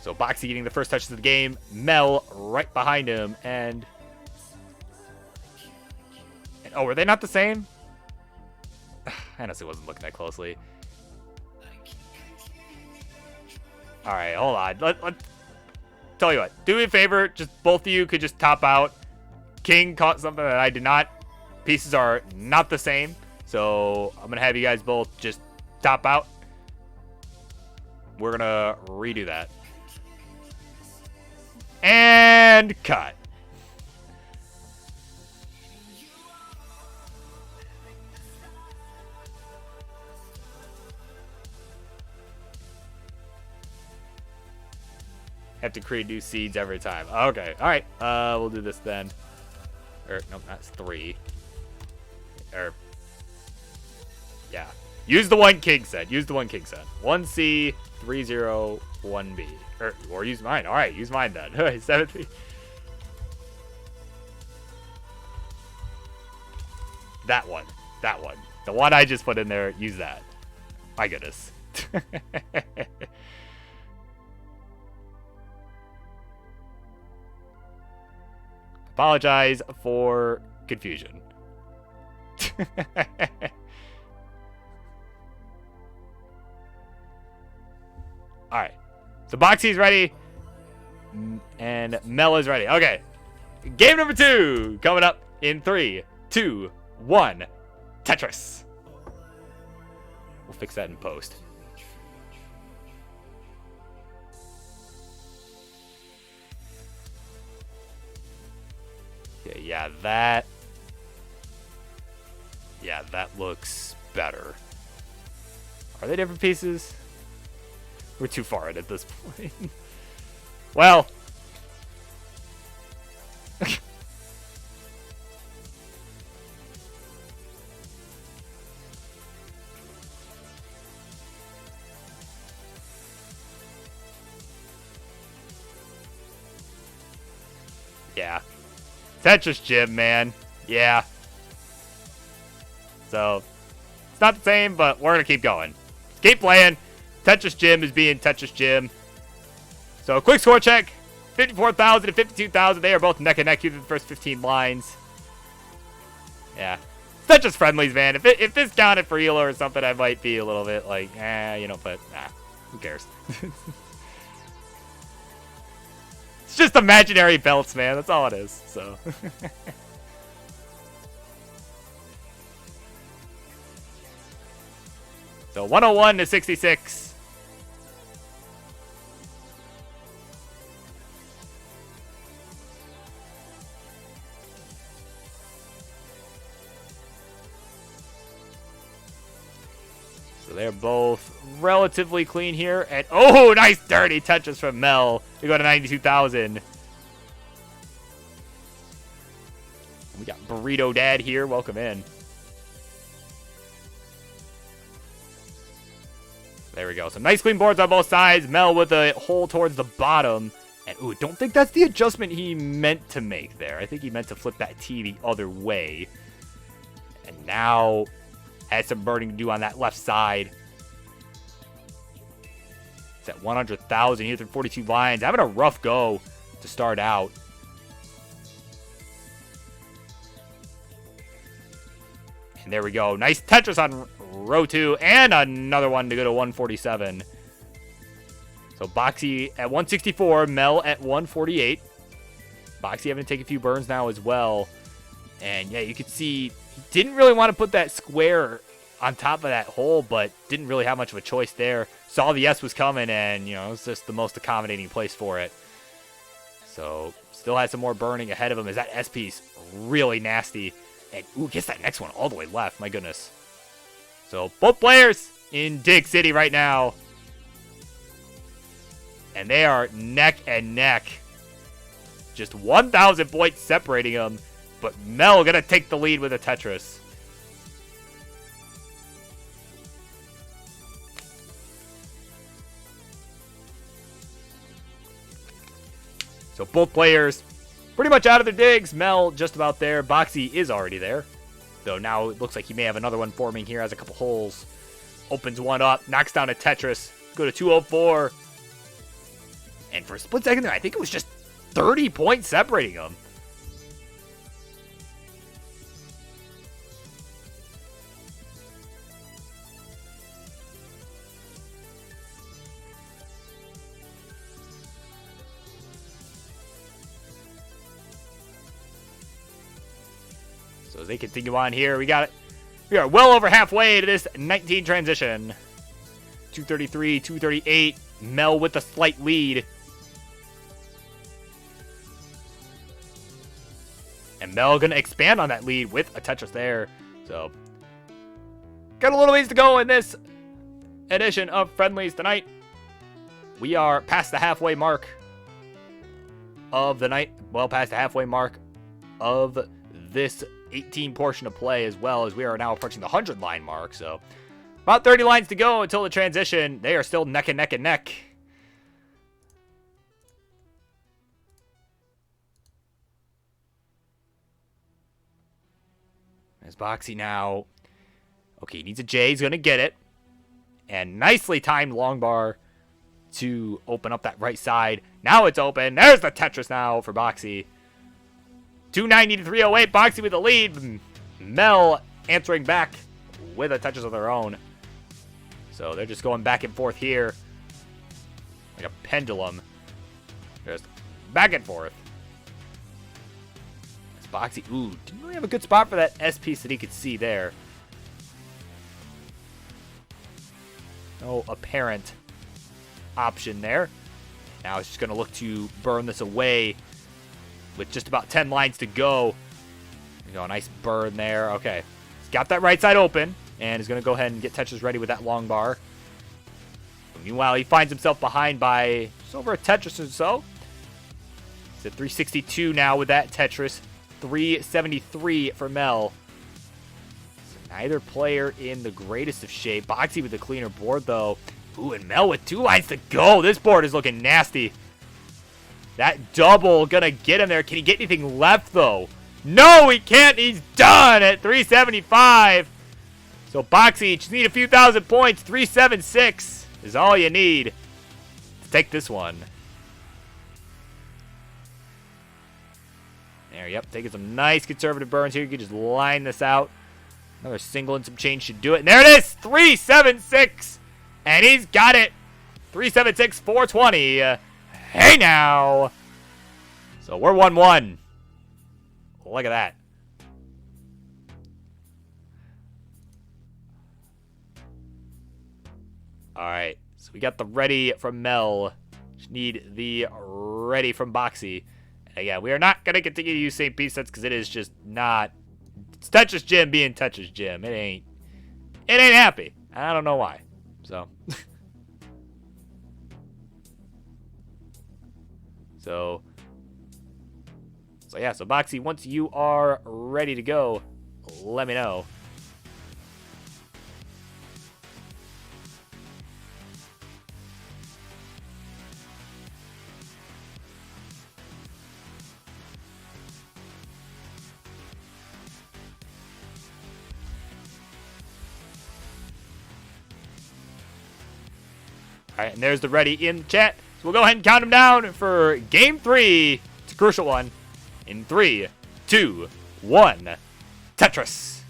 So Boxy getting the first touches of the game. Mel right behind him. And oh, were they not the same? I honestly wasn't looking that closely. Alright, hold on. Let tell you what. Do me a favor. Just both of you could just top out. King caught something that I did not. Pieces are not the same. So I'm going to have you guys both just top out. We're going to redo that. And cut. Have to create new seeds every time. Okay, all right. We'll do this then. Or nope, that's 3. Or yeah, use the one king set. Use the one king set. 1C, 3-0, 1B. Or use mine. All right, use mine then. 7-3. That one. That one. The one I just put in there. Use that. My goodness. Apologize for confusion. All right. So Boxy's ready. And Mel is ready. Okay. Game number 2 coming up in 3, 2, 1. Tetris. We'll fix that in post. Okay, yeah, that... Yeah, that looks better. Are they different pieces? We're too far in at this point. Well. Yeah. Tetris Gym, man. Yeah. So, it's not the same, but we're going to keep going. Keep playing. Tetris Gym is being Tetris Gym. So, quick score check. 54,000 and 52,000. They are both neck and neck here through the first 15 lines. Yeah. Tetris friendlies, man. If this counted for Elo or something, I might be a little bit like, but nah. Who cares? It's just imaginary belts, man. That's all it is. So. So 101 to 66. So they're both relatively clean here. And oh, nice dirty touches from Mel. We go to 92,000. We got Burrito Dad here. Welcome in. There we go. Some nice clean boards on both sides. Mel with a hole towards the bottom. And, ooh, don't think that's the adjustment he meant to make there. I think he meant to flip that T the other way. And now has some burning to do on that left side. It's at 100,000 here through 42 lines. Having a rough go to start out. And there we go. Nice Tetris on row 2. And another one to go to 147. So Boxy at 164. Mel at 148. Boxy having to take a few burns now as well. And yeah, you could see he didn't really want to put that square on top of that hole, but didn't really have much of a choice there. Saw the S was coming, and, it was just the most accommodating place for it. So still has some more burning ahead of him as that S piece really nasty. And, ooh, gets that next one all the way left. My goodness. So, both players in Dig City right now. And they are neck and neck. Just 1,000 points separating them. But Mel going to take the lead with a Tetris. So, both players pretty much out of their digs. Mel just about there. Boxy is already there. Though now it looks like he may have another one forming here. Has a couple holes. Opens one up. Knocks down a Tetris. Go to 204. And for a split second there, I think it was just 30 points separating them. So as they continue on here, we are well over halfway to this 19 transition. 233, 238. Mel with a slight lead. And Mel going to expand on that lead with a Tetris there. So, got a little ways to go in this edition of Friendlies tonight. We are past the halfway mark of the night. Well, past the halfway mark of this 18 portion of play, as well as we are now approaching the 100 line mark. So, about 30 lines to go until the transition. They are still neck and neck and neck. As Boxy now, okay, he needs a J. He's going to get it. And nicely timed long bar to open up that right side. Now it's open. There's the Tetris now for Boxy. 290 to 308. Boxy with the lead. Mel answering back with a Tetris of their own. So they're just going back and forth here. Like a pendulum. Just back and forth. As Boxy, ooh, didn't really have a good spot for that S piece that he could see there. No apparent option there. Now it's just going to look to burn this away with just about 10 lines to go. There you go, a nice burn there. Okay, he's got that right side open, and is going to go ahead and get Tetris ready with that long bar. But meanwhile, he finds himself behind by just over a Tetris or so. He's at 362 now with that Tetris. 373 for Mel. So neither player in the greatest of shape. Boxy with the cleaner board, though. Ooh, and Mel with 2 lines to go. This board is looking nasty. That double gonna get him there. Can he get anything left, though? No, he can't. He's done at 375. So Boxy, just need a few thousand points. 376 is all you need to take this one. There, yep, taking some nice conservative burns here. You can just line this out. Another single and some change should do it. And there it is, 376. And he's got it. 376, 420. Hey now. So we're 1-1. Look at that. All right, so we got the ready from Mel. Just need the ready from Boxy. Yeah, we are not going to continue to use St. Pete sets because it is just not... It's Tetris Jim being Tetris Jim. It ain't happy. I don't know why. So... So yeah, so Boxy, once you are ready to go, let me know. All right, and there's the ready in chat. So we'll go ahead and count them down for game 3. It's a crucial one. In 3, 2, 1. Tetris.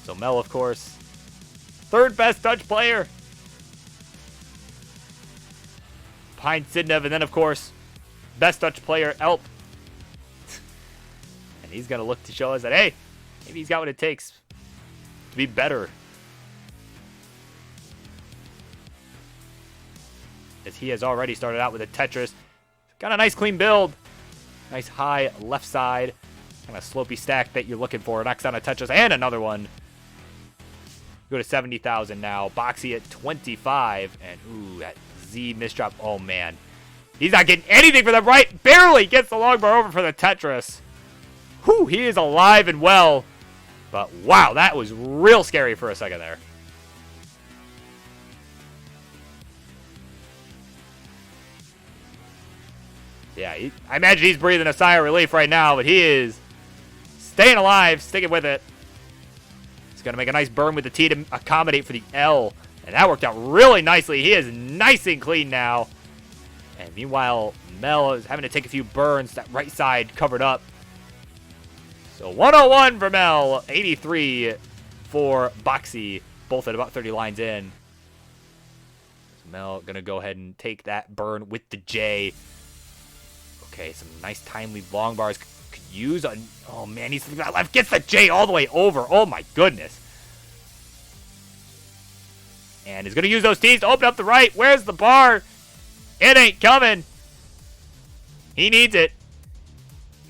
So Mel, of course, third best Dutch player. Behind Sidnev, and then, of course, best Dutch player, Elp. And he's going to look to show us that, hey, maybe he's got what it takes to be better. As he has already started out with a Tetris. Got a nice clean build. Nice high left side. Kind of slopey stack that you're looking for. Knocks down a Tetris and another one. Go to 70,000 now. Boxy at 25. And, ooh, that Z misdrop. Oh, man. He's not getting anything for the right. Barely gets the long bar over for the Tetris. Whew, he is alive and well. But, wow, that was real scary for a second there. Yeah, I imagine he's breathing a sigh of relief right now, but he is staying alive, sticking with it. He's going to make a nice burn with the T to accommodate for the L. And that worked out really nicely. He is nice and clean now. And meanwhile, Mel is having to take a few burns. That right side covered up. So 101 for Mel. 83 for Boxy. Both at about 30 lines in. So Mel going to go ahead and take that burn with the J. Okay, some nice timely long bars. Could use a... Oh, man, he's that left. Gets the J all the way over. Oh, my goodness. And he's going to use those T's to open up the right. Where's the bar? It ain't coming. He needs it.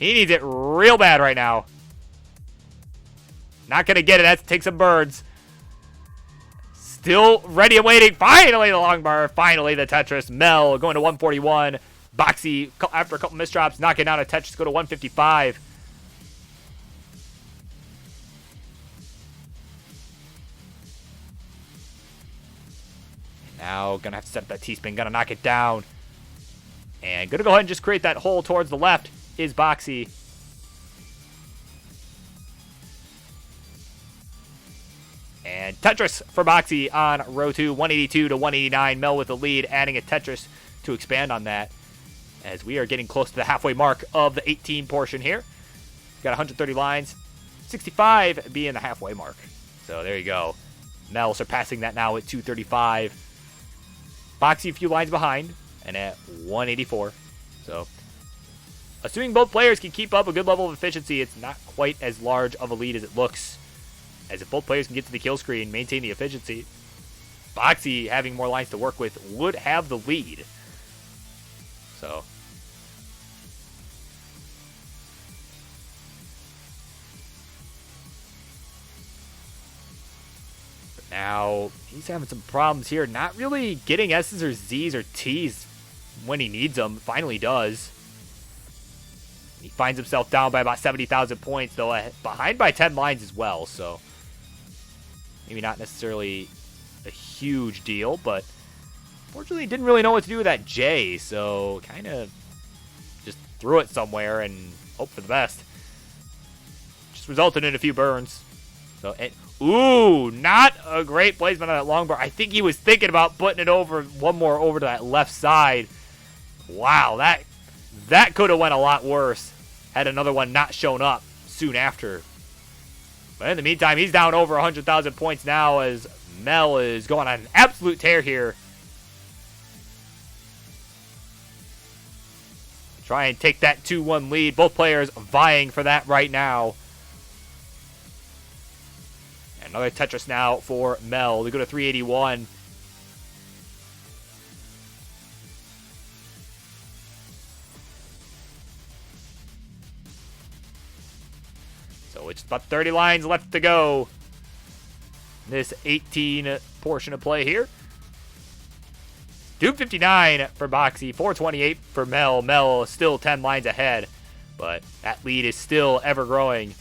He needs it real bad right now. Not going to get it. That's take some birds. Still ready and waiting. Finally, the long bar. Finally, the Tetris. Mel going to 141. Boxy, after a couple misdrops, knocking down a Tetris, go to 155. Now, gonna have to set up that T-spin, gonna knock it down. And gonna go ahead and just create that hole towards the left is Boxy. And Tetris for Boxy on row 2, 182 to 189. Mel with the lead, adding a Tetris to expand on that. As we are getting close to the halfway mark of the 18 portion here. Got 130 lines, 65 being the halfway mark. So there you go. Mel surpassing that now at 235. Boxy a few lines behind and at 184. So assuming both players can keep up a good level of efficiency, it's not quite as large of a lead as it looks. As if both players can get to the kill screen, maintain the efficiency, Boxy, having more lines to work with, would have the lead. So, but now he's having some problems here. Not really getting S's or Z's or T's when he needs them. Finally does. He finds himself down by about 70,000 points, though behind by 10 lines as well. So, maybe not necessarily a huge deal, but fortunately didn't really know what to do with that J, so kind of just threw it somewhere and hope for the best. Just resulted in a few burns. So, ooh, not a great placement on that long bar. I think he was thinking about putting it over one more over to that left side. Wow, that could have went a lot worse had another one not shown up soon after. But in the meantime, he's down over 100,000 points now as Mel is going on an absolute tear here. Try and take that 2-1 lead. Both players vying for that right now. Another Tetris now for Mel. They go to 381. So it's about 30 lines left to go. This 18 portion of play here. 259 for Boxy, 428 for Mel. Mel still 10 lines ahead, but that lead is still ever growing.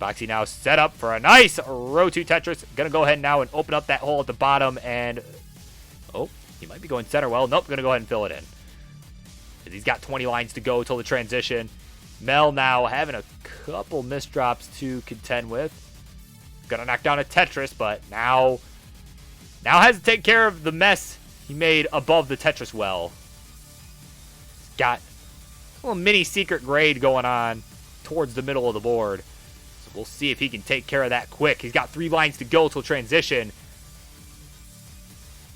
Boxy now set up for a nice row 2 Tetris. Gonna go ahead now and open up that hole at the bottom and... oh, he might be going center well. Nope, gonna go ahead and fill it in. He's got 20 lines to go till the transition. Mel now having a couple misdrops to contend with. Gonna knock down a Tetris, but now has to take care of the mess he made above the Tetris well. Got a little mini secret grade going on towards the middle of the board. So we'll see if he can take care of that quick. He's got 3 lines to go till transition.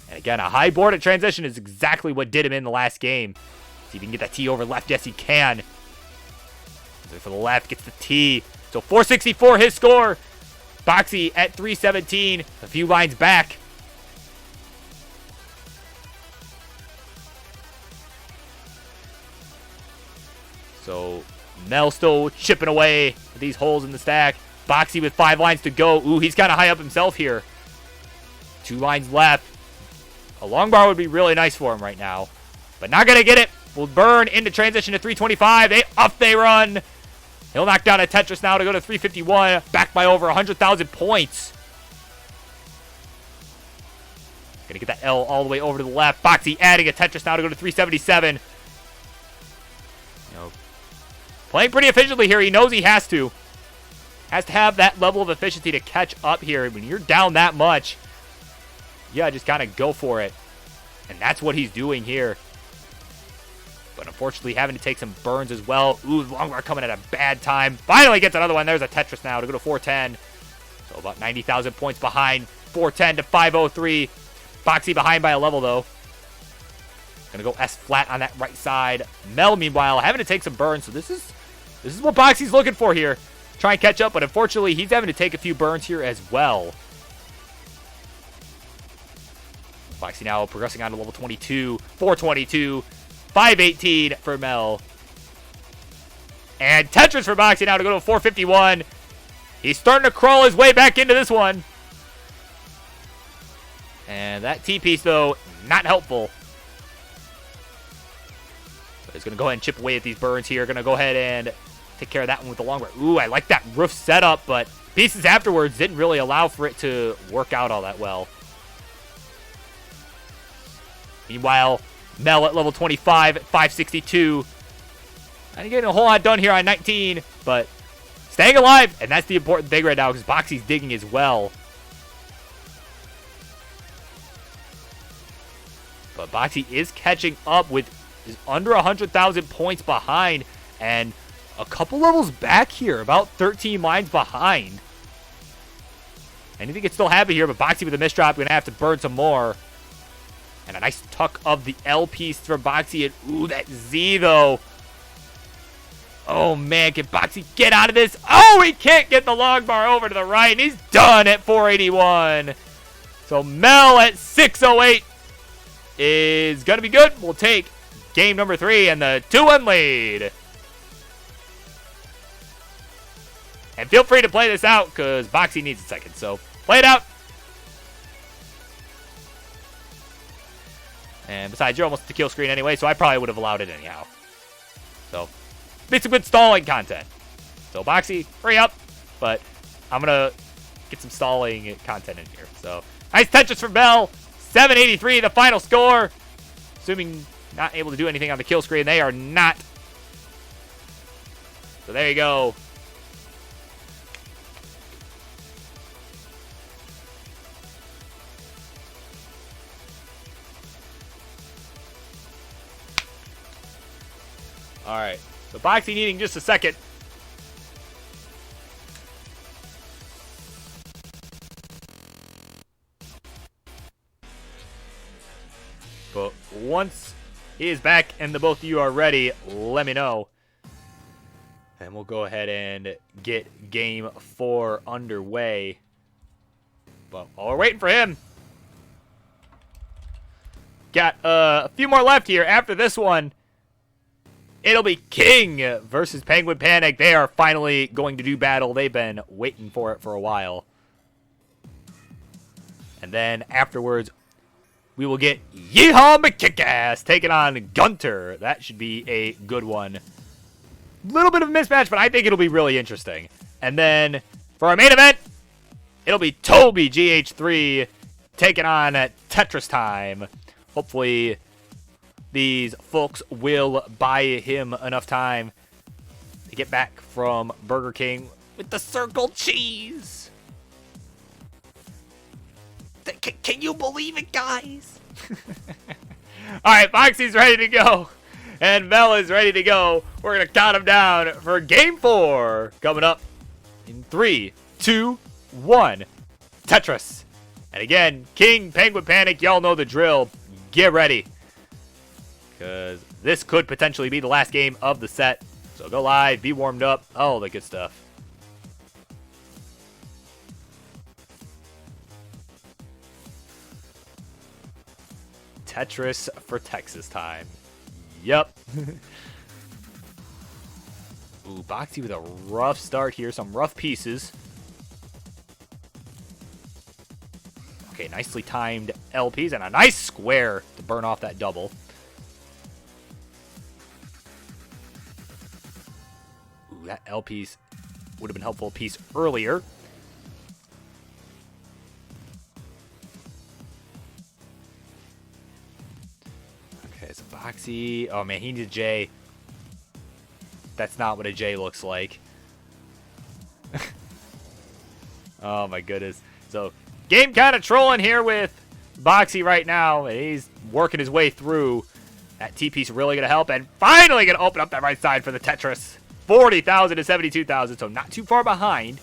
And again, a high board at transition is exactly what did him in the last game. See if he can get that T over left. Yes, he can. For the left, gets the T. So 464 his score. Boxy at 317. A few lines back. So Mel still chipping away at these holes in the stack. Boxy with 5 lines to go. Ooh, he's kind of high up himself here. 2 lines left. A long bar would be really nice for him right now. But not going to get it. Will burn into transition to 325. Up they run. He'll knock down a Tetris now to go to 351. Back by over 100,000 points. Gonna get that L all the way over to the left. Boxy adding a Tetris now to go to 377. Playing pretty efficiently here. He knows he has to. Has to have that level of efficiency to catch up here. When you're down that much, yeah, just kind of go for it. And that's what he's doing here. But unfortunately, having to take some burns as well. Ooh, long bar coming at a bad time. Finally gets another one. There's a Tetris now to go to 410. So about 90,000 points behind. 410 to 503. Boxy behind by a level, though. Gonna go S flat on that right side. Mel, meanwhile, having to take some burns. So this is what Boxy's looking for here. Try and catch up, but unfortunately, he's having to take a few burns here as well. Boxy now progressing on to level 22. 422. 518 for Mel. And Tetris for Boxy now to go to 451. He's starting to crawl his way back into this one. And that T-piece, though, not helpful. But he's going to go ahead and chip away at these burns here. Going to go ahead and take care of that one with the long bar. Ooh, I like that roof setup, but pieces afterwards didn't really allow for it to work out all that well. Meanwhile, Mel at level 25 at 562. And getting a whole lot done here on 19, but staying alive, and that's the important thing right now because Boxy's digging as well. But Boxy is catching up with is under 100,000 points behind and a couple levels back here, about 13 lines behind. Anything can still happen here, but Boxy with a misdrop going to have to burn some more. And a nice tuck of the L piece for Boxy. And ooh, that Z though. Oh man, can Boxy get out of this? Oh, he can't get the long bar over to the right. And he's done at 481. So Mel at 608 is going to be good. We'll take game number 3 and the 2-1 lead. And feel free to play this out because Boxy needs a second. So play it out. And besides, you're almost at the kill screen anyway, so I probably would have allowed it anyhow. So, be some good stalling content. So, Boxy, hurry up. But I'm going to get some stalling content in here. So, nice Tetris for Bell. 783, the final score. Assuming not able to do anything on the kill screen. They are not. So, there you go. All right, so Boxy needing just a second. But once he is back and the both of you are ready, let me know. And we'll go ahead and get game 4 underway. But while we're waiting for him, got a few more left here after this one. It'll be King versus Penguin Panic. They are finally going to do battle. They've been waiting for it for a while. And then afterwards, we will get Yeehaw McKickass taking on Gunter. That should be a good one. Little bit of a mismatch, but I think it'll be really interesting. And then for our main event, it'll be Toby GH3 taking on Tetris Time. Hopefully these folks will buy him enough time to get back from Burger King with the circle cheese. Can you believe it, guys? All right, Boxy's ready to go. And Mel is ready to go. We're going to count him down for game 4. Coming up in 3, 2, 1. Tetris. And again, King, Penguin Panic, y'all know the drill. Get ready, because this could potentially be the last game of the set. So go live, be warmed up, all the good stuff. Tetris for Texas time. Yep. Ooh, Boxy with a rough start here. Some rough pieces. Okay, nicely timed LPs and a nice square to burn off that double. Ooh, that L piece would have been helpful piece earlier. Okay, so Boxy. Oh man, he needs a J. That's not what a J looks like. Oh my goodness. So, game kind of trolling here with Boxy right now. And he's working his way through. That T-piece really going to help. And finally going to open up that right side for the Tetris. 40,000 to 72,000. So not too far behind.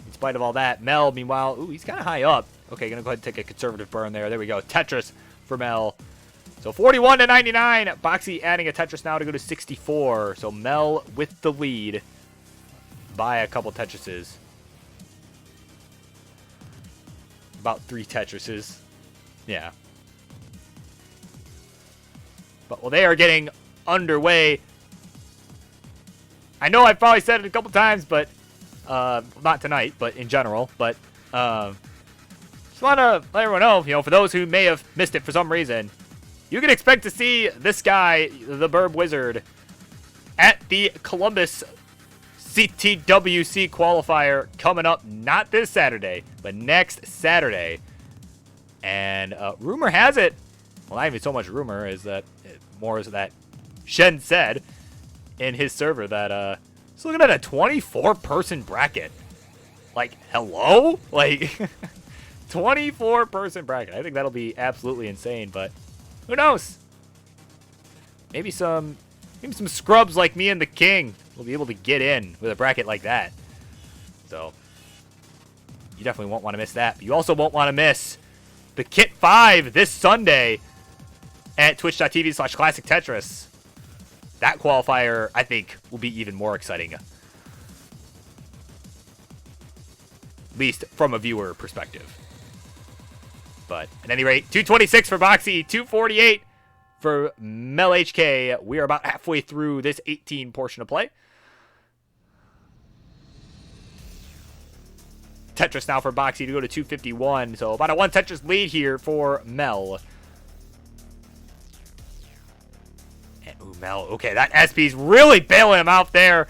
In spite of all that. Mel, meanwhile, ooh, he's kind of high up. Okay, going to go ahead and take a conservative burn there. There we go. Tetris for Mel. So 41 to 99. Boxy adding a Tetris now to go to 64. So Mel with the lead by a couple Tetrises. About 3 Tetrises. Yeah. But while they are getting underway, I know I've probably said it a couple times, but not tonight, but in general. But just want to let everyone know, for those who may have missed it for some reason, you can expect to see this guy, the Burb Wizard, at the Columbus CTWC qualifier coming up not this Saturday, but next Saturday. And rumor has it, well, not even so much rumor, is that more is that Shen said in his server that he's looking at a 24-person bracket. Like, hello? Like, 24-person bracket. I think that'll be absolutely insane, but who knows? Maybe some scrubs like me and the King will be able to get in with a bracket like that. So, you definitely won't want to miss that. But you also won't want to miss the Kit 5 this Sunday. at twitch.tv/classic Tetris. That qualifier, I think, will be even more exciting. At least from a viewer perspective. But at any rate, 226 for Boxy, 248 for Mel HK. We are about halfway through this 18 portion of play. Tetris now for Boxy to go to 251. So about a 1 Tetris lead here for Mel. And ooh, Mel, okay, that SP's really bailing him out there.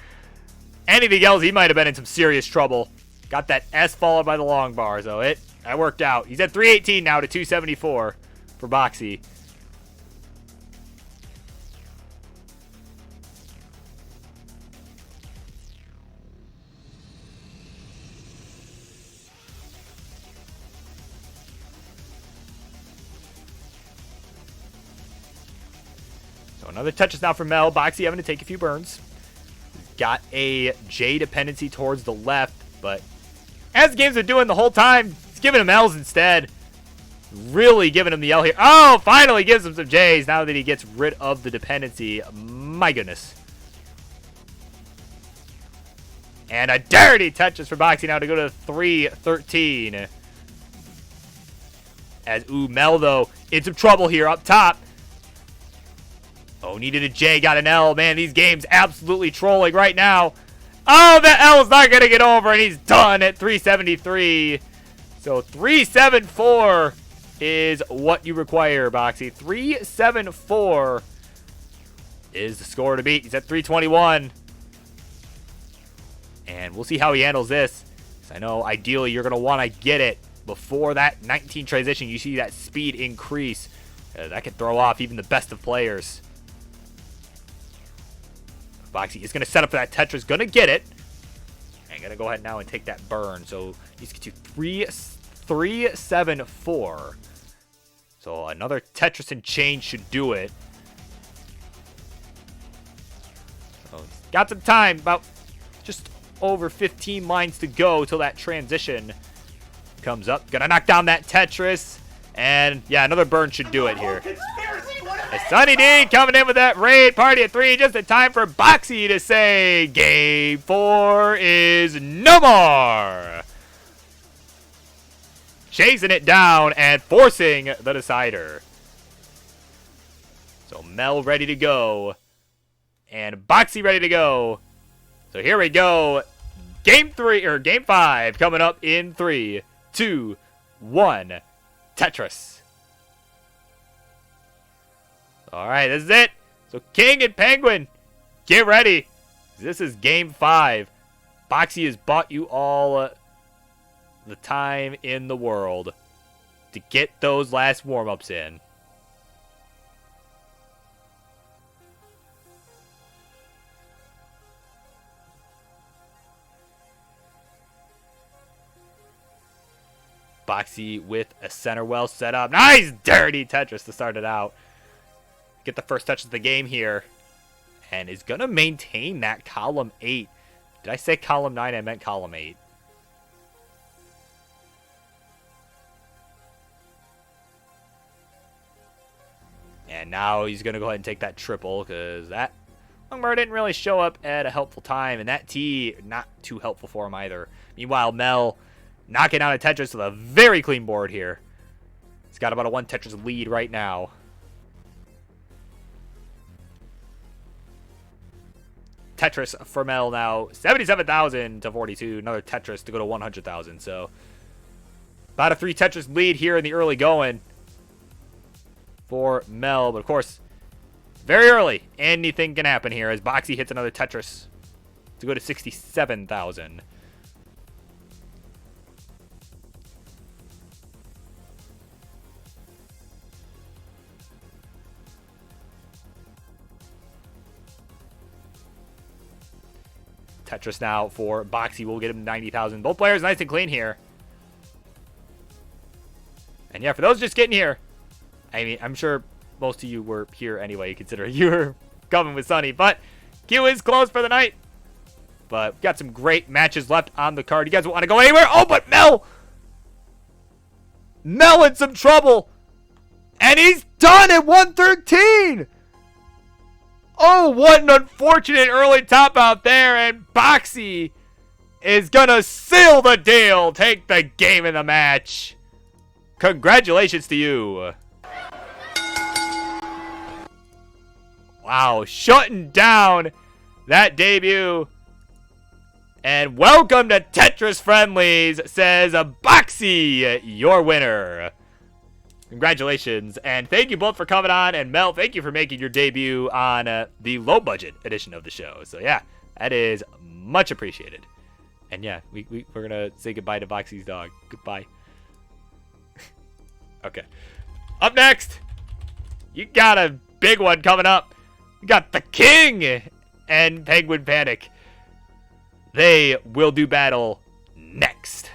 Anything else, he might have been in some serious trouble. Got that S followed by the long bar, so that worked out. He's at 318 now to 274 for Boxy. So another Tetris now for Mel. Boxy having to take a few burns. Got a J dependency towards the left, but as the game's been doing the whole time, he's giving him L's instead. Really giving him the L here. Oh, finally gives him some J's now that he gets rid of the dependency. My goodness. And a dirty Tetris for Boxy now to go to 313. As, ooh, Mel, though, in some trouble here up top. Oh, needed a J, got an L. Man, these games absolutely trolling right now. Oh, that L is not going to get over, and he's done at 373. So 374 is what you require, Boxy. 374 is the score to beat. He's at 321. And we'll see how he handles this. I know, ideally, you're going to want to get it before that 19 transition. You see that speed increase. That can throw off even the best of players. Boxy is going to set up for that Tetris. Going to get it. And going to go ahead now and take that burn. So he's to 374. So another Tetris and change should do it. So he's got some time. About just over 15 lines to go till that transition comes up. Going to knock down that Tetris. And yeah, another burn should do it here. Sunny D coming in with that raid party at 3. Just in time for Boxy to say game 4 is no more. Chasing it down and forcing the decider. So Mel ready to go. And Boxy ready to go. So here we go. Game 5 coming up in 3, 2, 1. Tetris. Alright, this is it. So King and Penguin, get ready. This is game 5. Boxy has bought you all the time in the world to get those last warm-ups in. Boxy with a center well set up. Nice dirty Tetris to start it out. Get the first touch of the game here. And is going to maintain that column 8. Did I say column 9? I meant column 8. And now he's going to go ahead and take that triple because that Longbar didn't really show up at a helpful time. And that T, not too helpful for him either. Meanwhile, Mel knocking out a Tetris with a very clean board here. He's got about a 1 Tetris lead right now. Tetris for Mel now, 77,000 to 42. Another Tetris to go to 100,000. So about a 3 Tetris lead here in the early going for Mel. But of course, very early, anything can happen here as Boxy hits another Tetris to go to 67,000. Tetris now for Boxy will get him 90,000. Both players nice and clean here. And yeah, for those just getting here, I mean, I'm sure most of you were here anyway, considering you were coming with Sunny. But Q is closed for the night. But we've got some great matches left on the card. You guys want to go anywhere? Oh, but Mel in some trouble. And he's done at 113! Oh, what an unfortunate early top out there. And Boxy is going to seal the deal. Take the game in the match. Congratulations to you. Wow, shutting down that debut. And welcome to Tetris Friendlies, says Boxy, your winner. Congratulations, and thank you both for coming on, and Mel, thank you for making your debut on the low-budget edition of the show. So yeah, that is much appreciated. And yeah, we're gonna say goodbye to Boxy's dog. Goodbye. Okay. Up next, you got a big one coming up. You got the King and Penguin Panic. They will do battle next.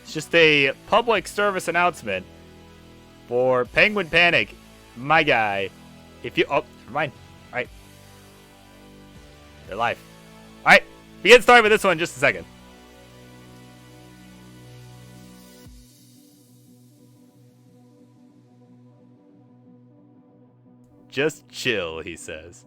Just a public service announcement for Penguin Panic, my guy. If you never mind. All right, they're live. All right, we get started with this one in just a second. Just chill, he says.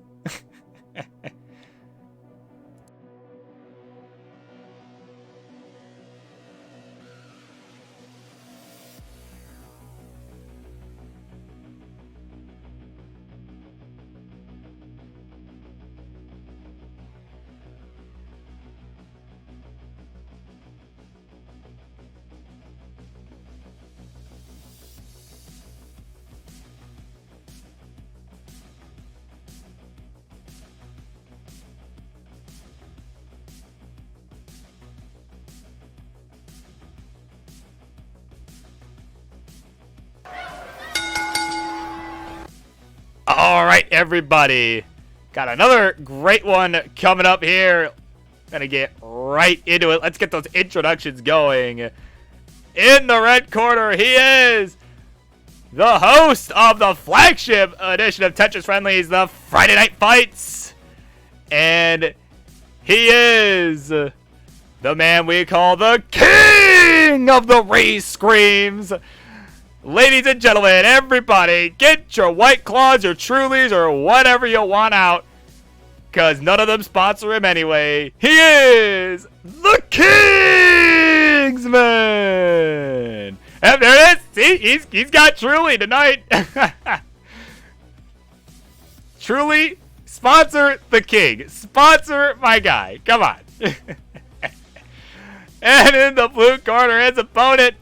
All right, everybody. Got another great one coming up here. Gonna get right into it. Let's get those introductions going. In the red corner, he is the host of the flagship edition of Tetris Friendlies, the Friday Night Fights. And he is the man we call the King of the Race Screams. Ladies and gentlemen, everybody, get your White Claws, your Trulies, or whatever you want out, because none of them sponsor him anyway. He is the Kingsman! And there it is! See, he's got Truly tonight! Truly, sponsor the King. Sponsor my guy. Come on. And in the blue corner, his opponent,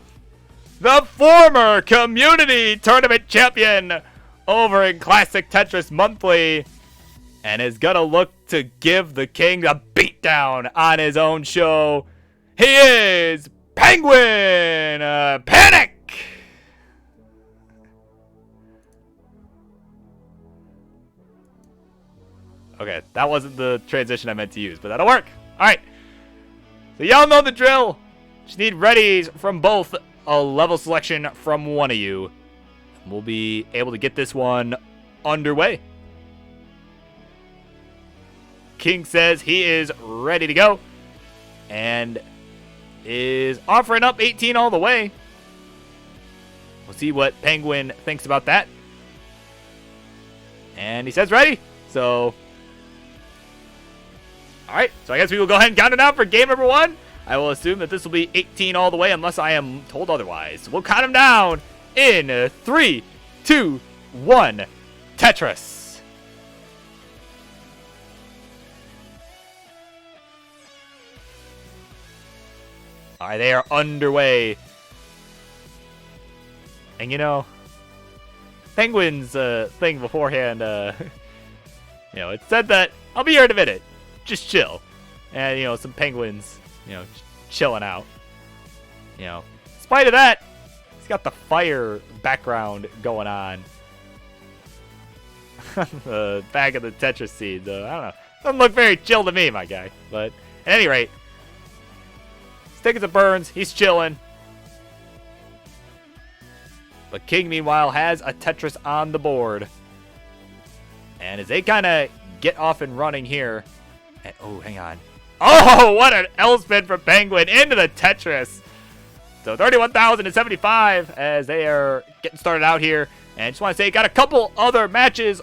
the former community tournament champion over in Classic Tetris Monthly, and is going to look to give the king a beatdown on his own show. He is Penguin Panic! Okay, that wasn't the transition I meant to use, but that'll work. All right. So y'all know the drill. Just need readies from both, a level selection from one of you. We'll be able to get this one underway. King says he is ready to go and is offering up 18 all the way. We'll see what Penguin thinks about that. And he says ready. So, all right. So I guess we will go ahead and count it out for game number 1. I will assume that this will be 18 all the way unless I am told otherwise. We'll count them down in 3, 2, 1. Tetris. All right, they are underway. And you know, Penguin's thing beforehand, you know, it said that I'll be here in a minute. Just chill. And, you know, some penguins, you know, chilling out. You know, in spite of that, he's got the fire background going on. The back of the Tetris scene, though. I don't know. Doesn't look very chill to me, my guy. But at any rate, sticking to burns. He's chilling. But King, meanwhile, has a Tetris on the board. And as they kind of get off and running here. And, oh, hang on. Oh, what an L-spin from Penguin into the Tetris. So 31,075 as they are getting started out here. And I just want to say, got a couple other matches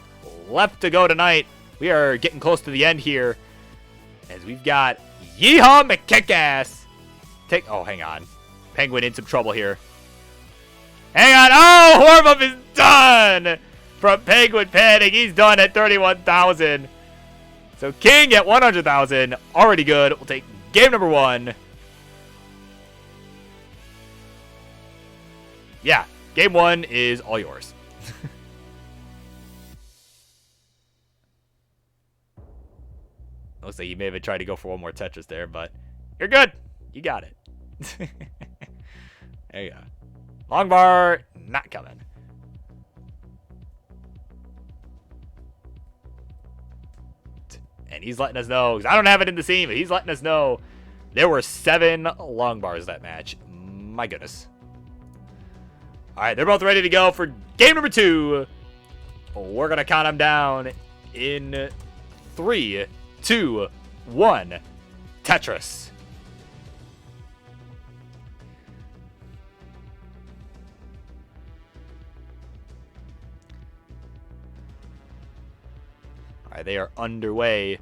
left to go tonight. We are getting close to the end here. As we've got Yeehaw McKickass. Oh, hang on. Penguin in some trouble here. Hang on. Oh, warm-up is done from Penguin Panic. He's done at 31,000. So King at 100,000. Already good. We'll take game number 1. Yeah, game 1 is all yours. Looks like you may have tried to go for one more Tetris there, but you're good. You got it. There you go. Long bar, not coming. And he's letting us know, because I don't have it in the scene, but he's letting us know there were 7 long bars that match. My goodness. All right, they're both ready to go for game number 2. We're going to count them down in 3, 2, 1. Tetris. All right, they are underway.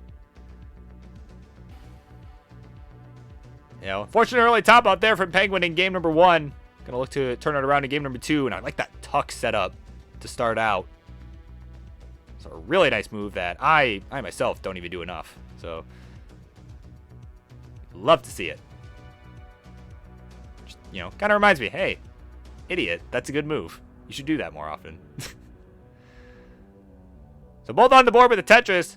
You know, fortunate early top out there from Penguin in game number 1. Gonna look to turn it around in game number 2, and I like that tuck setup to start out. So a really nice move that I myself don't even do enough. So love to see it. Just, you know, kind of reminds me, hey, idiot, that's a good move. You should do that more often. So both on the board with the Tetris,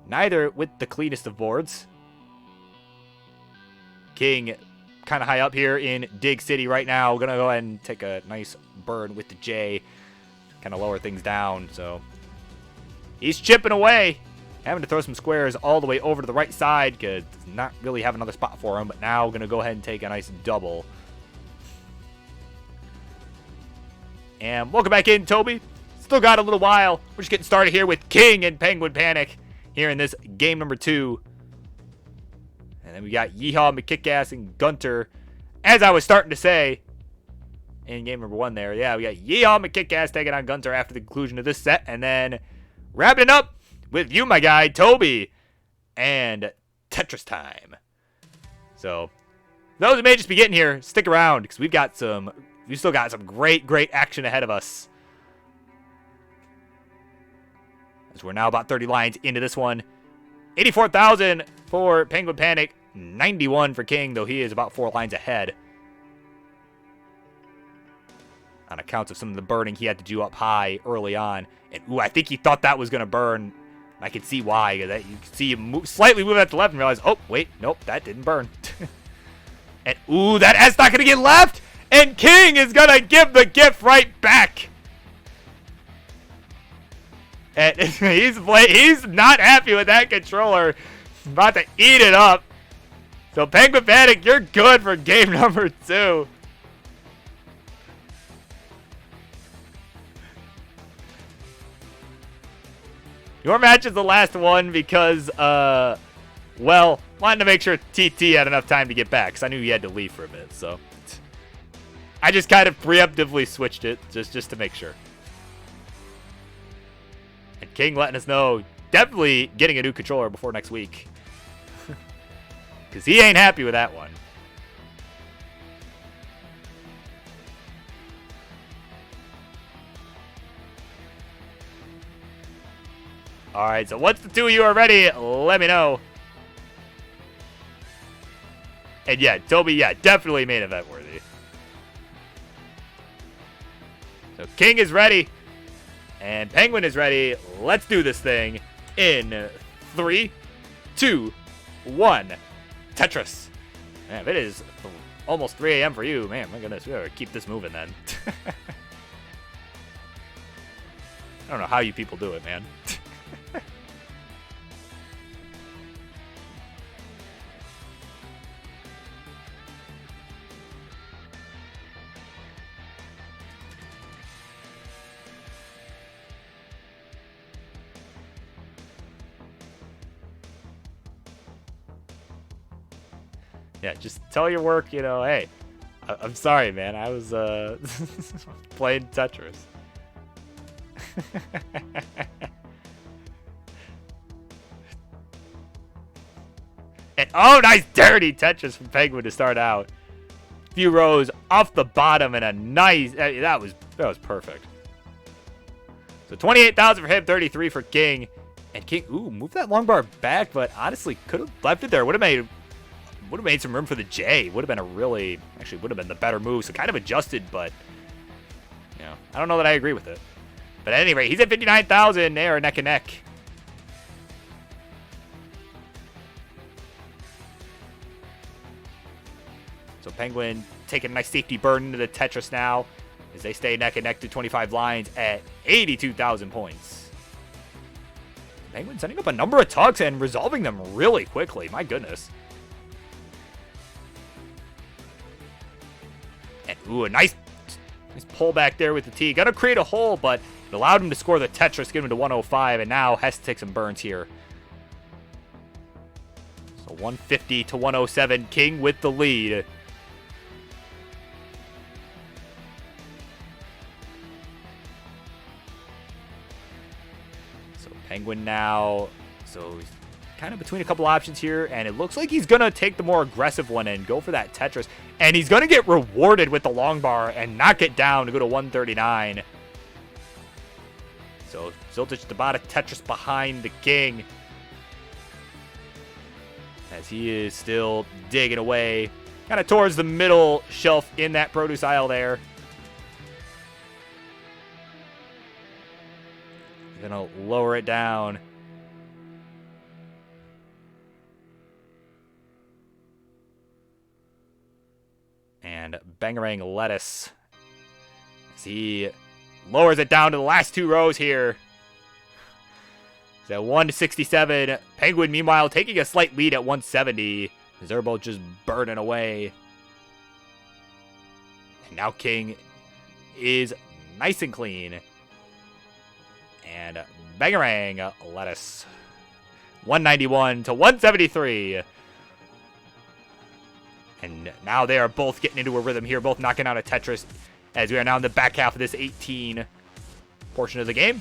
neither with the cleanest of boards. King kind of high up here in Dig City right now. We're going to go ahead and take a nice burn with the J. Kind of lower things down. So he's chipping away. Having to throw some squares all the way over to the right side because does not really have another spot for him. But now going to go ahead and take a nice double. And welcome back in, Toby. Still got a little while. We're just getting started here with King and Penguin Panic here in this game number 2. And then we got Yeehaw McKickass and Gunter. As I was starting to say in game number 1 there. Yeah, we got Yeehaw McKickass taking on Gunter after the conclusion of this set. And then wrapping it up with you, my guy, Toby. And Tetris time. So those who may just be getting here, stick around because we've still got some great action ahead of us. As we're now about 30 lines into this one. 84,000 for Penguin Panic. 91 for King, though he is about 4 lines ahead. On account of some of the burning he had to do up high early on. And, ooh, I think he thought that was going to burn. I can see why. That you can see him slightly move at the left and realize, oh, wait, nope, that didn't burn. And, ooh, that S not going to get left. And King is going to give the gift right back. And he's not happy with that controller. He's about to eat it up. So, Penguin Panic, you're good for game number 2. Your match is the last one because, well, wanted to make sure TT had enough time to get back because I knew he had to leave for a bit. So, I just kind of preemptively switched it just to make sure. And King letting us know, definitely getting a new controller before next week. Because he ain't happy with that one. Alright, so once the two of you are ready, let me know. And yeah, Toby, yeah, definitely main event worthy. So King is ready. And Penguin is ready. Let's do this thing in 3, 2, 1. Tetris. Man, it is almost 3 a.m. for you. Man, my goodness, we gotta keep this moving then. I don't know how you people do it, man. Yeah, just tell your work, you know, hey, I'm sorry, man. I was playing Tetris. And oh, nice dirty Tetris from Penguin to start out. Few rows off the bottom and a nice that was perfect. So 28,000 for him, 33 for King. And King, ooh, move that long bar back, but honestly could have left it there. Would have made some room for the J. Would have been would have been the better move. So kind of adjusted, but you know, I don't know that I agree with it. But at any rate, he's at 59,000. They are neck and neck. So Penguin taking a nice safety burn into the Tetris now as they stay neck and neck to 25 lines at 82,000 points. Penguin setting up a number of tugs and resolving them really quickly. My goodness. And ooh, a nice pull back there with the T. Gonna create a hole, but it allowed him to score the Tetris, get him to 105, and now has to take some burns here. So 150 to 107, King with the lead. So Penguin now, so he's kind of between a couple options here, and it looks like he's gonna take the more aggressive one and go for that Tetris, and he's gonna get rewarded with the long bar and knock it down to go to 139. So Ziltich about a Tetris behind the King as he is still digging away kind of towards the middle shelf in that produce aisle there. Gonna lower it down. And Bangarang Lettuce as he lowers it down to the last 2 rows here. He's at 167. Penguin, meanwhile, taking a slight lead at 170. Zerbo just burning away. And now King is nice and clean. And Bangarang Lettuce. 191 to 173. And now they are both getting into a rhythm here, both knocking out a Tetris as we are now in the back half of this 18 portion of the game.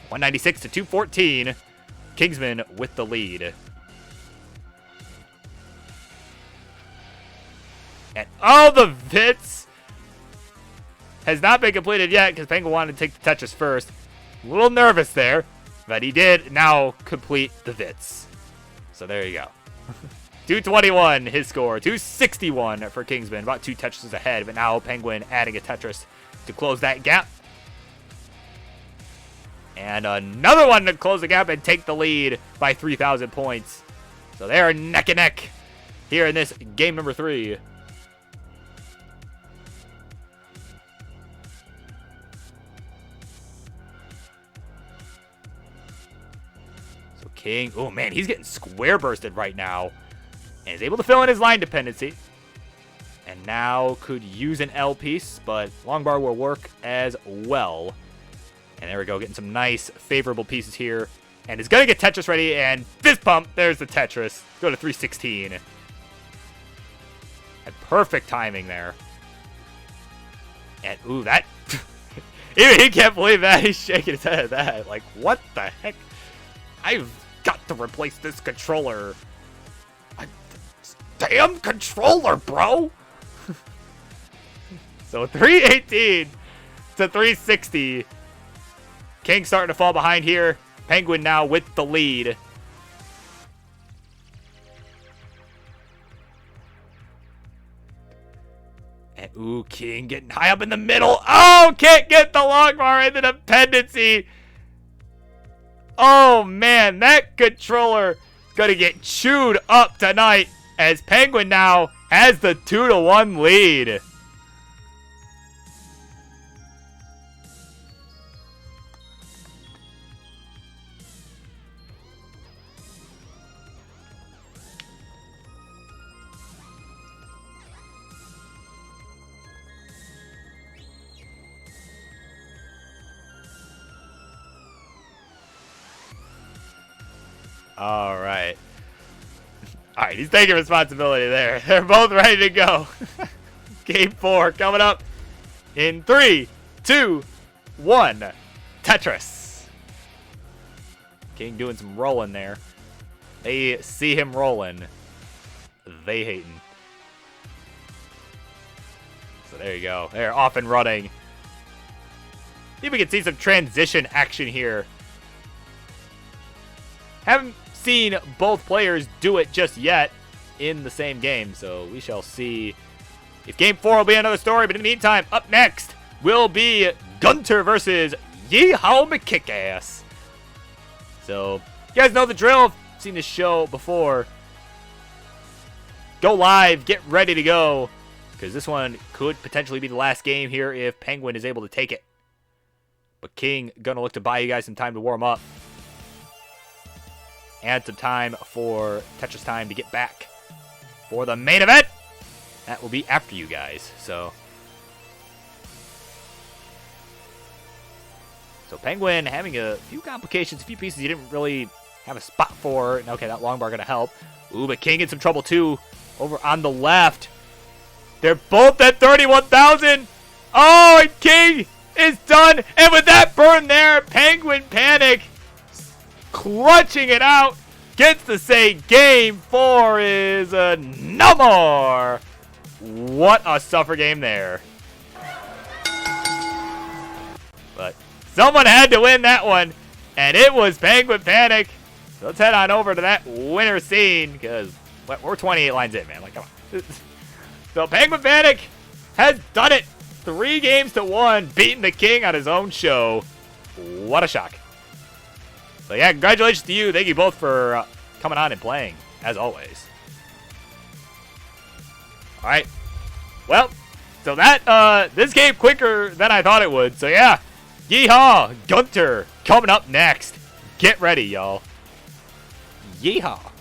196 to 214. Kingsman with the lead. And oh, the Vits has not been completed yet because Penguin wanted to take the Tetris first. A little nervous there, but he did now complete the Vits. So there you go. 221 his score. 261 for Kingsman. About 2 Tetris ahead, but now Penguin adding a Tetris to close that gap. And another one to close the gap and take the lead by 3,000 points. So they are neck and neck here in this game number 3. So King, oh man, he's getting square bursted right now. And is able to fill in his line dependency. And now could use an L piece, but long bar will work as well. And there we go, getting some nice, favorable pieces here. And is going to get Tetris ready, and fist pump. There's the Tetris. Go to 316. And perfect timing there. And, ooh, that... Even he can't believe that. He's shaking his head at that. Like, what the heck? I've got to replace this controller. Damn controller, bro! So, 318 to 360. King starting to fall behind here. Penguin now with the lead. And ooh, King getting high up in the middle. Oh, can't get the long bar in the dependency. Oh man, that controller is gonna get chewed up tonight as Penguin now has the 2-1 lead. All right. All right, he's taking responsibility there. They're both ready to go. Game 4 coming up in 3, 2, 1. Tetris. King doing some rolling there. They see him rolling. They hating. So there you go. They're off and running. See if we can see some transition action here. Haven't seen both players do it just yet in the same game, so we shall see if Game 4 will be another story. But in the meantime, up next will be Gunter versus Yeehaw McKickass. So, you guys know the drill. I've seen this show before. Go live, get ready to go, because this one could potentially be the last game here if Penguin is able to take it. But King gonna look to buy you guys some time to warm up. And some time for Tetris time to get back for the main event. That will be after you guys. So Penguin having a few complications, a few pieces you didn't really have a spot for. And okay, that long bar going to help. Ooh, but King in some trouble too over on the left. They're both at 31,000. Oh, and King is done. And with that burn there, Penguin Panic clutching it out, gets to say Game 4 is no more. What a suffer game there. But someone had to win that one, and it was Penguin Panic. So let's head on over to that winner scene, because we're 28 lines in, man. Like, come on. So Penguin Panic has done it. 3 games to 1, beating the King on his own show. What a shock. So yeah, congratulations to you. Thank you both for coming on and playing, as always. All right. Well, so that, this came quicker than I thought it would. So yeah, yeehaw, Gunter coming up next. Get ready, y'all. Yeehaw.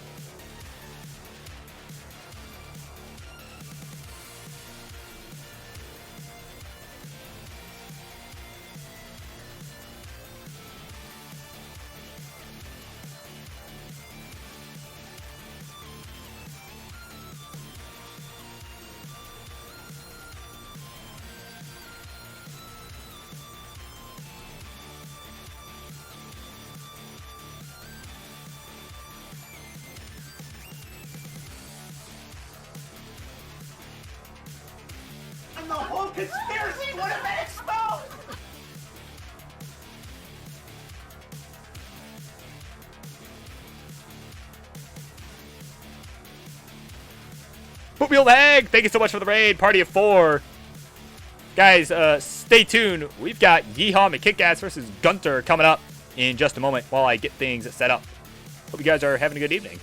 Bootwheel Hag, thank you so much for the raid. Party of 4. Guys, stay tuned. We've got Yeehaw McKickass versus Gunter coming up in just a moment while I get things set up. Hope you guys are having a good evening.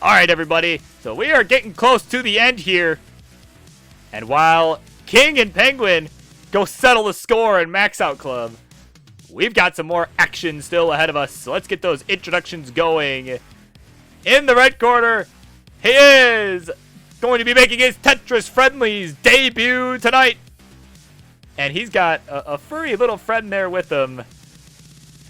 All right, everybody. So we are getting close to the end here. And while King and Penguin go settle the score in Max Out Club, we've got some more action still ahead of us. So let's get those introductions going. In the red corner, he is going to be making his Tetris Friendlies debut tonight. And he's got a furry little friend there with him.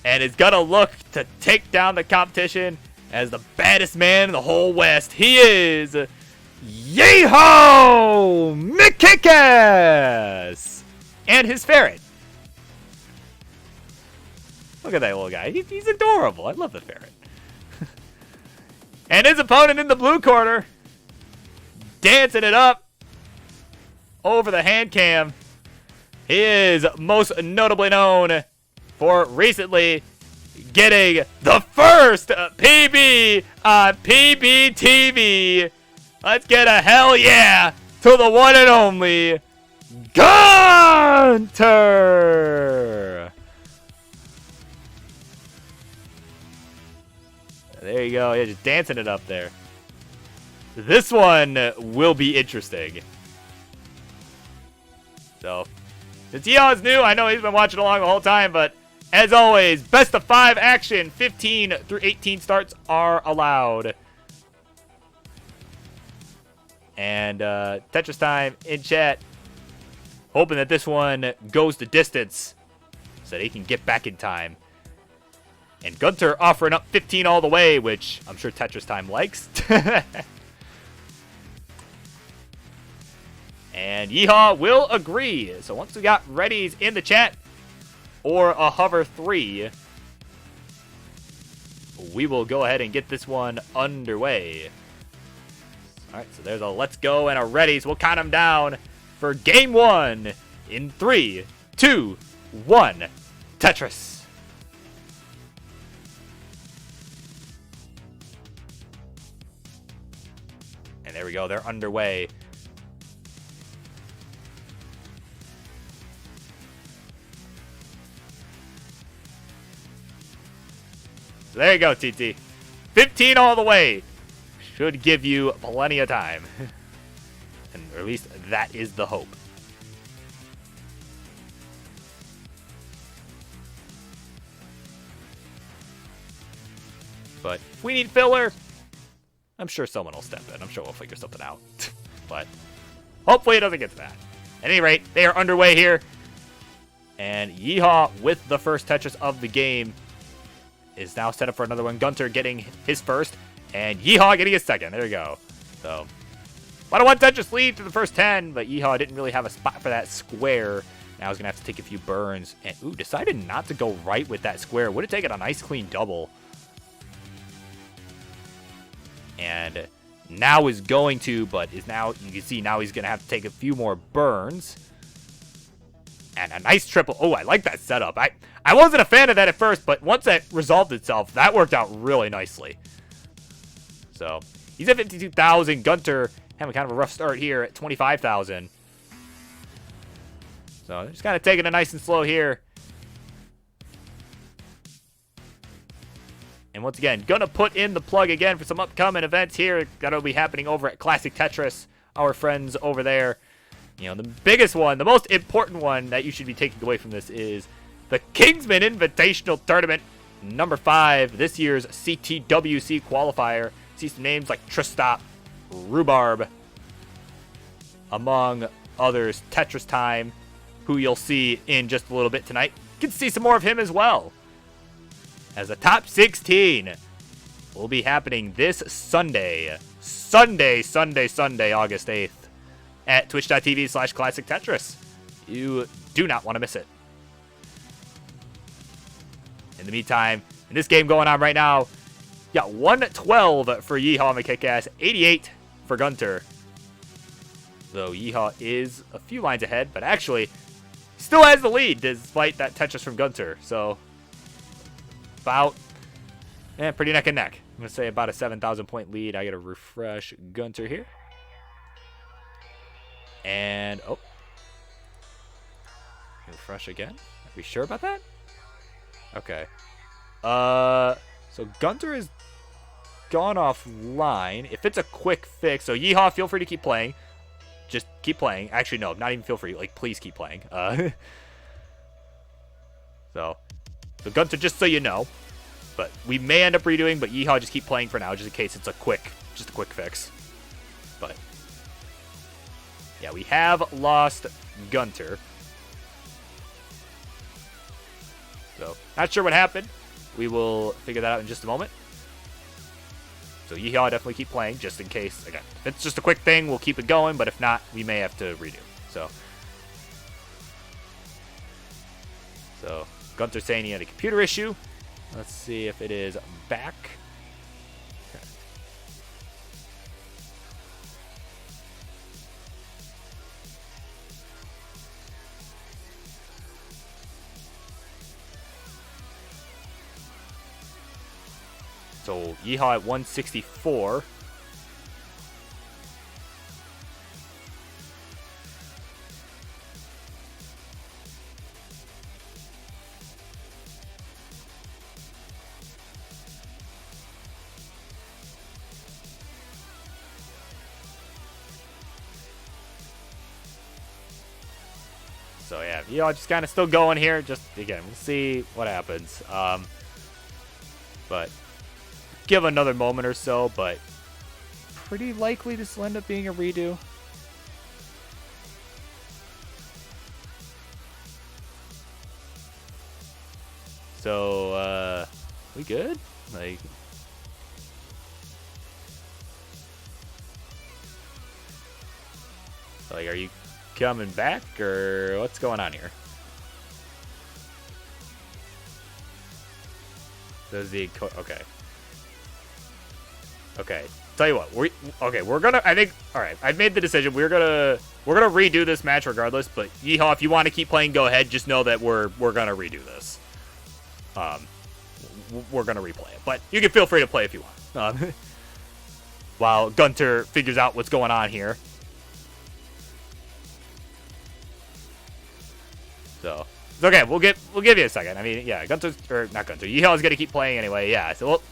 And is going to look to take down the competition as the baddest man in the whole West. He is Yeehaw McKickass! And his ferret. Look at that little guy. He's adorable. I love the ferret. And his opponent in the blue corner, dancing it up over the hand cam. He is most notably known for recently getting the first PB on PBTV. Let's get a hell yeah to the one and only Gunter. There you go. Yeah, just dancing it up there. This one will be interesting. So, since Yeehaw is new, I know he's been watching along the whole time, but as always, best of 5 action, 15 through 18 starts are allowed. And Tetris time in chat, hoping that this one goes the distance so that he can get back in time. And Gunter offering up 15 all the way, which I'm sure Tetris time likes. And Yeehaw will agree. So once we got readies in the chat, or a hover 3, we will go ahead and get this one underway. Alright, so there's a let's go and a readies. We'll count them down for game 1 in 3, 2, 1. Tetris. And there we go, they're underway. So there you go, TT. 15 all the way. Should give you plenty of time. Or at least that is the hope. But if we need filler, I'm sure someone will step in. I'm sure we'll figure something out. But Hopefully it doesn't get to that. At any rate, they are underway here. And Yeehaw, with the first Tetris of the game, is now set up for another one. Gunter getting his first, and Yeehaw getting his second. There we go. So, about a one Tetris lead through the first 10, but Yeehaw didn't really have a spot for that square. Now he's going to have to take a few burns. And, ooh, decided not to go right with that square. Would have taken a nice clean double. And now is going to, but is now, you can see now he's going to have to take a few more burns. And a nice triple. Oh, I like that setup. I wasn't a fan of that at first, but once that resolved itself, that worked out really nicely. So, he's at 52,000. Gunter having kind of a rough start here at 25,000. So, just kind of taking it nice and slow here. And once again, gonna put in the plug again for some upcoming events here that'll be happening over at Classic Tetris. Our friends over there. You know, the biggest one, the most important one that you should be taking away from this is the Kingsman Invitational Tournament number 5, this year's CTWC qualifier. See some names like Tristop, Rhubarb, among others. Tetris Time, who you'll see in just a little bit tonight. You can see some more of him as well. As the top 16 will be happening this Sunday, August 8th. At twitch.tv/Classic Tetris. You do not want to miss it. In the meantime, in this game going on right now, got 112 for Yeehaw and Kickass, 88 for Gunter. Though Yeehaw is a few lines ahead, but actually still has the lead despite that Tetris from Gunter. So, about, pretty neck and neck. I'm going to say about a 7,000 point lead. I got to refresh Gunter here. And, oh. Refresh again? Are we sure about that? Okay. So Gunter has gone offline. If it's a quick fix, so Yeehaw, feel free to keep playing. Just keep playing. Actually, no, not even feel free. Like, please keep playing. So Gunter, just so you know. But we may end up redoing, but Yeehaw, just keep playing for now, just in case it's a quick fix. But yeah, we have lost Gunter. So, not sure what happened. We will figure that out in just a moment. So, Yeehaw, definitely keep playing, just in case. Again, if it's just a quick thing, we'll keep it going, but if not, we may have to redo. So Gunter saying he had a computer issue. Let's see if it is back. Okay. So Yeehaw at 164. So yeah, Yeehaw just kind of still going here. Just again, we'll see what happens. But give another moment or so, but pretty likely this will end up being a redo. So, we good? Like, are you coming back, or what's going on here? Does the okay? Okay, tell you what, we're gonna. I think. All right, I've made the decision. We're gonna redo this match regardless. But Yeehaw, if you want to keep playing, go ahead. Just know that we're gonna redo this. We're gonna replay it, but you can feel free to play if you want. While Gunter figures out what's going on here. So it's okay. We'll give you a second. I mean, yeah, Gunter's or not Gunter. Yeehaw's gonna keep playing anyway. Yeah. So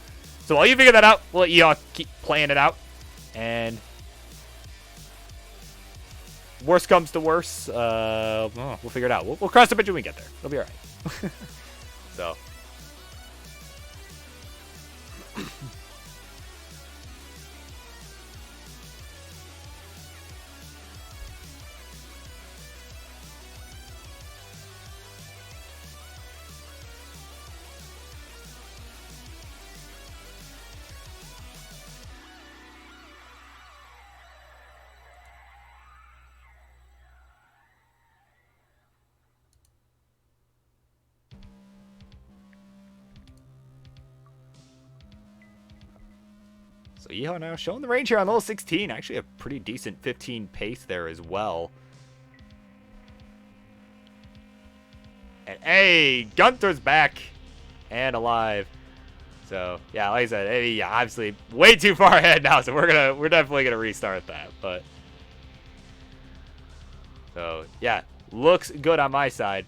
while you figure that out, we'll let Yeehaw keep playing it out. And worst comes to worst, we'll figure it out. We'll cross the bridge when we get there. It'll be all right. So. So Yeehaw now showing the range here on level 16. Actually a pretty decent 15 pace there as well. And hey, Gunther's back and alive. So yeah, like I said, hey, yeah, obviously way too far ahead now, so we're definitely gonna restart that. But so yeah, looks good on my side.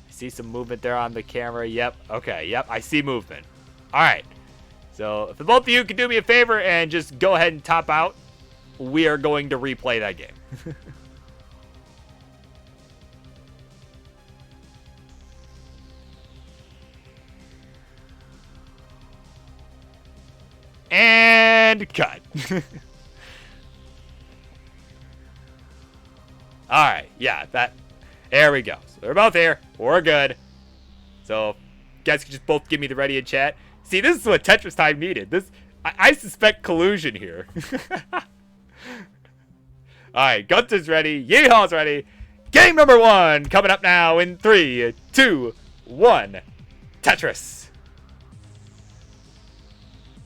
I see some movement there on the camera. Yep, okay, yep, I see movement. All right. So if the both of you could do me a favor and just go ahead and top out, we are going to replay that game. And cut. Alright, yeah, there we go. So they're both here. We're good. So, you guys can just both give me the ready in chat. See, this is what Tetris Time needed. I suspect collusion here. Alright, Gunther's ready. Yeehaw's ready. Game number 1 coming up now in 3, 2, 1. Tetris.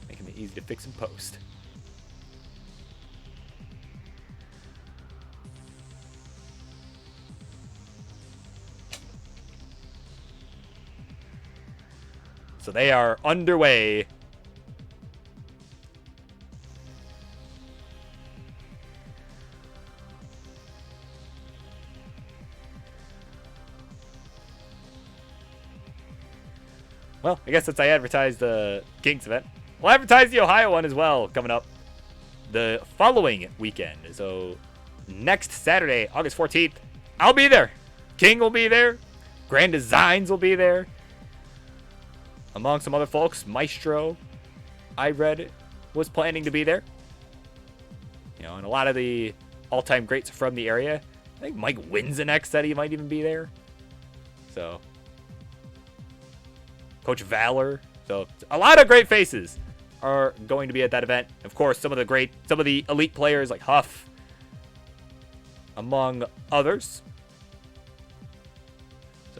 Making it easy to fix and post. So they are underway. Well, I guess since I advertised the Kings event, we'll advertise the Ohio one as well coming up the following weekend. So next Saturday, August 14th, I'll be there. King will be there. Grand Designs will be there. Among some other folks, Maestro, I read, was planning to be there. You know, and a lot of the all-time greats from the area. I think Mike Winzeneck said he might even be there. So, Coach Valor. So, a lot of great faces are going to be at that event. Of course, some of the elite players like Huff, among others.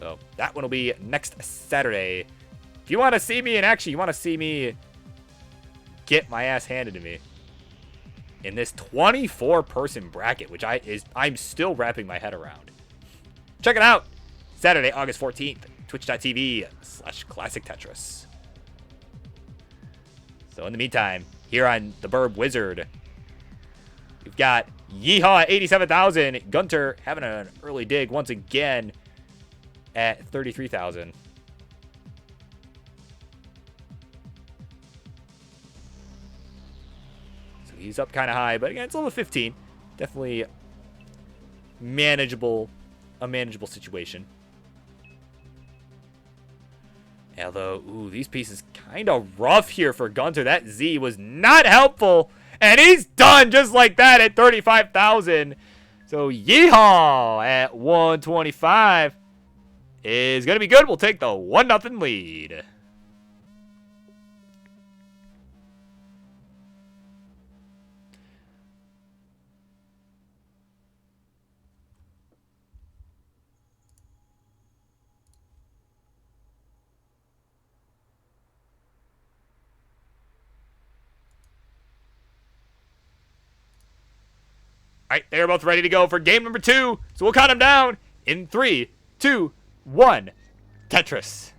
So, that one will be next Saturday. If you want to see me in action, you want to see me get my ass handed to me in this 24-person bracket, which I'm still wrapping my head around. Check it out. Saturday, August 14th, twitch.tv/Classic Tetris. So in the meantime, here on the Burb Wizard, we've got Yeehaw at 87,000. Gunter having an early dig once again at 33,000. He's up kind of high, but again, it's level 15. Definitely a manageable situation. Although, ooh, these pieces kind of rough here for Gunter. That Z was not helpful, and he's done just like that at 35,000. So Yeehaw at 125 is going to be good. We'll take the 1-0 lead. All right, they're both ready to go for game number 2. So we'll count them down in 3, 2, 1. Tetris.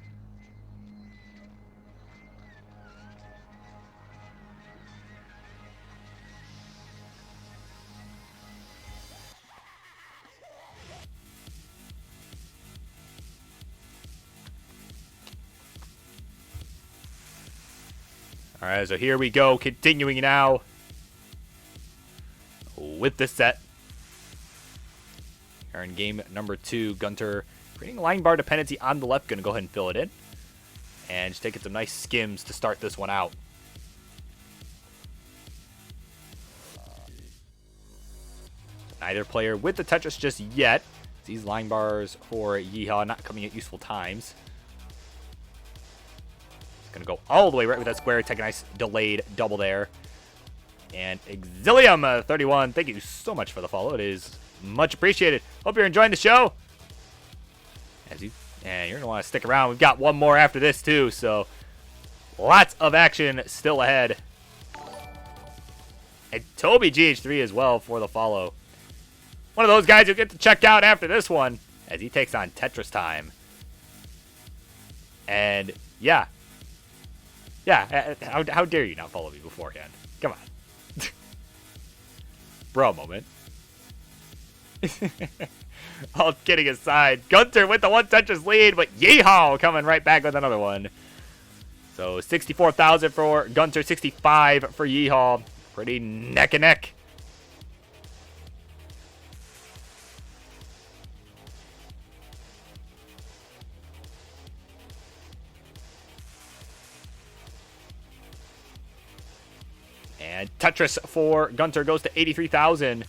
All right, so here we go, continuing now with the set. Here in game number 2, Gunter creating a line bar dependency on the left. Going to go ahead and fill it in. And just taking some nice skims to start this one out. Neither player with the Tetris just yet. These line bars for Yeehaw not coming at useful times. Going to go all the way right with that square. Take a nice delayed double there. And Exilium 31, thank you so much for the follow. It is much appreciated. Hope you're enjoying the show. And you're going to want to stick around. We've got one more after this too, so lots of action still ahead. And Toby GH3 as well for the follow. One of those guys who get to check out after this one as he takes on Tetris Time. And yeah. Yeah, how dare you not follow me beforehand? Come on. Bro moment. All kidding aside, Gunter with the one Tetris lead, but Yeehaw coming right back with another one. So 64,000 for Gunter, 65 for Yeehaw. Pretty neck and neck. And Tetris for Gunter goes to 83,000.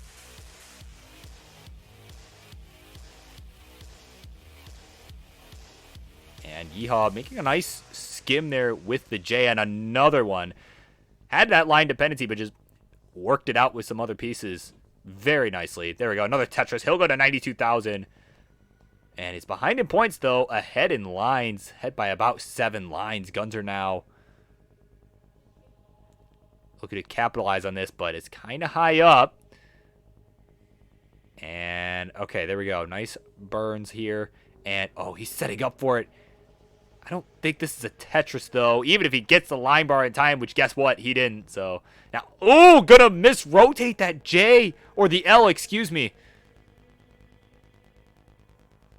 And Yeehaw making a nice skim there with the J, and another one. Had that line dependency, but just worked it out with some other pieces very nicely. There we go. Another Tetris. He'll go to 92,000. And he's behind in points, though. Ahead in lines. Head by about 7 lines. Gunter now looking to capitalize on this, but it's kind of high up. And, okay, there we go. Nice burns here. And, oh, he's setting up for it. I don't think this is a Tetris, though. Even if he gets the line bar in time, which guess what? He didn't. So, now, oh, gonna misrotate that J. Or the L, excuse me.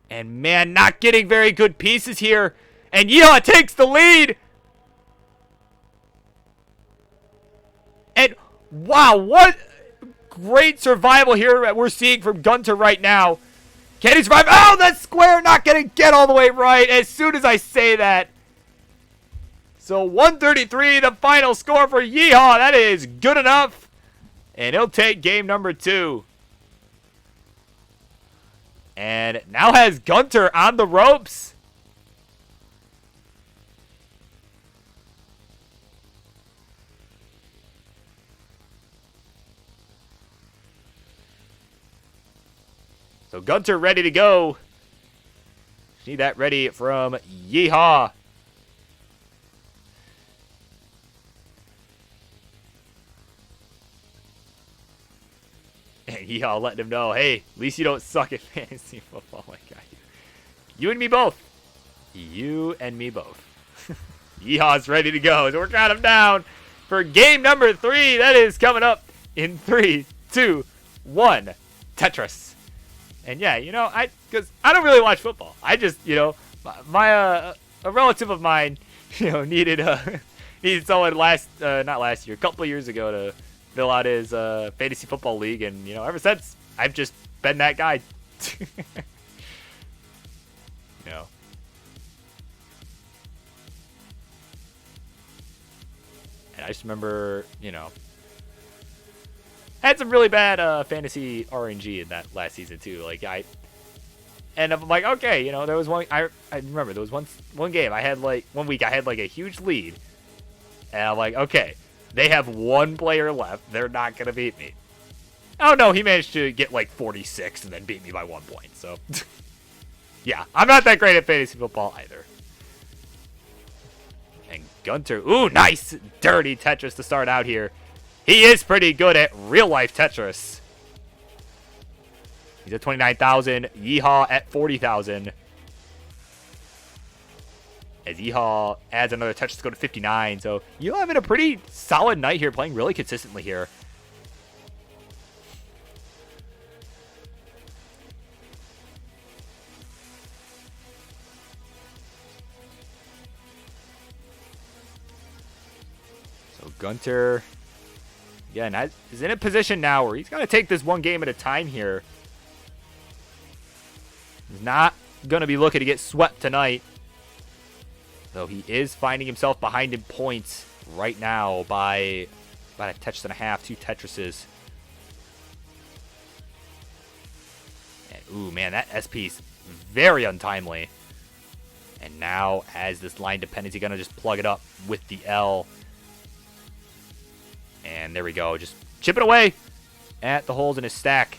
And, man, not getting very good pieces here. And Yeehaw takes the lead. And, wow, what great survival here that we're seeing from Gunter right now. Can he survive? Oh, that square not going to get all the way right as soon as I say that. So 133, the final score for Yeehaw. That is good enough. And he'll take game number 2. And now has Gunter on the ropes. So Gunter ready to go. See that ready from Yeehaw. And Yeehaw letting him know, hey, at least you don't suck at fantasy football like I do. You and me both. You and me both. Yeehaw's ready to go. So we're counting him down for game number 3. That is coming up in 3, 2, 1. Tetris. And yeah, you know, because I don't really watch football. I just, you know, a relative of mine, you know, needed someone not last year, a couple of years ago to fill out his fantasy football league, and you know, ever since I've just been that guy. You know. And I just remember, you know, had some really bad fantasy RNG in that last season too. Like and I'm like, okay, you know, there was one. I remember there was one game I had like 1 week I had like a huge lead, and I'm like, okay, they have one player left. They're not gonna beat me. Oh no, he managed to get like 46 and then beat me by 1 point. So yeah, I'm not that great at fantasy football either. And Gunter, ooh, nice dirty Tetris to start out here. He is pretty good at real-life Tetris. He's at 29,000. Yeehaw at 40,000. As Yeehaw adds another Tetris to go to 59. So Yeehaw having a pretty solid night here, playing really consistently here. So Gunter... yeah, is in a position now where he's going to take this one game at a time here. He's not going to be looking to get swept tonight. Though he is finding himself behind in points right now by about a Tetris and a half, 2 Tetrises. And, ooh, man, that SP is very untimely. And now has this line dependency, going to just plug it up with the L. And there we go, just chipping away at the holes in his stack.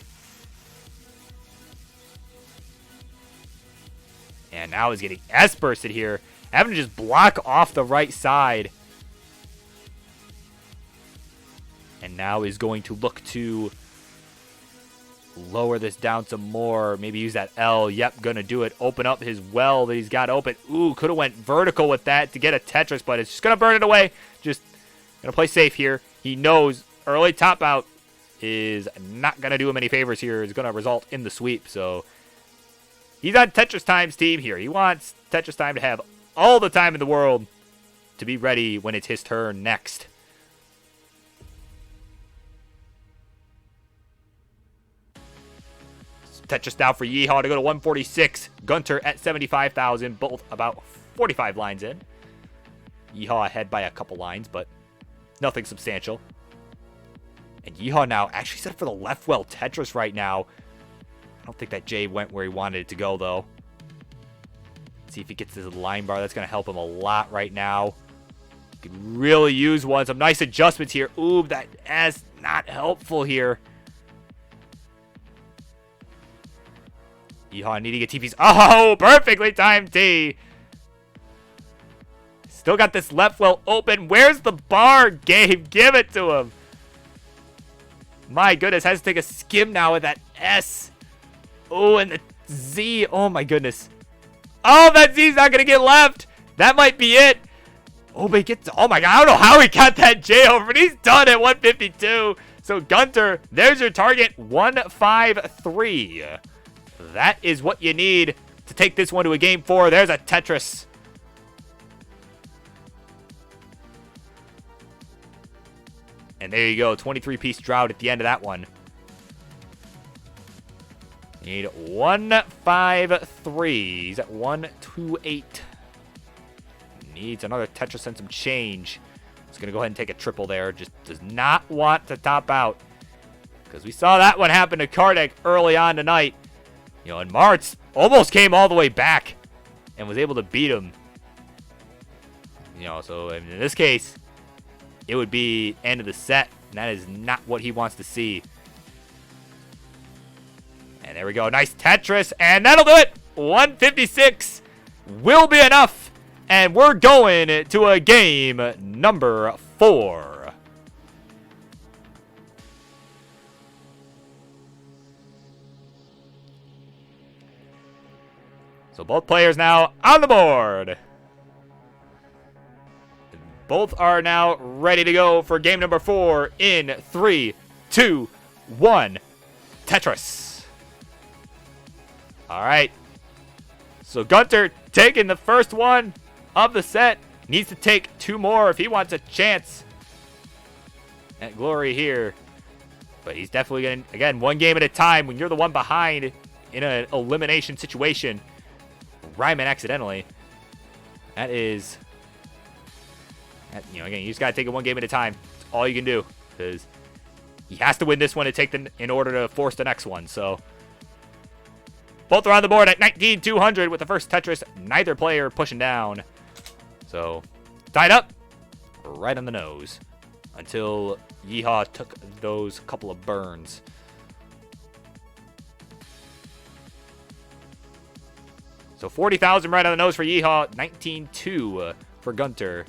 And now he's getting S-bursted here, having to just block off the right side. And now is going to look to lower this down some more. Maybe use that L. Yep, gonna do it. Open up his well that he's got open. Ooh, could have went vertical with that to get a Tetris, but it's just gonna burn it away. Just gonna play safe here. He knows early top out is not gonna do him any favors here. It's gonna result in the sweep. So he's on Tetris Time's team here. He wants Tetris Time to have all the time in the world to be ready when it's his turn next. Tetris now for Yeehaw to go to 146. Gunter at 75,000, both about 45 lines in. Yeehaw ahead by a couple lines, but nothing substantial. And Yeehaw now actually set up for the left well Tetris right now. I don't think that J went where he wanted it to go, though. Let's see if he gets his line bar. That's going to help him a lot right now. Could really use one. Some nice adjustments here. Ooh, that S not helpful here. Yeehaw needing a TP's. Oh, perfectly timed T. Still got this left well open. Where's the bar, Gabe? Give it to him. My goodness, has to take a skim now with that S. Oh, and the Z. Oh, my goodness. Oh, that Z's not going to get left. That might be it. Oh, but he gets. Oh, my God. I don't know how he got that J over, but he's done at 152. So, Gunter, there's your target. 153. That is what you need to take this one to a game 4. There's a Tetris. And there you go. 23-piece drought at the end of that one. Need 153. He's at 128. Needs another Tetris and some change. He's going to go ahead and take a triple there. Just does not want to top out. Because we saw that one happen to Kardec early on tonight. You know, and Martz almost came all the way back and was able to beat him. You know, so in this case, it would be end of the set. And that is not what he wants to see. And there we go. Nice Tetris. And that'll do it. 156 will be enough. And we're going to a game number 4. So both players now on the board. Both are now ready to go for game number 4 in 3, 2, 1. Tetris. All right. So Gunter taking the first one of the set. Needs to take 2 more if he wants a chance at glory here. But he's definitely going to, again, one game at a time. When you're the one behind in an elimination situation, Ryman accidentally. That is, you know, again, you just got to take it one game at a time. That's all you can do. Because he has to win this one to take in order to force the next one. So both are on the board at 19,200 with the first Tetris. Neither player pushing down. So tied up right on the nose until Yeehaw took those couple of burns. So 40,000 right on the nose for Yeehaw. 19,200 for Gunter.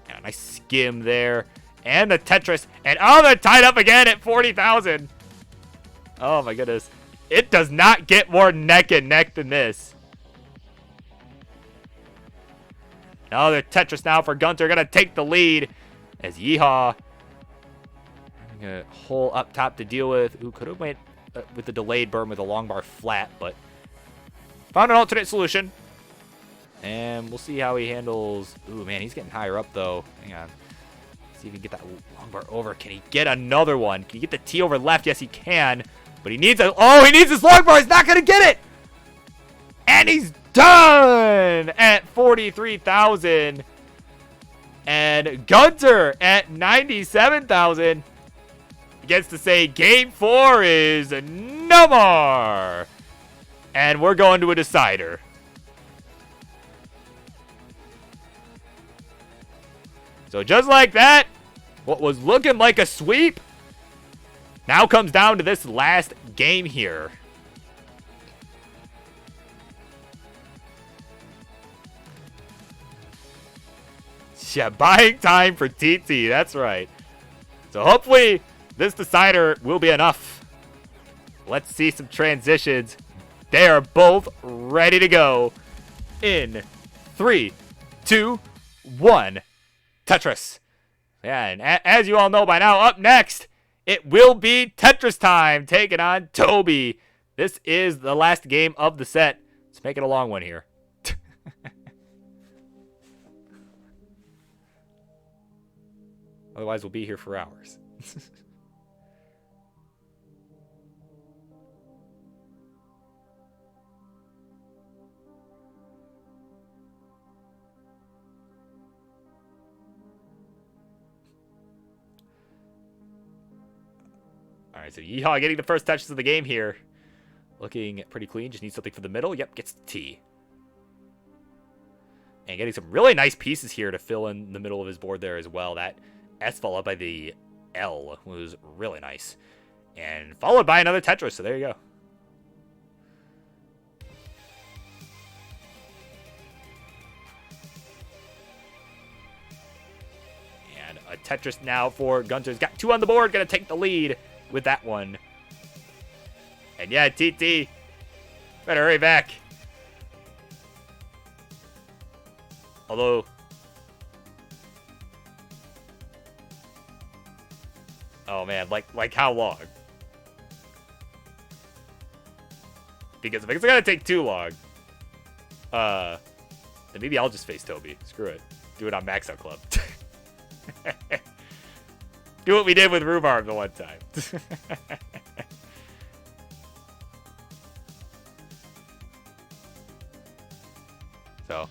And a nice skim there. And the Tetris. And oh, they're tied up again at 40,000. Oh my goodness. It does not get more neck and neck than this. Another Tetris now for Gunter. Gonna take the lead as Yeehaw having a hole up top to deal with. Who could have went with the delayed burn with a long bar flat, but found an alternate solution. And we'll see how he handles. Ooh, man, he's getting higher up, though. Hang on. See if he can get that long bar over. Can he get another one? Can he get the T over left? Yes, he can. But he needs a... Oh, he needs his long bar. He's not going to get it. And he's done at 43,000. And Gunter at 97,000 gets to say game 4 is no more. And we're going to a decider. So just like that, what was looking like a sweep now comes down to this last game here. Yeah, buying time for TT. That's right. So hopefully this decider will be enough. Let's see some transitions. They are both ready to go. In 3, 2, 1. Tetris. Yeah, and as you all know by now, up next, it will be Tetris time, taking on Toby. This is the last game of the set. Let's make it a long one here. Otherwise, we'll be here for hours. All right, so Yeehaw getting the first touches of the game here. Looking pretty clean. Just needs something for the middle. Yep, gets the T. And getting some really nice pieces here to fill in the middle of his board there as well. That S followed by the L was really nice. And followed by another Tetris, so there you go. And a Tetris now for Gunter's got 2 on the board. Gonna take the lead with that one. And yeah, TT, better hurry back. Although, oh man, like how long? Because if it's gonna take too long, then maybe I'll just face Toby. Screw it. Do it on Max Out Club. Do what we did with Rhubarb the one time. So,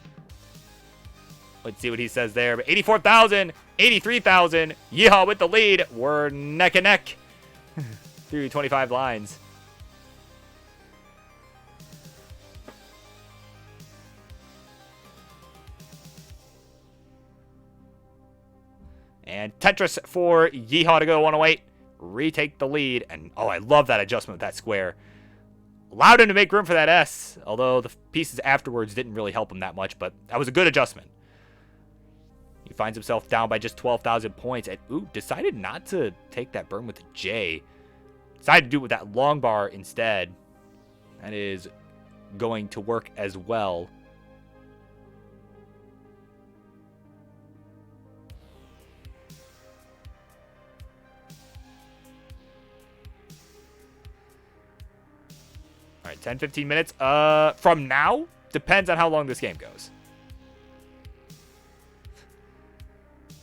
let's see what he says there. But 84,000, 83,000. Yeehaw with the lead. We're neck and neck through 25 lines. And Tetris for Yeehaw to go 108. Retake the lead. And, oh, I love that adjustment with that square. Allowed him to make room for that S, although the pieces afterwards didn't really help him that much, but that was a good adjustment. He finds himself down by just 12,000 points, and ooh, decided not to take that burn with the J. Decided to do it with that long bar instead. That is going to work as well. All right, 10, 15 minutes. From now, depends on how long this game goes.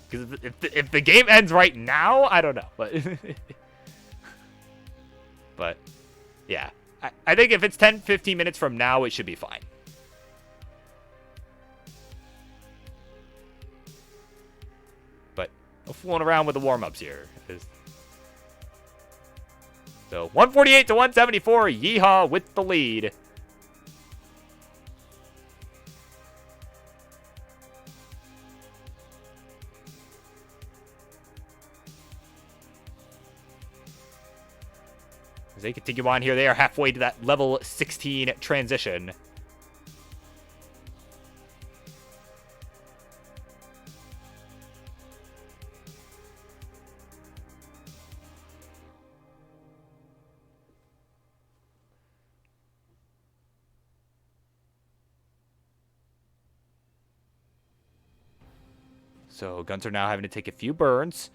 Because if the game ends right now, I don't know. But yeah, I think if it's 10, 15 minutes from now, it should be fine. But no fooling around with the warm-ups here. So 148 to 174, Yeehaw with the lead. As they continue on here, they are halfway to that level 16 transition. So Gunter now having to take a few burns.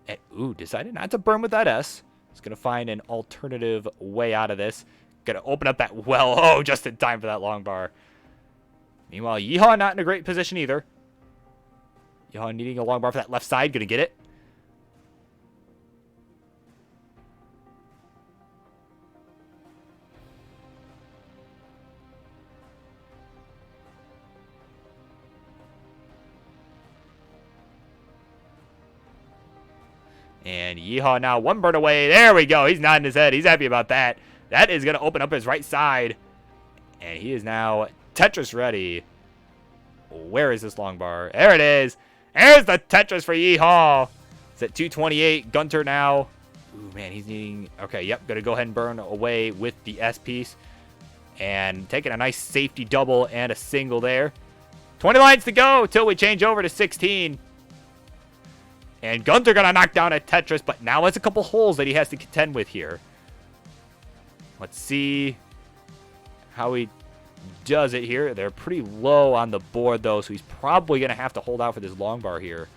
And, ooh, decided not to burn with that S. He's going to find an alternative way out of this. Going to open up that well. Oh, just in time for that long bar. Meanwhile, Yeehaw not in a great position either. Yeehaw needing a long bar for that left side. Going to get it. And Yeehaw now 1 burn away. There we go. He's nodding his head. He's happy about that. That is going to open up his right side. And he is now Tetris ready. Where is this long bar? There it is. There's the Tetris for Yeehaw. It's at 228. Gunter now. Ooh, man, he's needing... Okay, yep. Going to go ahead and burn away with the S piece. And taking a nice safety double and a single there. 20 lines to go till we change over to 16. And Gunter gonna knock down a Tetris, but now has a couple holes that he has to contend with here. Let's see how he does it here. They're pretty low on the board, though, so he's probably going to have to hold out for this long bar here.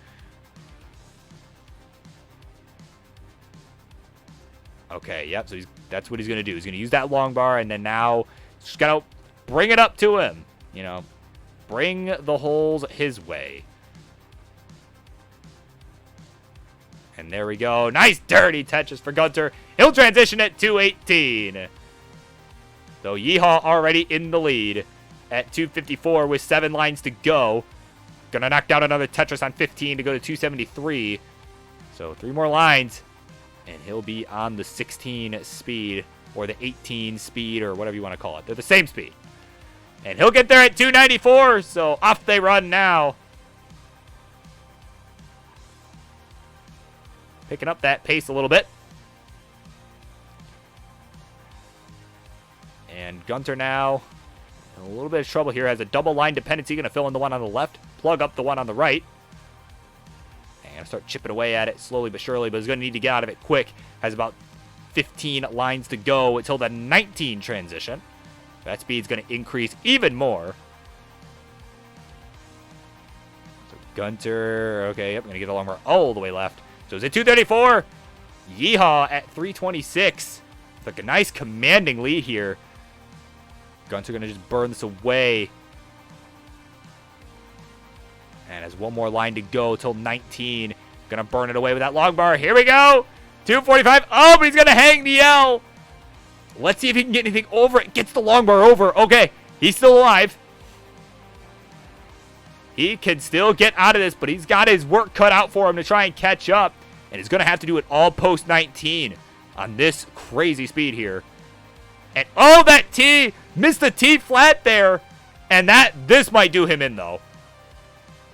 Okay, yep, so that's what he's going to do. He's going to use that long bar, and then now just got to bring it up to him. You know, bring the holes his way. And there we go. Nice dirty Tetris for Gunter. He'll transition at 218. So Yeehaw already in the lead at 254 with 7 lines to go. Gonna knock down another Tetris on 15 to go to 273. So 3 more lines. And he'll be on the 16 speed or the 18 speed or whatever you want to call it. They're the same speed. And he'll get there at 294. So off they run now. Picking up that pace a little bit. And Gunter now in a little bit of trouble here. Has a double line dependency. Going to fill in the one on the left. Plug up the one on the right. And going to start chipping away at it slowly but surely. But he's going to need to get out of it quick. Has about 15 lines to go until the 19 transition. That speed's going to increase even more. So Gunter. Okay, yep. Going to get a long bar all the way left. So is it 234? Yeehaw at 326. Like a nice commanding lead here. Gunter going to just burn this away. And has one more line to go till 19. Going to burn it away with that long bar. Here we go. 245. Oh, but he's going to hang the L. Let's see if he can get anything over it. Gets the long bar over. Okay, he's still alive. He can still get out of this, but he's got his work cut out for him to try and catch up. And he's going to have to do it all post 19 on this crazy speed here. And oh, that T missed the T flat there. And this might do him in, though.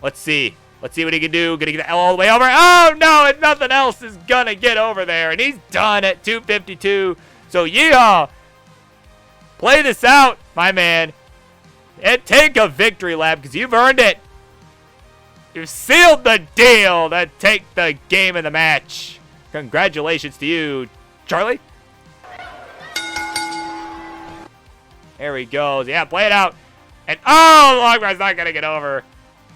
Let's see. Let's see what he can do. Gonna get the L all the way over. Oh, no, and nothing else is gonna get over there. And he's done at 252. So, yeehaw. Play this out, my man. And take a victory lap because you've earned it. You've sealed the deal to take the game of the match. Congratulations to you, Charlie. There he goes. Yeah, play it out. And, oh, long bar's not going to get over.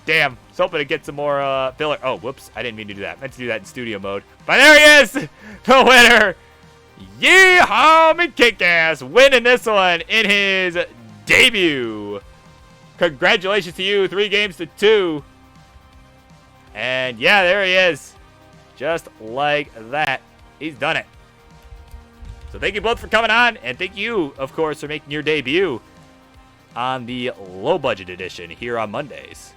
Damn. I was hoping to get some more filler. Oh, whoops. I didn't mean to do that. I meant to do that in studio mode. But there he is. The winner. Yeehaw McKickass winning this one in his debut. Congratulations to you. 3 games to 2. And, yeah, there he is. Just like that. He's done it. So thank you both for coming on. And thank you, of course, for making your debut on the low-budget edition here on Mondays.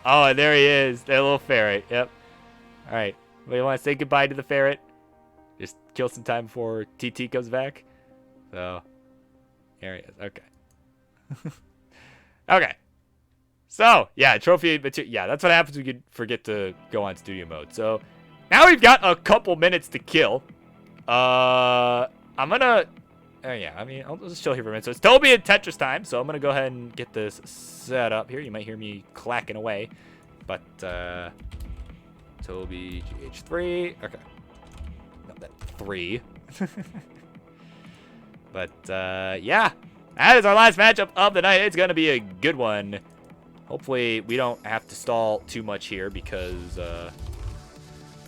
Oh, and there he is. That little ferret. Yep. All right. Well, you want to say goodbye to the ferret? Just kill some time before TT comes back. So, there he is. Okay. Okay. So, yeah, trophy material. Yeah, that's what happens when you forget to go on studio mode. So, now we've got a couple minutes to kill. I'm gonna... yeah, I mean, I'll just chill here for a minute. So, it's Toby and Tetris time. So, I'm gonna go ahead and get this set up here. You might hear me clacking away. But, Toby GH3. Okay. No, that 3. But, yeah. That is our last matchup of the night. It's gonna be a good one. Hopefully, we don't have to stall too much here because,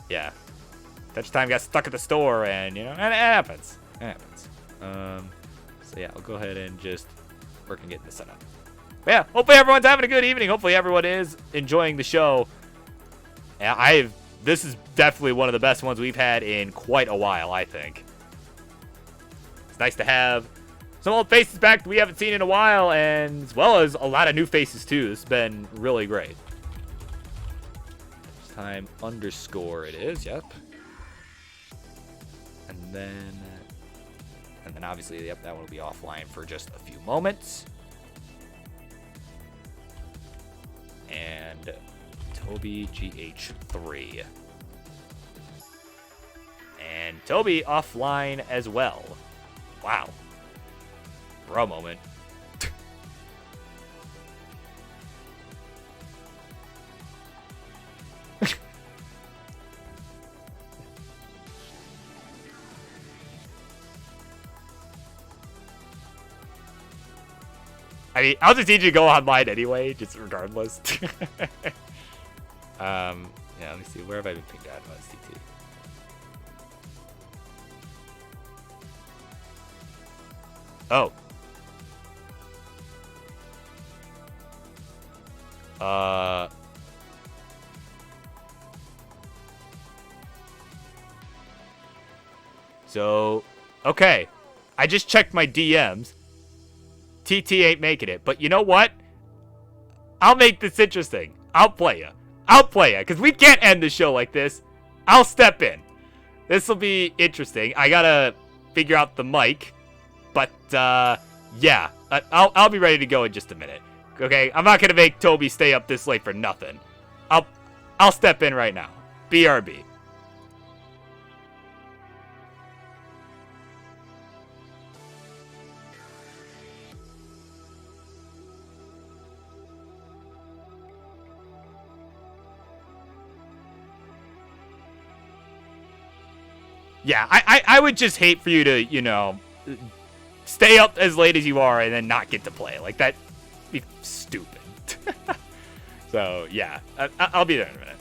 yeah. Tetris Time got stuck at the store, and, you know, and it happens. It happens. So, yeah, I'll go ahead and just work on getting this set up. But, yeah, hopefully everyone's having a good evening. Hopefully everyone is enjoying the show. Yeah, this is definitely one of the best ones we've had in quite a while, I think. It's nice to have some old faces back that we haven't seen in a while, and as well as a lot of new faces, too. This has been really great. Time underscore it is, yep. And then obviously, yep, that one will be offline for just a few moments. And Toby GH3. And Toby offline as well. Wow. Bro moment. I mean, I'll just need you to go online anyway, just regardless. Yeah, let me see. Where have I been pinged at? Oh, it's TT. Oh. So, okay. I just checked my DMs. TT ain't making it. But you know what? I'll make this interesting. I'll play ya. Because we can't end the show like this. I'll step in. This will be interesting. I gotta figure out the mic. But, yeah. I'll be ready to go in just a minute. Okay? I'm not gonna make Toby stay up this late for nothing. I'll step in right now. BRB. Yeah, I would just hate for you to, you know, stay up as late as you are and then not get to play. Like, that'd be stupid. So, yeah, I'll be there in a minute.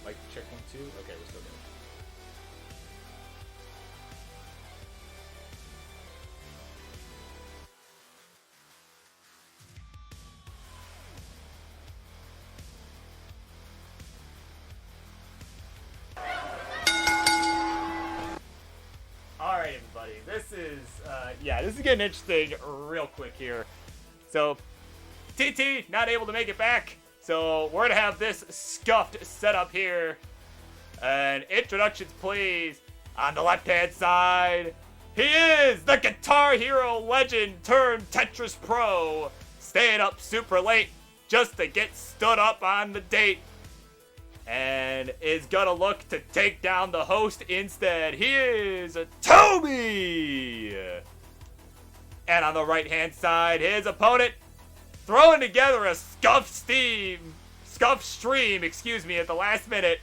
Mic check 1, 2. Okay, we're still good. Alright, everybody. This is getting interesting real quick here. So, TT not able to make it back. So, we're going to have this scuffed set up here. And introductions, please. On the left-hand side, he is the Guitar Hero legend turned Tetris Pro. Staying up super late just to get stood up on the date and is gonna look to take down the host instead. He is Toby! And on the right-hand side, his opponent throwing together a scuff stream, at the last minute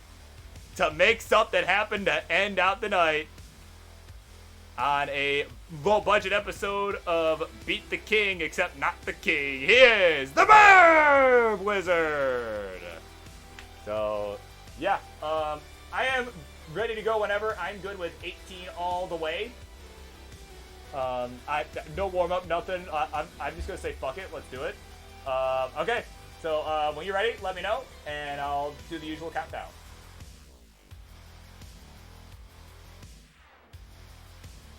to make something happen to end out the night on a low-budget episode of Beat the King, except not the king. He is the Burb Wizard! So, yeah, I am ready to go whenever. I'm good with 18 all the way. No warm-up, nothing. I'm just going to say fuck it, let's do it. Okay, so when you're ready, let me know, and I'll do the usual countdown.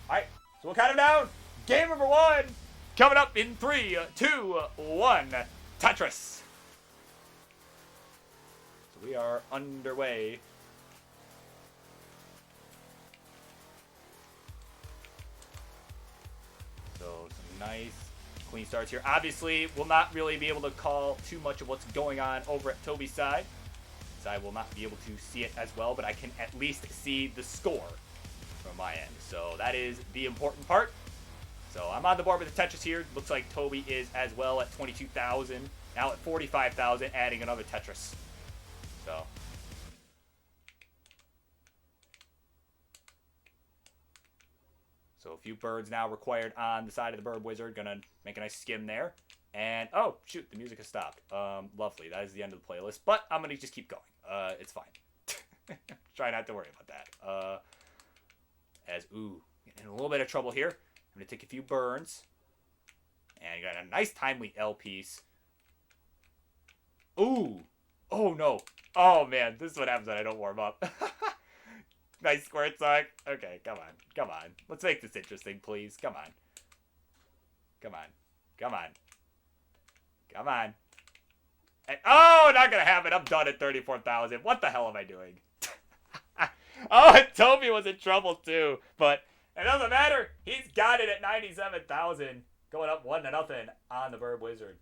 Alright, so we'll count him down. Game number 1, coming up in 3, 2, 1, Tetris. So we are underway. So some nice clean starts here. Obviously, we'll not really be able to call too much of what's going on over at Toby's side, as I will not be able to see it as well, but I can at least see the score from my end. So that is the important part. So I'm on the board with the Tetris here. Looks like Toby is as well at 22,000. Now at 45,000, adding another Tetris. So a few birds now required on the side of the Burb Wizard. Gonna make a nice skim there. And, oh, shoot, the music has stopped. Lovely. That is the end of the playlist. But I'm gonna just keep going. It's fine. Try not to worry about that. Getting in a little bit of trouble here. I'm gonna take a few burns. And got a nice timely L piece. Ooh. Oh, no. Oh, man. This is what happens when I don't warm up. Nice squirt sock. Okay, come on. Come on. Let's make this interesting, please. Come on. Come on. Come on. Come on. And, oh, not gonna happen. I'm done at 34,000. What the hell am I doing? Oh, and Toby was in trouble, too. But it doesn't matter. He's got it at 97,000. Going up 1-0 on the Burb Wizard.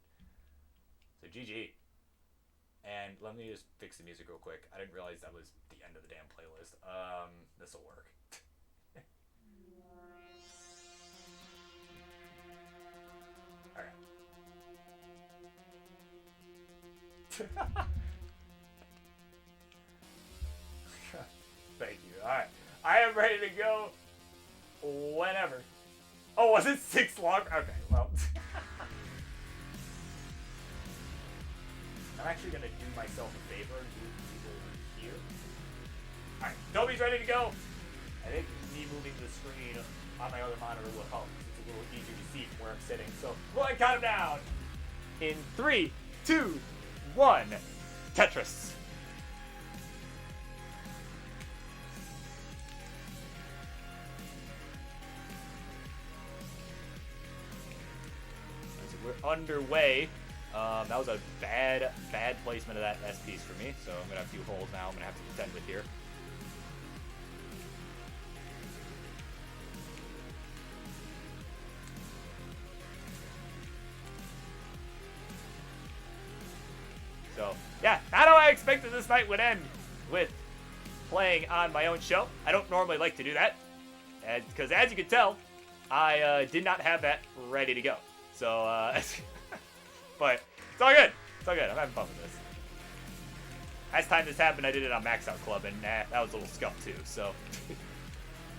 So, GG. And let me just fix the music real quick. I didn't realize that was the end of the damn playlist. This'll work. Alright. Thank you. Alright. I am ready to go whenever. Oh, was it 6 long? Okay, well. I'm actually going to do myself a favor and move these over here. Alright, Toby's ready to go. I think me moving the screen on my other monitor will help. It's a little easier to see from where I'm sitting. So, go ahead and count him down. In 3, 2, 1, Tetris. We're underway. That was a bad placement of that S piece for me, so I'm going to have a few holes now I'm going to have to contend with here. So, yeah, not how I expected this night would end with playing on my own show. I don't normally like to do that, because as you can tell, I did not have that ready to go. So, but it's all good. It's all good. I'm having fun with this. Last time this happened, I did it on Max Out Club, and that was a little scuff too. So,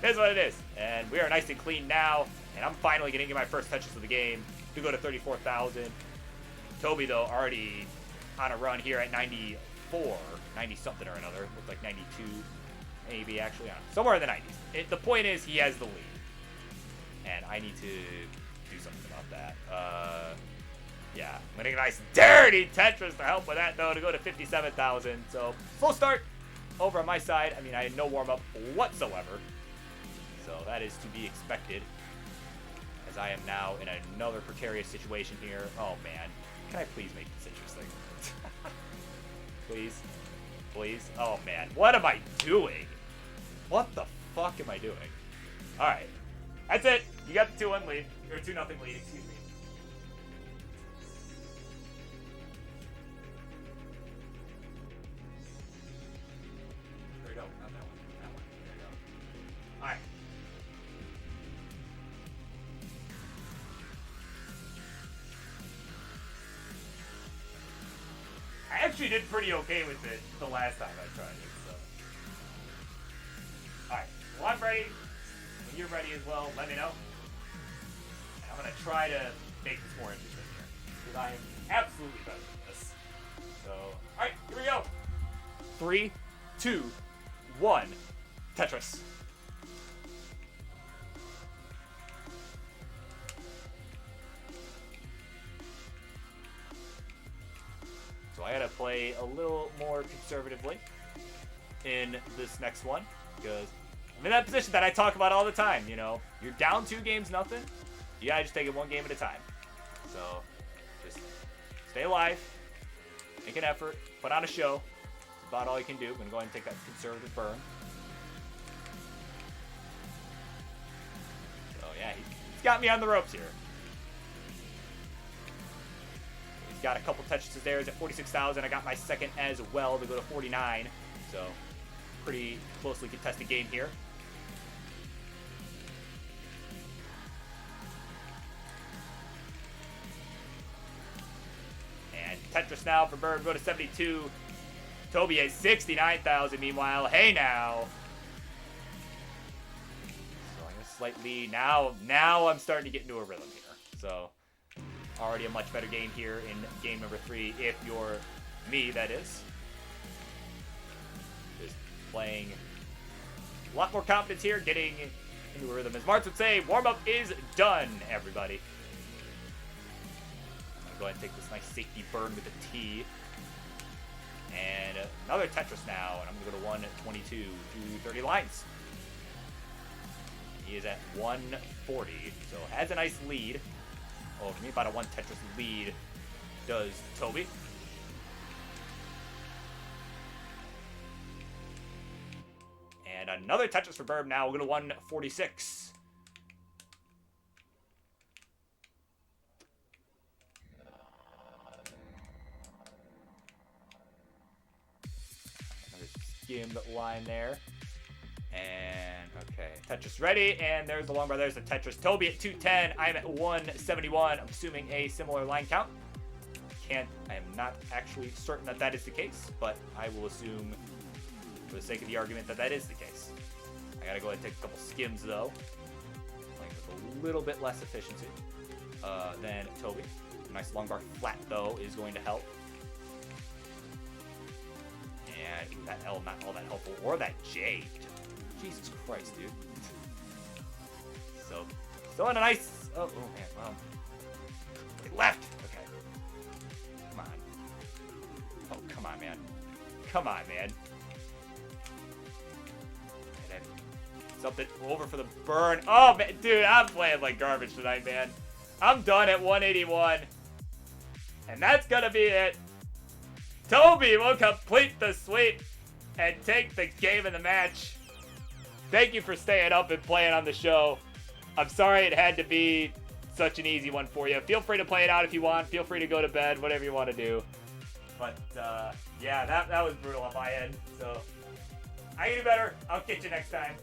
here's what it is. And we are nice and clean now, and I'm finally getting my first touches of the game to go to 34,000. Toby, though, already on a run here at 94, 90-something or another. Looked like 92, maybe, actually. Somewhere in the 90s. The point is, he has the lead. And I need to do something about that. Yeah, I'm getting a nice dirty Tetris to help with that, though, to go to 57,000. So, full start over on my side. I mean, I had no warm-up whatsoever. So, that is to be expected. As I am now in another precarious situation here. Oh, man. Can I please make this interesting? Please. Please. Oh, man. What am I doing? What the fuck am I doing? Alright. That's it. You got the 2-1 lead. Or 2-0 lead, excuse me. actually did pretty okay with it the last time I tried it, so. Alright, well I'm ready. When you're ready as well, let me know. And I'm gonna try to make this more interesting here. Because I am absolutely better at this. So, alright, here we go. 3, 2, 1, Tetris. So I gotta play a little more conservatively in this next one, because I'm in that position that I talk about all the time, you know. You're down 2 games, nothing. You gotta just take it 1 game at a time. So, just stay alive, make an effort, put on a show. It's about all you can do. I'm gonna go ahead and take that conservative burn. So yeah, he's got me on the ropes here. He's got a couple touches there. He's at 46,000. I got my second as well to go to 49. So, pretty closely contested game here. And Tetris now for Bird. Go to 72. Toby has 69,000 meanwhile. Hey now. So I'm going to slight lead. Now I'm starting to get into a rhythm here. So already a much better game here in game number 3 if you're me, that is. Just playing a lot more confidence here, getting into a rhythm. As Martz would say, warm-up is done, everybody. I'm going to go ahead and take this nice safety burn with a T. And another Tetris now, and I'm going to go to 122 to 30 lines. He is at 140, so has a nice lead. Over me, about a 1 Tetris lead does Toby. And another Tetris for Burb now. We're going to 146. Another skimmed line there. And, okay, Tetris ready, and there's the long bar. There's the Tetris. Toby at 210. I'm at 171. I'm assuming a similar line count. I am not actually certain that that is the case, but I will assume, for the sake of the argument, that that is the case. I gotta go ahead and take a couple skims, though. Playing with a little bit less efficiency than Toby. A nice long bar flat, though, is going to help. And ooh, that L, not all that helpful. Or that J. Jesus Christ, dude. So, still on a nice... Oh, man, well... It left! Okay. Come on. Oh, come on, man. Come on, man. And then something over for the burn. Oh, man, dude, I'm playing like garbage tonight, man. I'm done at 181. And that's gonna be it. Toby will complete the sweep and take the game of the match. Thank you for staying up and playing on the show. I'm sorry it had to be such an easy one for you. Feel free to play it out if you want. Feel free to go to bed, whatever you want to do. But, yeah, that was brutal on my end. So, I can do better. I'll catch you next time.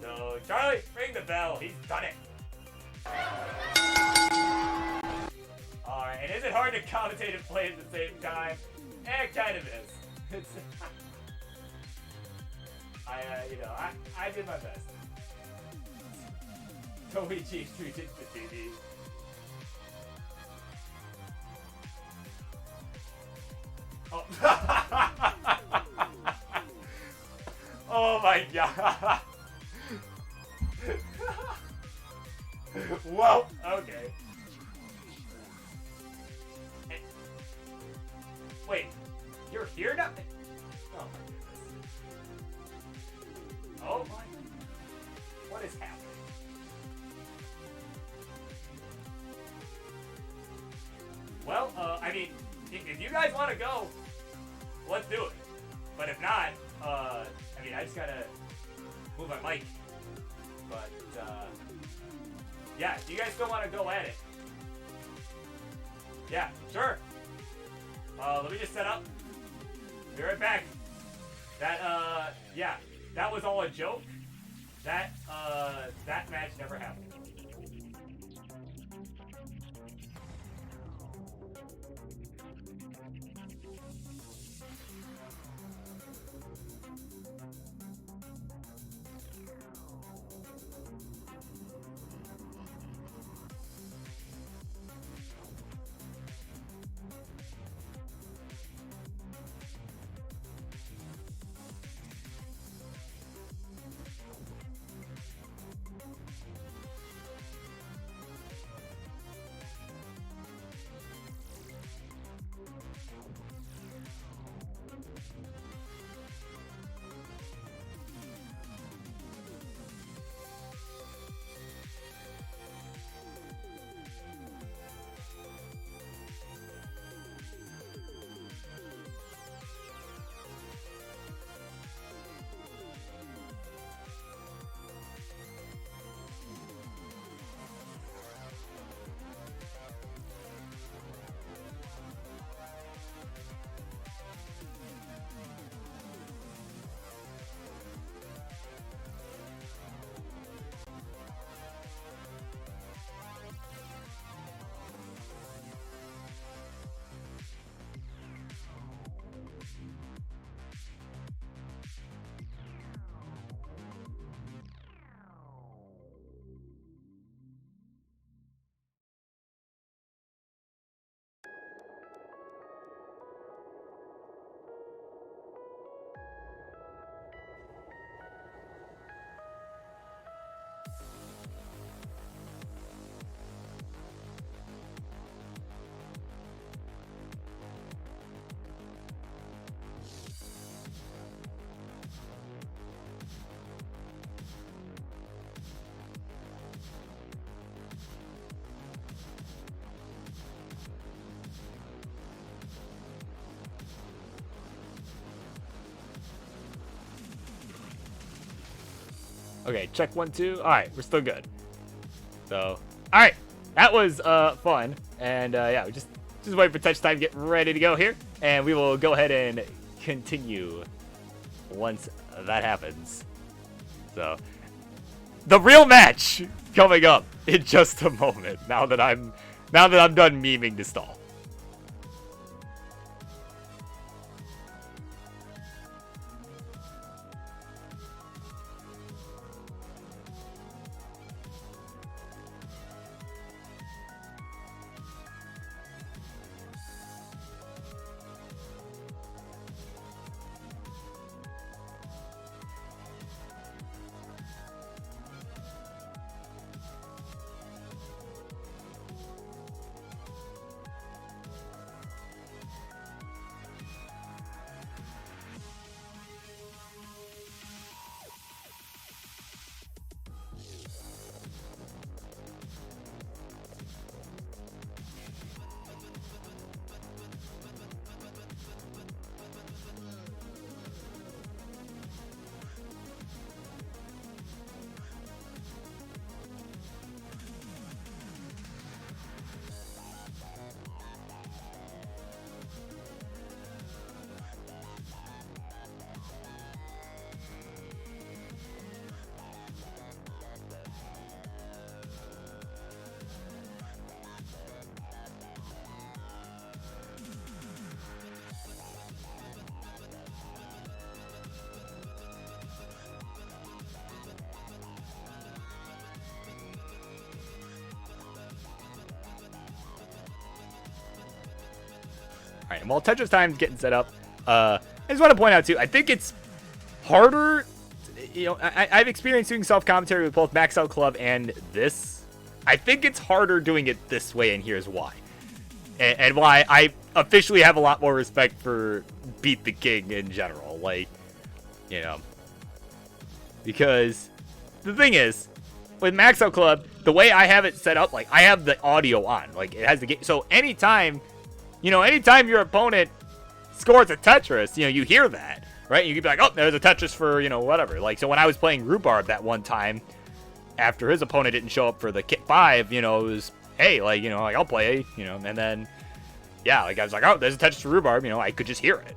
So, Charlie, ring the bell. He's done it. Alright, and is it hard to commentate and play at the same time? It kind of is. It's... I did my best. Toby G streets into the TV. Oh. Oh my god. Whoa. Okay. Wait. You're here now? Oh my goodness. Oh my. What is happening? Well, I mean, if you guys want to go, let's do it. But if not, I mean, I just gotta move my mic. But, yeah, if you guys still want to go at it. Yeah, sure. Let me just set up. Be right back. That, yeah, that was all a joke. That match never happened. Okay, check 1, 2. All right, we're still good. So, all right, that was fun, and yeah, we just wait for touch time to get ready to go here, and we will go ahead and continue once that happens. So, the real match coming up in just a moment. Now that I'm done memeing the stall. All right, and while Tetris Time's getting set up, I just want to point out too, I think it's harder. You know, I've experienced doing self-commentary with both Max Out Club and this. I think it's harder doing it this way, and here's why. And why I officially have a lot more respect for Beat the King in general. Like, you know, because the thing is, with Max Out Club, the way I have it set up, like, I have the audio on. Like, it has the game. So anytime your opponent scores a Tetris, you know, you hear that, right? You could be like, oh, there's a Tetris for, you know, whatever. Like, so when I was playing Rhubarb that one time, after his opponent didn't show up for the Kit 5, you know, it was, hey, like, you know, like, I'll play, you know, and then, yeah, like, I was like, oh, there's a Tetris for Rhubarb, you know, I could just hear it.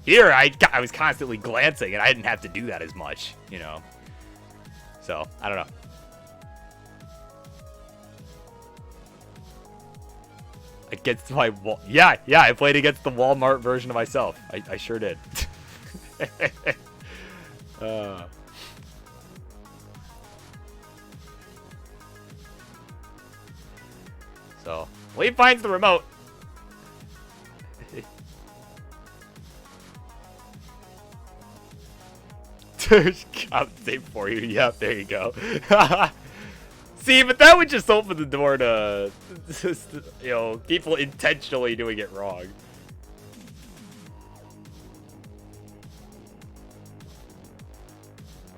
Here, I was constantly glancing, and I didn't have to do that as much, you know. So, I don't know. Against my wall. Yeah, I played against the Walmart version of myself. I sure did. So, Lee finds the remote. Compensate for you. Yeah, there you go. See, but that would just open the door to, you know, people intentionally doing it wrong.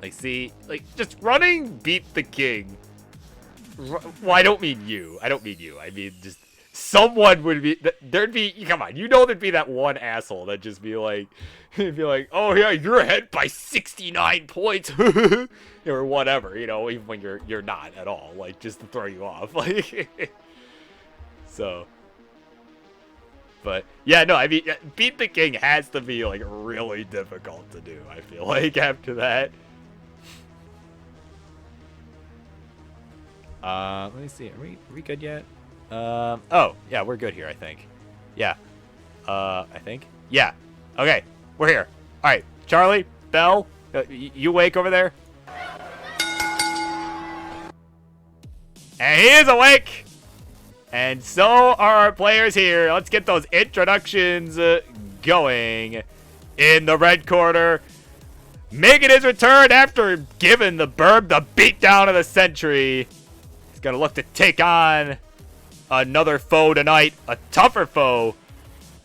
Like, see, like, just running Beat the King. Well, I don't mean you. I mean, just someone would be, there'd be, come on, you know there'd be that one asshole that'd just be like, oh yeah, you're ahead by 69 points, or whatever, you know, even when you're not at all, like, just to throw you off, like, so, but, yeah, no, I mean, Beat the King has to be, like, really difficult to do, I feel like, after that. Let me see, are we good yet? Oh, yeah, we're good here, I think. Yeah. I think? Yeah. Okay, we're here. Alright, Charlie, Bell, you awake over there? And he is awake! And so are our players here. Let's get those introductions going. In the red corner, making his return after giving the Burb the beatdown of the century. He's gonna look to take on another foe tonight, a tougher foe,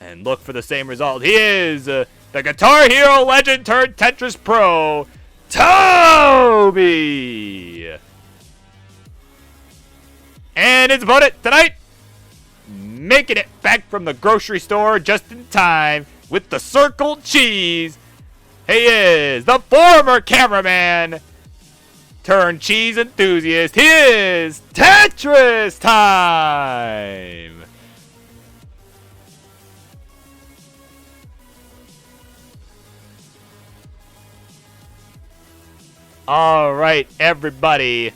and look for the same result. He is the Guitar Hero legend turned Tetris pro, Toby! And his opponent tonight, making it back from the grocery store just in time with the circled cheese. He is the former cameraman, turn cheese enthusiast. Here's Tetris time! All right, everybody.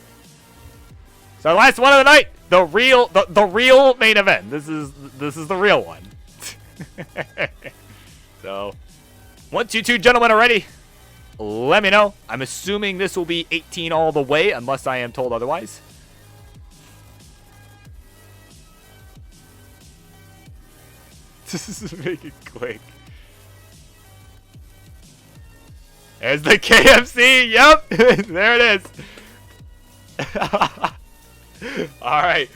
So last one of the night, the real main event. This is the real one. So, once you two gentlemen are ready, let me know. I'm assuming this will be 18 all the way, unless I am told otherwise. Just make it quick. There's the KFC. Yep, there it is. All right.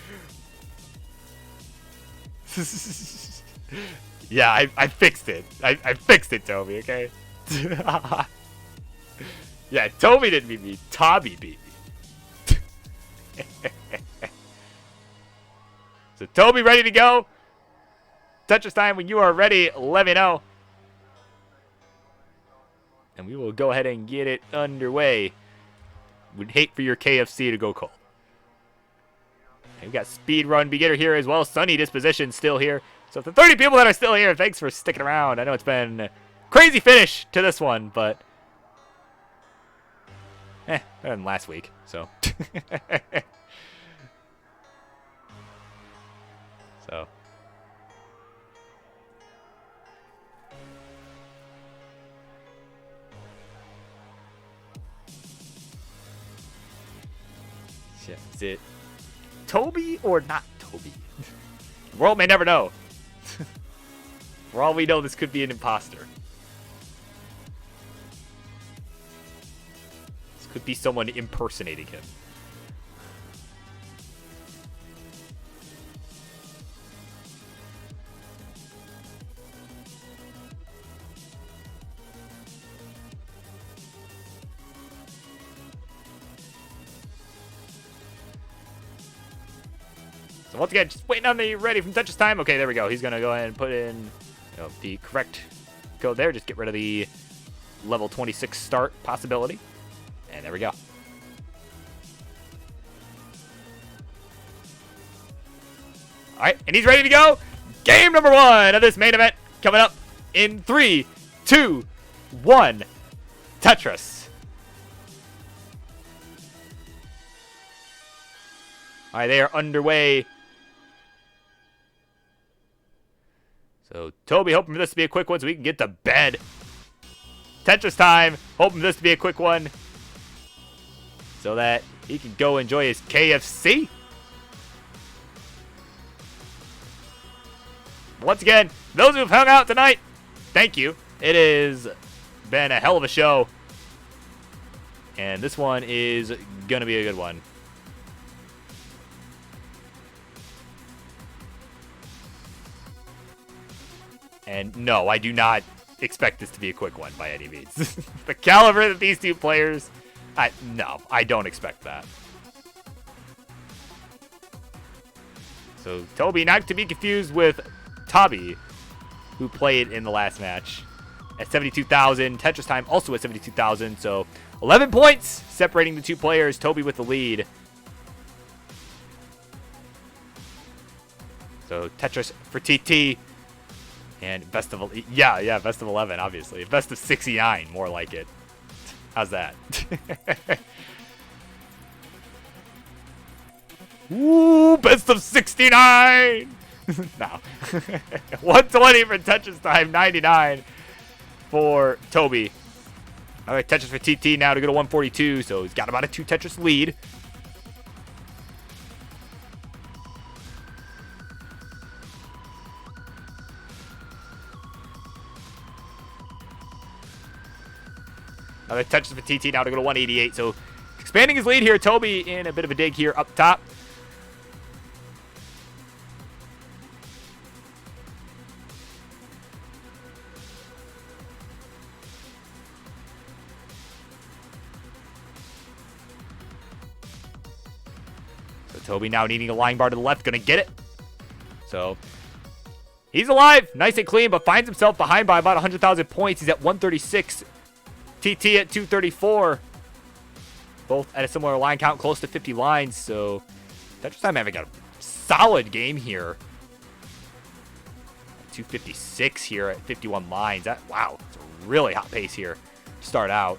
Yeah, I fixed it. I fixed it, Toby. Okay. Yeah, Toby didn't beat me. Tommy beat me. So Toby, ready to go? Tetris time. When you are ready, let me know. And we will go ahead and get it underway. Would hate for your KFC to go cold. And we got Speedrun Beginner here as well. Sunny Disposition still here. So the 30 people that are still here, thanks for sticking around. I know it's been a crazy finish to this one, but better than last week. So so is it Toby or not Toby? The world may never know. For all we know, this could be an imposter. This could be someone impersonating him. So once again, just waiting on the ready from Tetris time. Okay, there we go. He's going to go ahead and put in the correct code there. Just get rid of the level 26 start possibility. And there we go. All right, and he's ready to go. Game number 1 of this main event coming up in 3, 2, 1. Tetris. All right, they are underway. So, Toby hoping for this to be a quick one so we can get to bed. Tetris time. Hoping for this to be a quick one so that he can go enjoy his KFC. Once again, those who have hung out tonight, thank you. It has been a hell of a show. And this one is going to be a good one. And no, I do not expect this to be a quick one by any means. The caliber of these two players, no, I don't expect that. So Toby, not to be confused with Toby, who played in the last match at 72,000. Tetris time also at 72,000. So 11 points separating the two players. Toby with the lead. So Tetris for TT. And best of, best of 11, obviously. Best of 69, more like it. How's that? Ooh, best of 69! No. 120 for Tetris time, 99 for Toby. All right, Tetris for TT now to go to 142, so he's got about a 2 Tetris lead. Another Tetris for TT now to go to 188. So expanding his lead here. Toby in a bit of a dig here up top. So Toby now needing a line bar to the left. Going to get it. So he's alive. Nice and clean, but finds himself behind by about 100,000 points. He's at 136. TT at 234. both at a similar line count, close to 50 lines. So Tetris Time having a solid game here. 256 here at 51 lines. Wow, it's a really hot pace here to start out.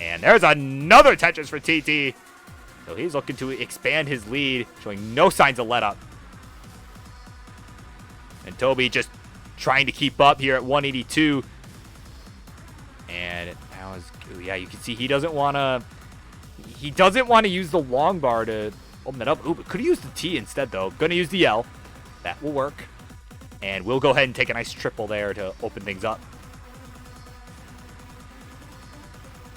And there's another Tetris for TT. So he's looking to expand his lead, showing no signs of let up. And Toby just trying to keep up here at 182. And now yeah, you can see he doesn't want to use the long bar to open that up. Ooh, but could have used the T instead though. Gonna use the L. That will work. And we'll go ahead and take a nice triple there to open things up.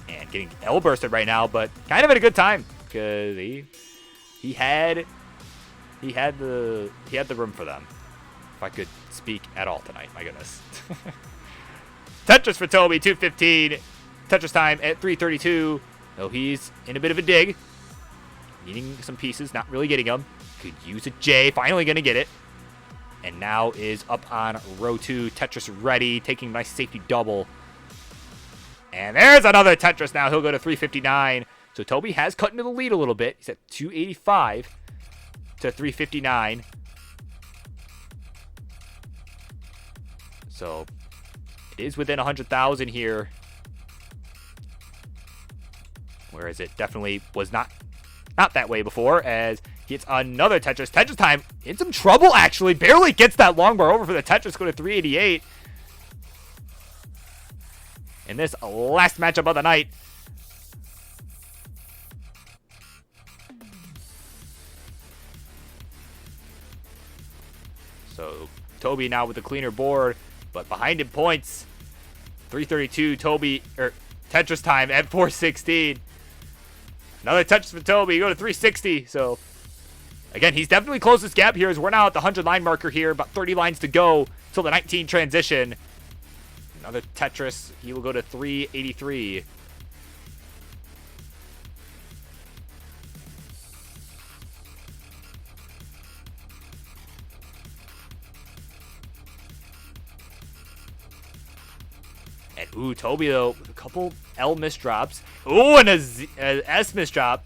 And getting L bursted right now, but kind of at a good time because he had the room for them. If I could speak at all tonight, my goodness. Tetris for Toby, 215. Tetris time at 332. So he's in a bit of a dig. Needing some pieces, not really getting them. Could use a J, finally gonna get it. And now is up on row 2. Tetris ready, taking a nice safety double. And there's another Tetris now. He'll go to 359. So Toby has cut into the lead a little bit. He's at 285 to 359. So it is within 100,000 here. Whereas it definitely was not that way before, as he gets another Tetris. Tetris time in some trouble, actually. Barely gets that long bar over for the Tetris. Go to 388. In this last matchup of the night. So Toby now with the cleaner board, but behind him points. 332 Toby, or Tetris time at 416. Another Tetris for Toby, go to 360. So again, he's definitely closed this gap here as we're now at the 100 line marker here. About 30 lines to go till the 19 transition. Another Tetris, he will go to 383. And ooh, Toby though, with a couple L misdrops. Ooh, and a S misdrop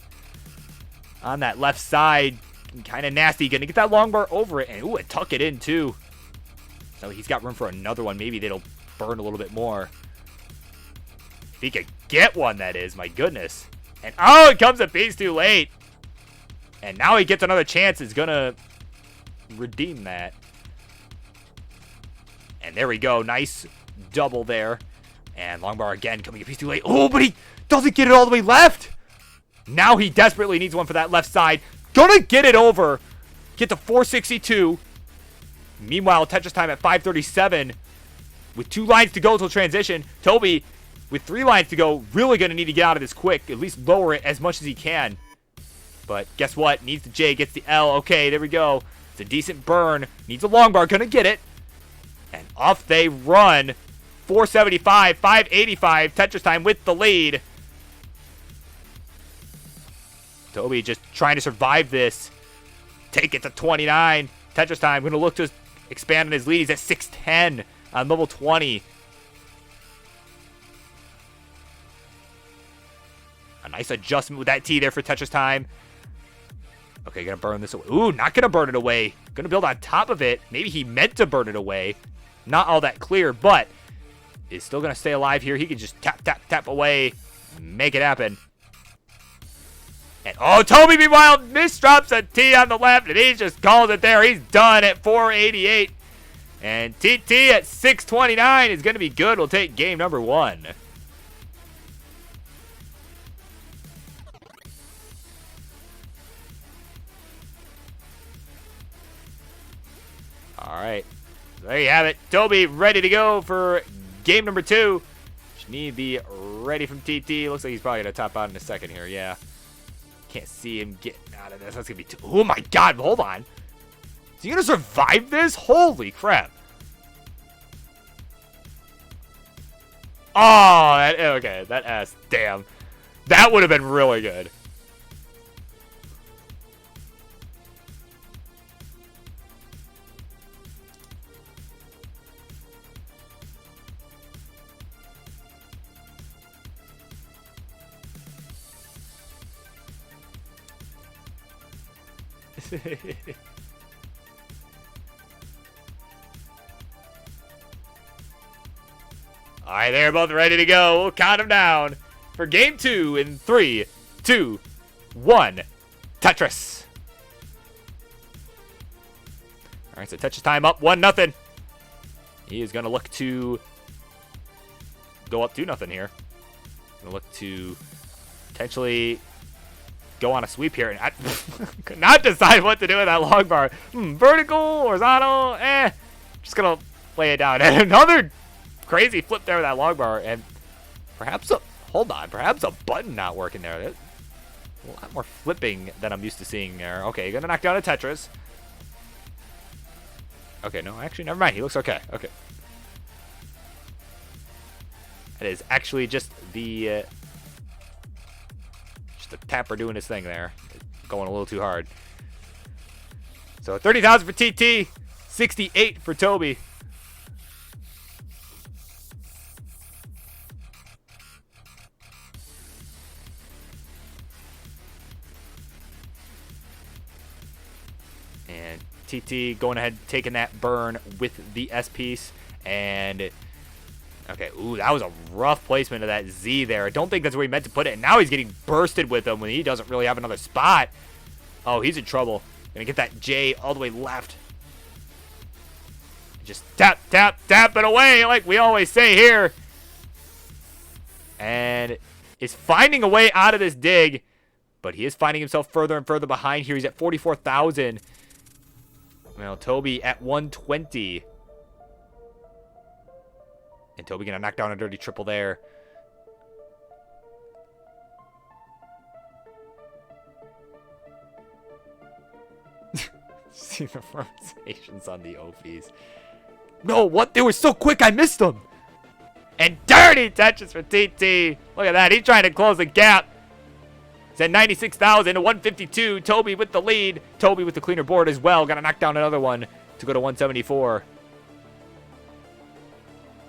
on that left side. Kind of nasty. Gonna get that long bar over it. And ooh, and tuck it in too. So he's got room for another one. Maybe that'll burn a little bit more. If he could get one, that is. My goodness. And oh, it comes a piece too late. And now he gets another chance. Is gonna redeem that. And there we go. Nice double there. And long bar again coming a piece too late. Oh, but he doesn't get it all the way left. Now he desperately needs one for that left side. Gonna get it over. Get to 462. Meanwhile, Tetris time at 537. With 2 lines to go till transition. Toby, with 3 lines to go, really gonna need to get out of this quick. At least lower it as much as he can. But guess what? Needs the J, gets the L. Okay, there we go. It's a decent burn. Needs a long bar. Gonna get it. And off they run. 475, 585. Tetris time with the lead. Toby just trying to survive this. Take it to 29. Tetris time. Going to look to expand on his lead. He's at 610 on level 20. A nice adjustment with that T there for Tetris time. Okay, going to burn this away. Ooh, not going to burn it away. Going to build on top of it. Maybe he meant to burn it away. Not all that clear, but is still going to stay alive here. He can just tap, tap, tap away. Make it happen. And oh, Toby, meanwhile, misdrops a T on the left, and he just calls it there. He's done at 488. And TT at 629 is going to be good. We'll take game number 1. All right. There you have it. Toby ready to go for game number 2. Just need to be ready from TT. Looks like he's probably going to top out in a second here. Yeah. Can't see him getting out of this. That's going to be oh my god. Hold on. Is he going to survive this? Holy crap. Oh, okay. That S. Damn. That would have been really good. All right, they're both ready to go. We'll count them down for game 2 in 3, 2, 1. Tetris. All right, so Tetris time up 1-0. He is going to look to go up 2-0 here. Going to look to potentially go on a sweep here. And I could not decide what to do with that long bar. Vertical, horizontal, just going to lay it down. And another crazy flip there with that long bar. And perhaps perhaps a button not working there. There's a lot more flipping than I'm used to seeing there. Okay, you're going to knock down a Tetris. Okay, no, actually, never mind. He looks okay. Okay. That is actually just the tapper doing his thing there. Going a little too hard. So 30,000 for TT, 68 for Toby. And TT going ahead, taking that burn with the S piece. And, okay, ooh, that was a rough placement of that Z there. I don't think that's where he meant to put it. And now he's getting bursted with him when he doesn't really have another spot. Oh, he's in trouble. Gonna get that J all the way left. Just tap, tap, tap it away like we always say here. And is finding a way out of this dig. But he is finding himself further and further behind here. He's at 44,000. Well, Toby at 120. And Toby gonna knock down a dirty triple there. See the formations on the OPs. No, what? They were so quick, I missed them. And dirty touches for TT. Look at that. He's trying to close the gap. He's at 96,000 to 152. Toby with the lead. Toby with the cleaner board as well. Gonna knock down another one to go to 174.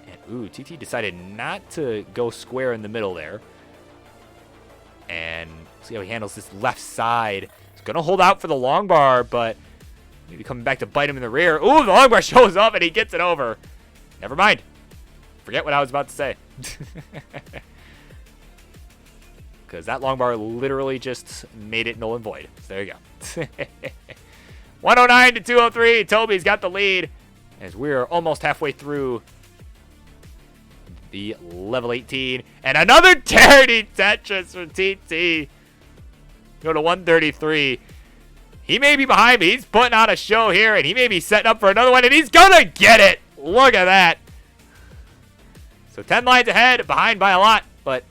And ooh, TT decided not to go square in the middle there. And see how he handles this left side. He's gonna hold out for the long bar, but maybe coming back to bite him in the rear. Ooh, the long bar shows up and he gets it over. Never mind. Forget what I was about to say. Because that long bar literally just made it null and void. So there you go. 109 to 203. Toby's got the lead as we're almost halfway through the level 18. And another dirty Tetris for TT. Go to 133. He may be behind, but he's putting on a show here, and he may be setting up for another one, and he's going to get it. Look at that. So 10 lines ahead, behind by a lot, but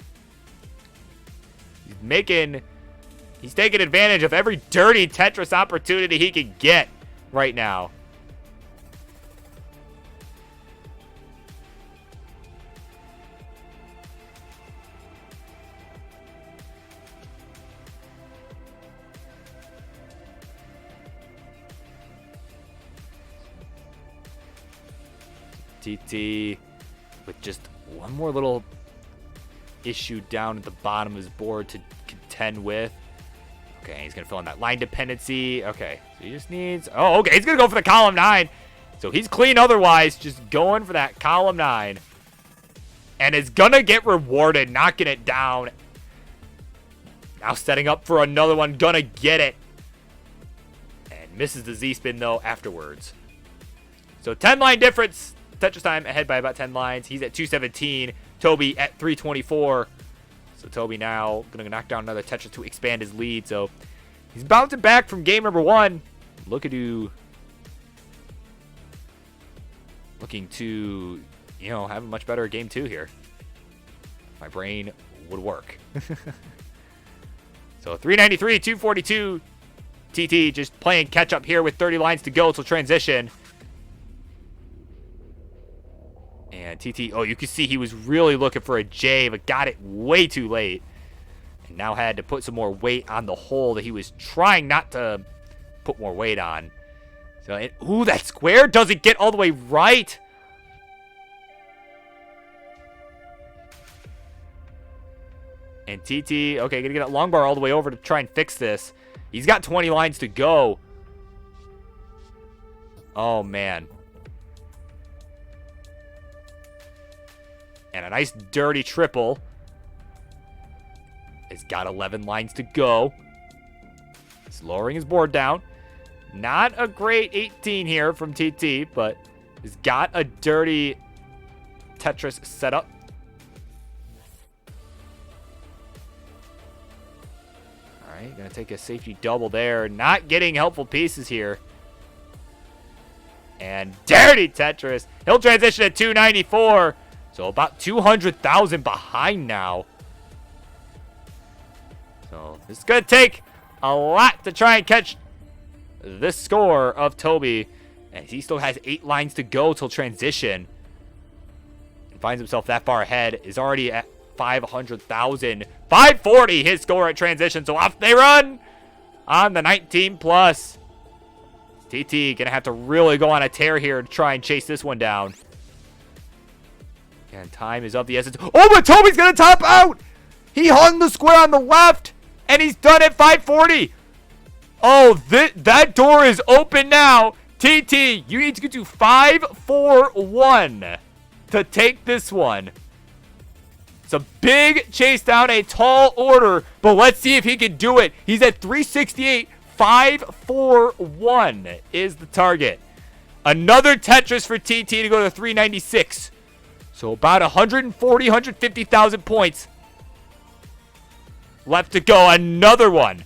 he's taking advantage of every dirty Tetris opportunity he can get right now. TT with just one more little issue down at the bottom of his board to contend with. Okay, he's going to fill in that line dependency. Okay, so he just needs... Oh, okay, he's going to go for the column 9. So he's clean otherwise, just going for that column 9. And is going to get rewarded, knocking it down. Now setting up for another one, going to get it. And misses the Z-spin, though, afterwards. So 10-line difference. Tetris time ahead by about 10 lines. He's at 217. Toby at 324. So Toby now going to knock down another Tetris to expand his lead. So he's bouncing back from game number 1. Looking to, you know, have a much better game 2 here. My brain would work. So 393, 242. TT just playing catch up here with 30 lines to go till transition. And TT, oh, you can see he was really looking for a J, but got it way too late. And now had to put some more weight on the hole that he was trying not to put more weight on. So, ooh, that square doesn't get all the way right. And TT, okay, gonna get that long bar all the way over to try and fix this. He's got 20 lines to go. Oh, man. And a nice dirty triple. He's got 11 lines to go. He's lowering his board down. Not a great 18 here from TT, but he's got a dirty Tetris setup. All right, gonna take a safety double there. Not getting helpful pieces here. And dirty Tetris. He'll transition at 294. So about 200,000 behind now. So this is going to take a lot to try and catch this score of Toby. And he still has 8 lines to go till transition. And finds himself that far ahead. Is already at 500,000. 540 his score at transition. So off they run on the 19 plus. TT going to have to really go on a tear here to try and chase this one down. And time is of the essence. Oh, but Toby's going to top out. He hung the square on the left. And he's done at 540. Oh, that door is open now. TT, you need to get to 541 to take this one. It's a big chase down, a tall order. But let's see if he can do it. He's at 368. 541 is the target. Another Tetris for TT to go to 396. So about 140, 150,000 points left to go. Another one.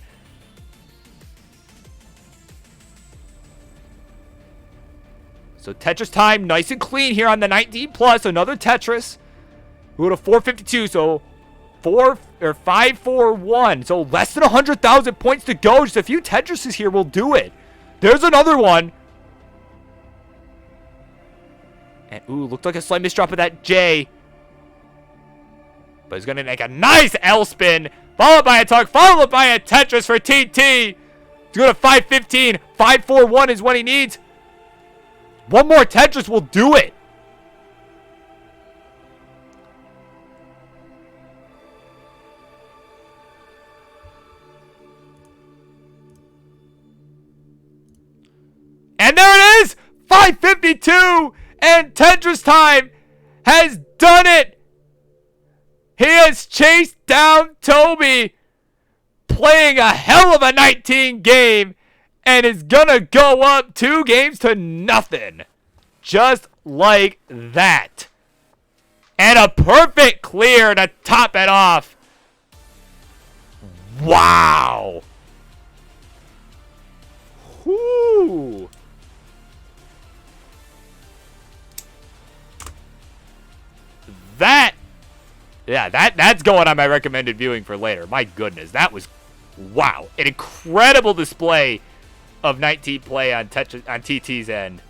So Tetris time, nice and clean here on the 19 plus. Another Tetris. We go to 452. So 541. So less than 100,000 points to go. Just a few Tetrises here will do it. There's another one. And, ooh, looked like a slight misdrop of that J. But he's going to make a nice L spin. Followed by a tug. Followed by a Tetris for TT. To go to 515. 541 is what he needs. One more Tetris will do it. And there it is! 552! And Tetris time has done it! He has chased down Toby, playing a hell of a 19 game, and is gonna go up 2 games to nothing. Just like that. And a perfect clear to top it off. Wow! Whoo! That's going on my recommended viewing for later. My goodness, that was, wow, an incredible display of 19 play on TT's end.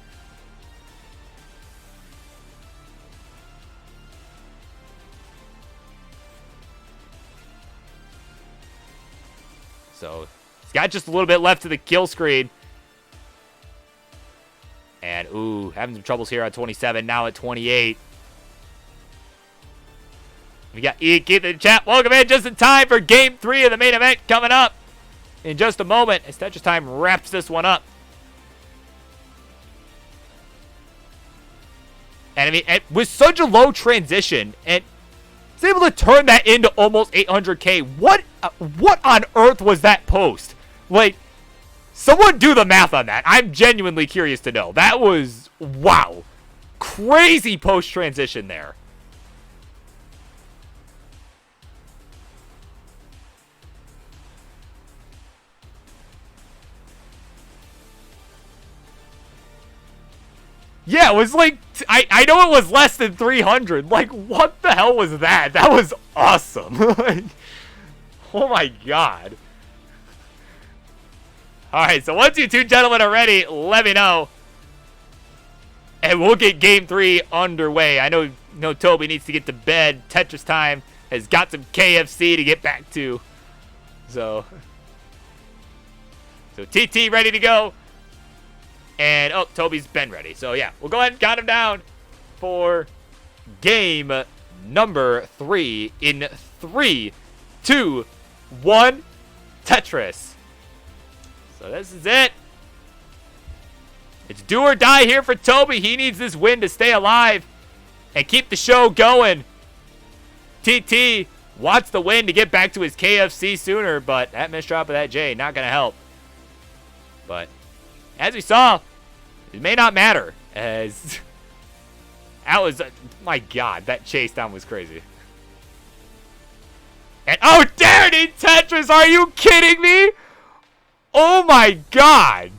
So he's got just a little bit left to the kill screen. And, ooh, having some troubles here at 27, now at 28. We got Keith in the chat. Welcome in just in time for Game 3 of the main event coming up in just a moment as Tetris Time wraps this one up. And I mean, with such a low transition, and it's able to turn that into almost 800K. What on earth was that post? Like, someone do the math on that. I'm genuinely curious to know. That was, wow. Crazy post transition there. Yeah, it was like, I know it was less than 300. Like, what the hell was that? That was awesome. Like, oh my god. Alright, so once you two gentlemen are ready, let me know. And we'll get Game 3 underway. I know Toby needs to get to bed. Tetris Time has got some KFC to get back to. So TT ready to go. And, oh, Toby's been ready. So, yeah, we'll go ahead and count him down for game number 3 in 3, 2, 1, Tetris. So this is it. It's do or die here for Toby. He needs this win to stay alive and keep the show going. TT wants the win to get back to his KFC sooner, but that missed drop of that J not going to help. But as we saw, it may not matter, as that was, my God, that chase down was crazy. And oh, there it is, Tetris, are you kidding me? Oh my God.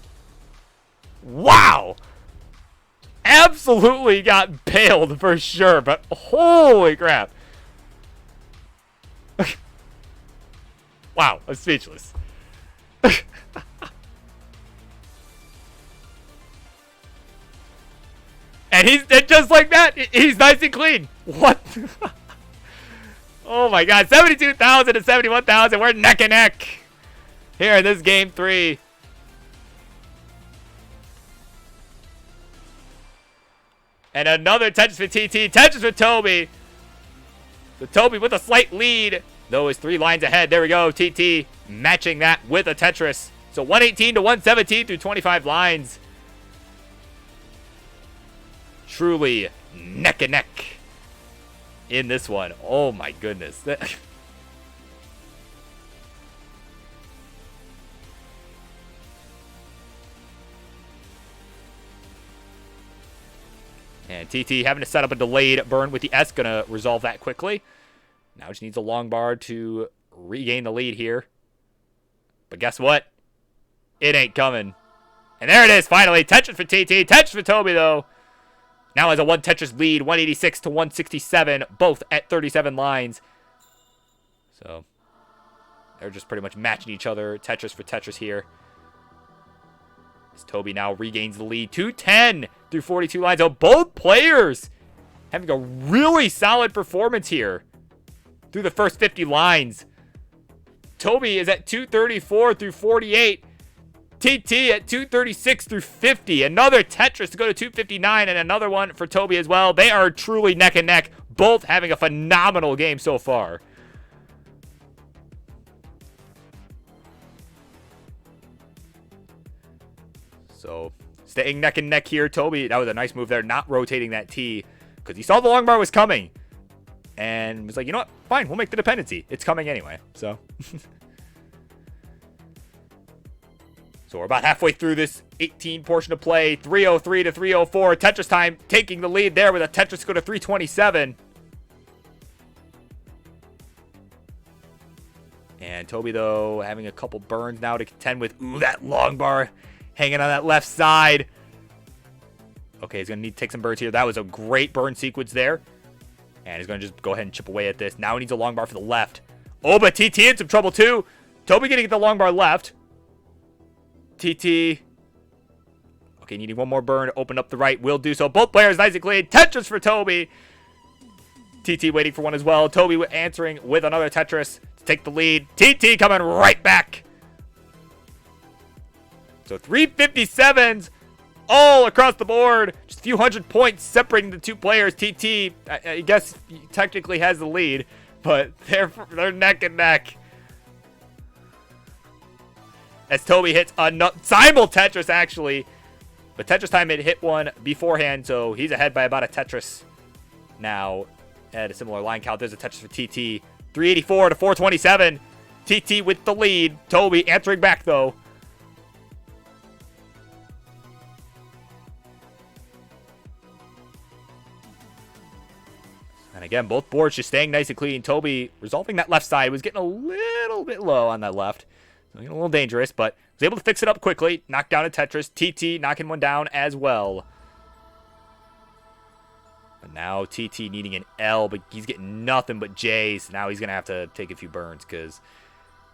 Wow. Absolutely got bailed for sure, but holy crap. Wow, I'm speechless. And he's just like that. He's nice and clean. What? Oh my God, 72,000 to 71,000. We're neck and neck here in this game 3. And another Tetris for TT. Tetris for Toby. So Toby with a slight lead, though is 3 lines ahead. There we go. TT matching that with a Tetris. So 118 to 117 through 25 lines. Truly neck and neck in this one. Oh my goodness. And TT having to set up a delayed burn with the S. Going to resolve that quickly. Now just needs a long bar to regain the lead here. But guess what? It ain't coming. And there it is, finally. Tetris for TT. Tetris for Toby, though. Now has a 1 Tetris lead. 186 to 167. Both at 37 lines. So they're just pretty much matching each other. Tetris for Tetris here. As Toby now regains the lead. 210 through 42 lines. So both players having a really solid performance here through the first 50 lines. Toby is at 234 through 48. TT at 236 through 50. Another Tetris to go to 259 and another one for Toby as well. They are truly neck and neck. Both having a phenomenal game so far. So staying neck and neck here. Toby, that was a nice move there, not rotating that T because he saw the long bar was coming and was like, you know what? Fine, we'll make the dependency. It's coming anyway. So So we're about halfway through this 18 portion of play. 303 to 304. Tetris time taking the lead there with a Tetris go to 327. And Toby, though, having a couple burns now to contend with. Ooh, that long bar hanging on that left side. Okay, he's going to need to take some burns here. That was a great burn sequence there. And he's going to just go ahead and chip away at this. Now he needs a long bar for the left. Oh, but TT in some trouble, too. Toby going to get the long bar left. TT. Okay, needing one more burn to open up the right. Will do so. Both players nice and clean. Tetris for Toby. TT waiting for one as well. Toby answering with another Tetris to take the lead. TT coming right back. So 357s all across the board. Just a few hundred points separating the two players. TT, I guess, technically has the lead, but they're neck and neck. As Toby hits a simul Tetris, actually. But Tetris time had hit one beforehand, so he's ahead by about a Tetris now at a similar line count. There's a Tetris for TT. 384 to 427. TT with the lead. Toby answering back, though. And again, both boards just staying nice and clean. Toby resolving that left side. Was getting a little bit low on that left. So getting a little dangerous, but was able to fix it up quickly. Knock down a Tetris. TT knocking one down as well. But now TT needing an L, but he's getting nothing but J's. Now he's going to have to take a few burns because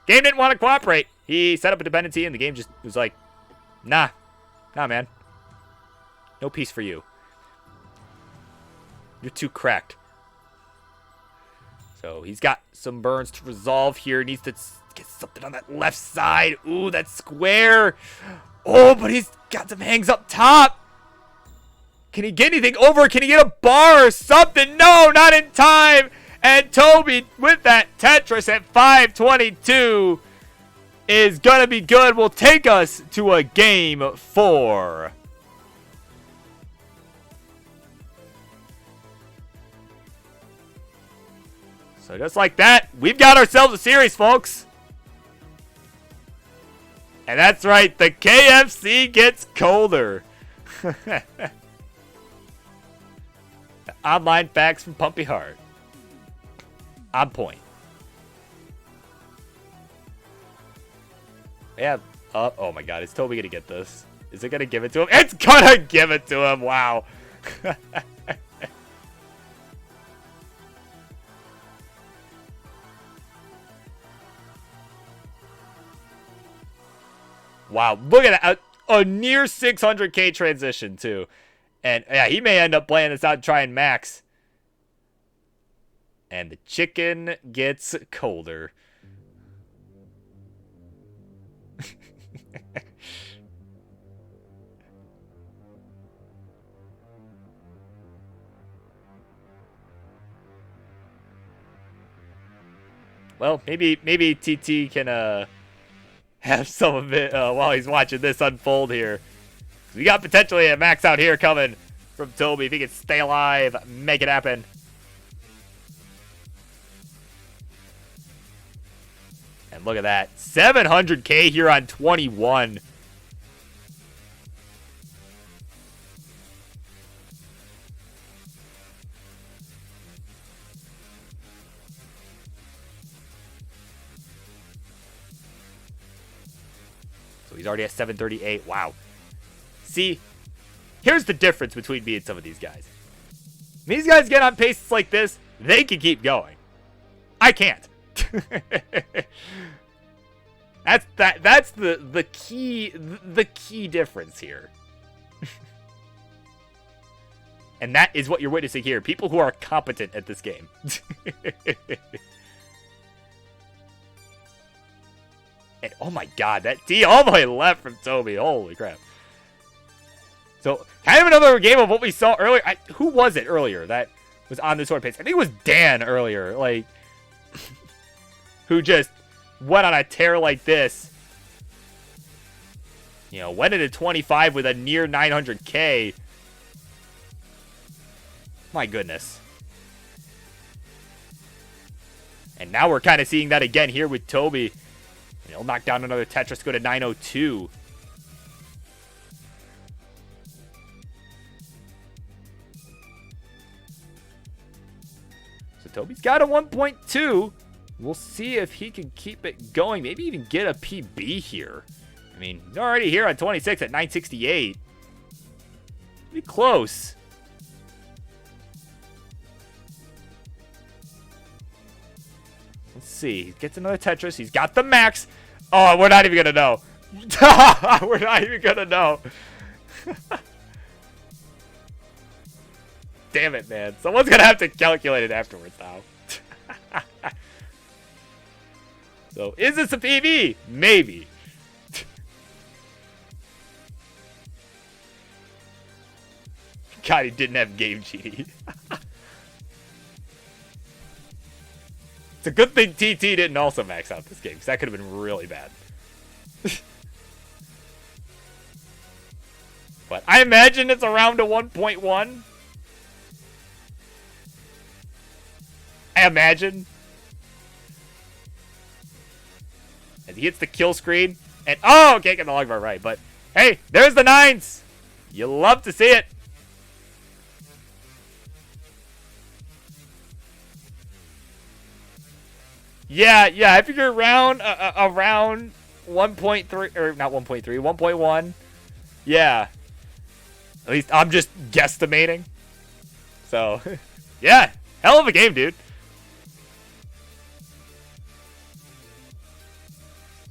game didn't want to cooperate. He set up a dependency, and the game just was like, nah, man. No peace for you. You're too cracked. So he's got some burns to resolve here. Needs to get something on that left side. Ooh, that square. Oh, but he's got some hangs up top. Can he get anything over? Can he get a bar or something? No, not in time. And Toby with that Tetris at 522. is going to be good. Will take us to a game 4. So just like that, we've got ourselves a series, folks. And that's right, the KFC gets colder. Online facts from Pumpy Heart. On point. Yeah. Oh my god, is Toby gonna get this? Is it gonna give it to him? It's gonna give it to him! Wow. Wow, look at that. A near 600k transition, too. And, yeah, he may end up playing this out and trying max. And the chicken gets colder. Well, maybe TT can, have some of it while he's watching this unfold here. We got potentially a max out here coming from Toby. If he can stay alive, make it happen. And look at that. 700k here on 21. So he's already at 738. Wow. See, here's the difference between me and some of these guys. These guys get on paces like this, they can keep going. I can't. That's the key difference here. And that is what you're witnessing here. People who are competent at this game. And oh my god, that D all the way left from Toby. Holy crap. So, kind of another game of what we saw earlier. Who was it earlier that was on the sword pace? I think it was Dan earlier. Like, who just went on a tear like this. You know, went into 25 with a near 900k. My goodness. And now we're kind of seeing that again here with Toby. And he'll knock down another Tetris, go to 902. So Toby's got a 1.2. We'll see if he can keep it going. Maybe even get a PB here. I mean, he's already here on 26 at 968. Pretty close. Let's see. He gets another Tetris. He's got the max. Oh, we're not even going to know. We're not even going to know. Damn it, man. Someone's going to have to calculate it afterwards now. So, is this a PB? Maybe. God, he didn't have Game Genie. It's a good thing TT didn't also max out this game, because that could have been really bad. But I imagine it's around a 1.1. I imagine. As he hits the kill screen. And, oh, can't get the log bar right. But, hey, there's the 9s. You love to see it. Yeah, I figure around 1.3, or not 1.3, 1.1. Yeah. At least I'm just guesstimating. So, yeah, hell of a game, dude.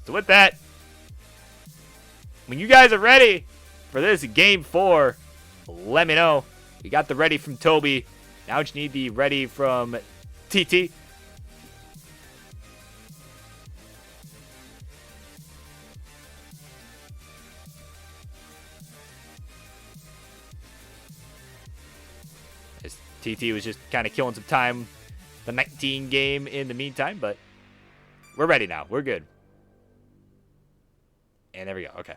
So with that, when you guys are ready for this game 4, let me know. We got the ready from Toby. Now we just need the ready from TT. As TT was just kind of killing some time, the 19 game in the meantime, but we're ready now. We're good. And there we go. Okay.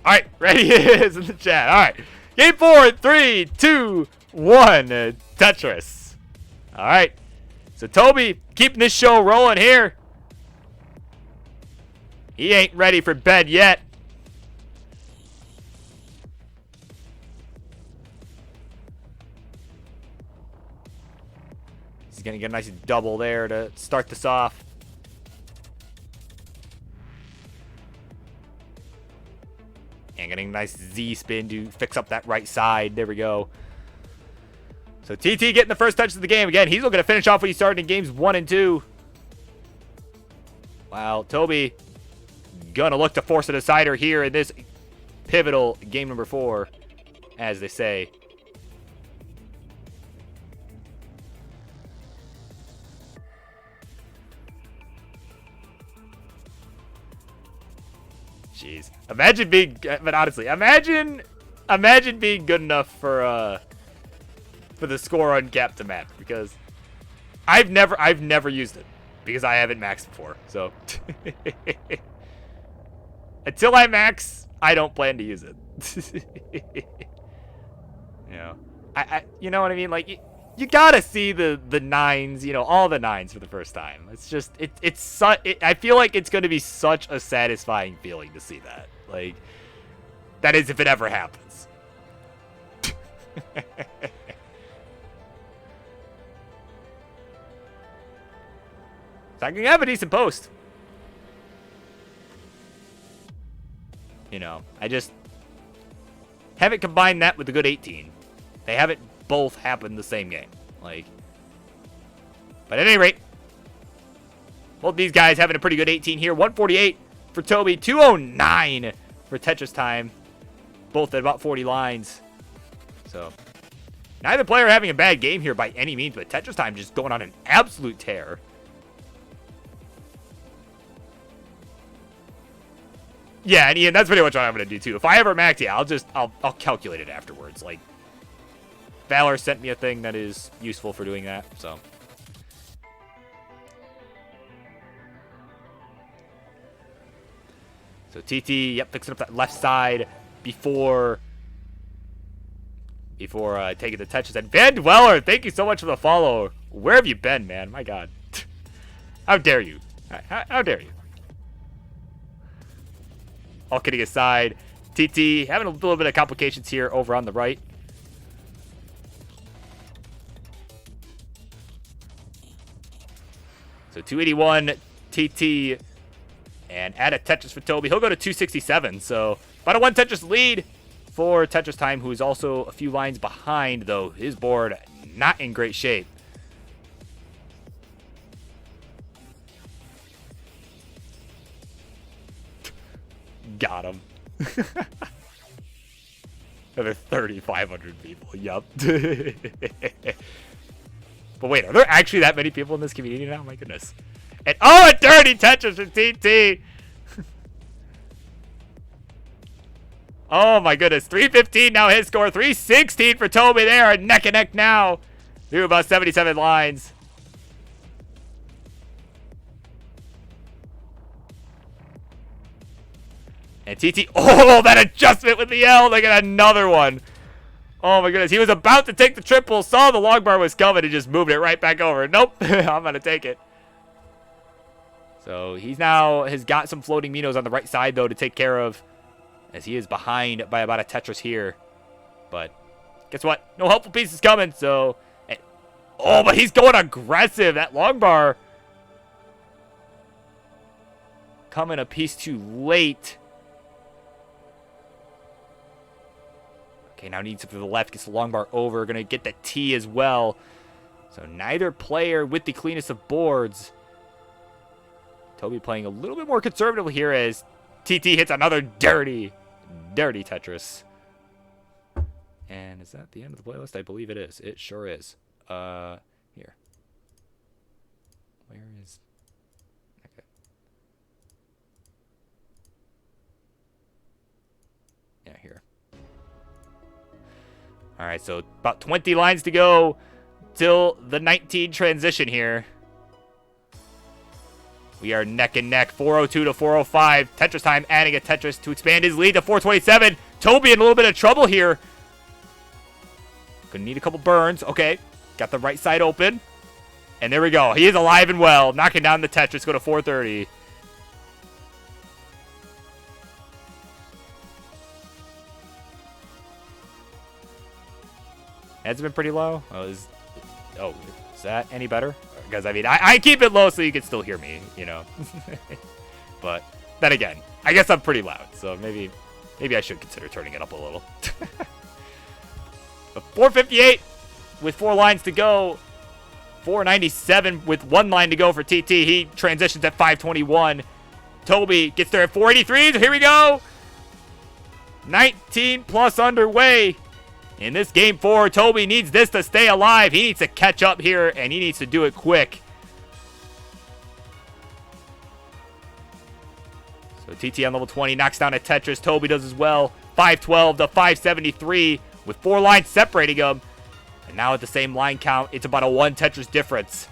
All right, ready is in the chat. All right, game 4, 3, 2, 1, Tetris. All right, so Toby keeping this show rolling here. He ain't ready for bed yet. He's gonna get a nice double there to start this off. And getting a nice Z spin to fix up that right side. There we go. So TT getting the first touch of the game. Again, he's looking to finish off what he started in games 1 and 2. Wow, Toby gonna look to force a decider here in this pivotal game number 4, as they say. Jeez. Imagine being, but honestly, imagine being good enough for the score on Captain Map, because I've never used it because I haven't maxed before. So until I max, I don't plan to use it. You know, you know what I mean? Like you gotta see the nines, you know, all the nines for the first time. It's just I feel like it's gonna be such a satisfying feeling to see that. Like, that is if it ever happens. So I can have a decent post. You know, I just haven't combined that with a good 18. They haven't both happened the same game. Like, but at any rate, both these guys having a pretty good 18 here. 148 for Toby, 209 for Tetris Time. Both at about 40 lines. So, neither player having a bad game here by any means, but Tetris Time just going on an absolute tear. Yeah, and Ian, that's pretty much what I'm gonna do too. If I ever max, yeah, I'll calculate it afterwards. Like, Valor sent me a thing that is useful for doing that, so. So TT, yep, fixing up that left side before taking the touches. And Van Dweller, thank you so much for the follow. Where have you been, man? My God. How dare you? How dare you? All kidding aside, TT having a little bit of complications here over on the right. So 281 TT and add a Tetris for Toby. He'll go to 267. So about a 1 Tetris lead for Tetris Time, who is also a few lines behind, though. His board not in great shape. Got him. Another 3,500 people. Yup. But wait, are there actually that many people in this community now? My goodness. And oh, a dirty Tetris for TT. Oh my goodness. 315 now his score. 316 for Toby. They are neck and neck now. Through about 77 lines. And TT, oh, that adjustment with the L. They got another one. Oh my goodness. He was about to take the triple, saw the long bar was coming, and just moved it right back over. Nope. I'm going to take it. So he's now has got some floating Minos on the right side, though, to take care of, as he is behind by about a Tetris here. But guess what? No helpful pieces coming. So, oh, but he's going aggressive. That long bar coming a piece too late. Okay, now needs it to the left. Gets the long bar over. Going to get the T as well. So neither player with the cleanest of boards. Toby playing a little bit more conservatively here as TT hits another dirty Tetris. And is that the end of the playlist? I believe it is. It sure is. Here. Where is... Okay. here. All right, so about 20 lines to go till the 19 transition here. We are neck and neck, 402 to 405. Tetris time, adding a Tetris to expand his lead to 427. Toby in a little bit of trouble here. Gonna need a couple burns. Okay, got the right side open. And there we go. He is alive and well, knocking down the Tetris. Go to 430. Has it been pretty low? Is that any better? Because, I mean, I keep it low so you can still hear me, you know. But then again, I guess I'm pretty loud, so maybe I should consider turning it up a little. But 458 with 4 lines to go. 497 with 1 line to go for TT. He transitions at 521. Toby gets there at 483. So here we go. 19 plus underway. In this game 4, Toby needs this to stay alive. He needs to catch up here, and he needs to do it quick. So TT on level 20 knocks down a Tetris. Toby does as well. 512 to 573 with 4 lines separating them. And now at the same line count, it's about a 1 Tetris difference.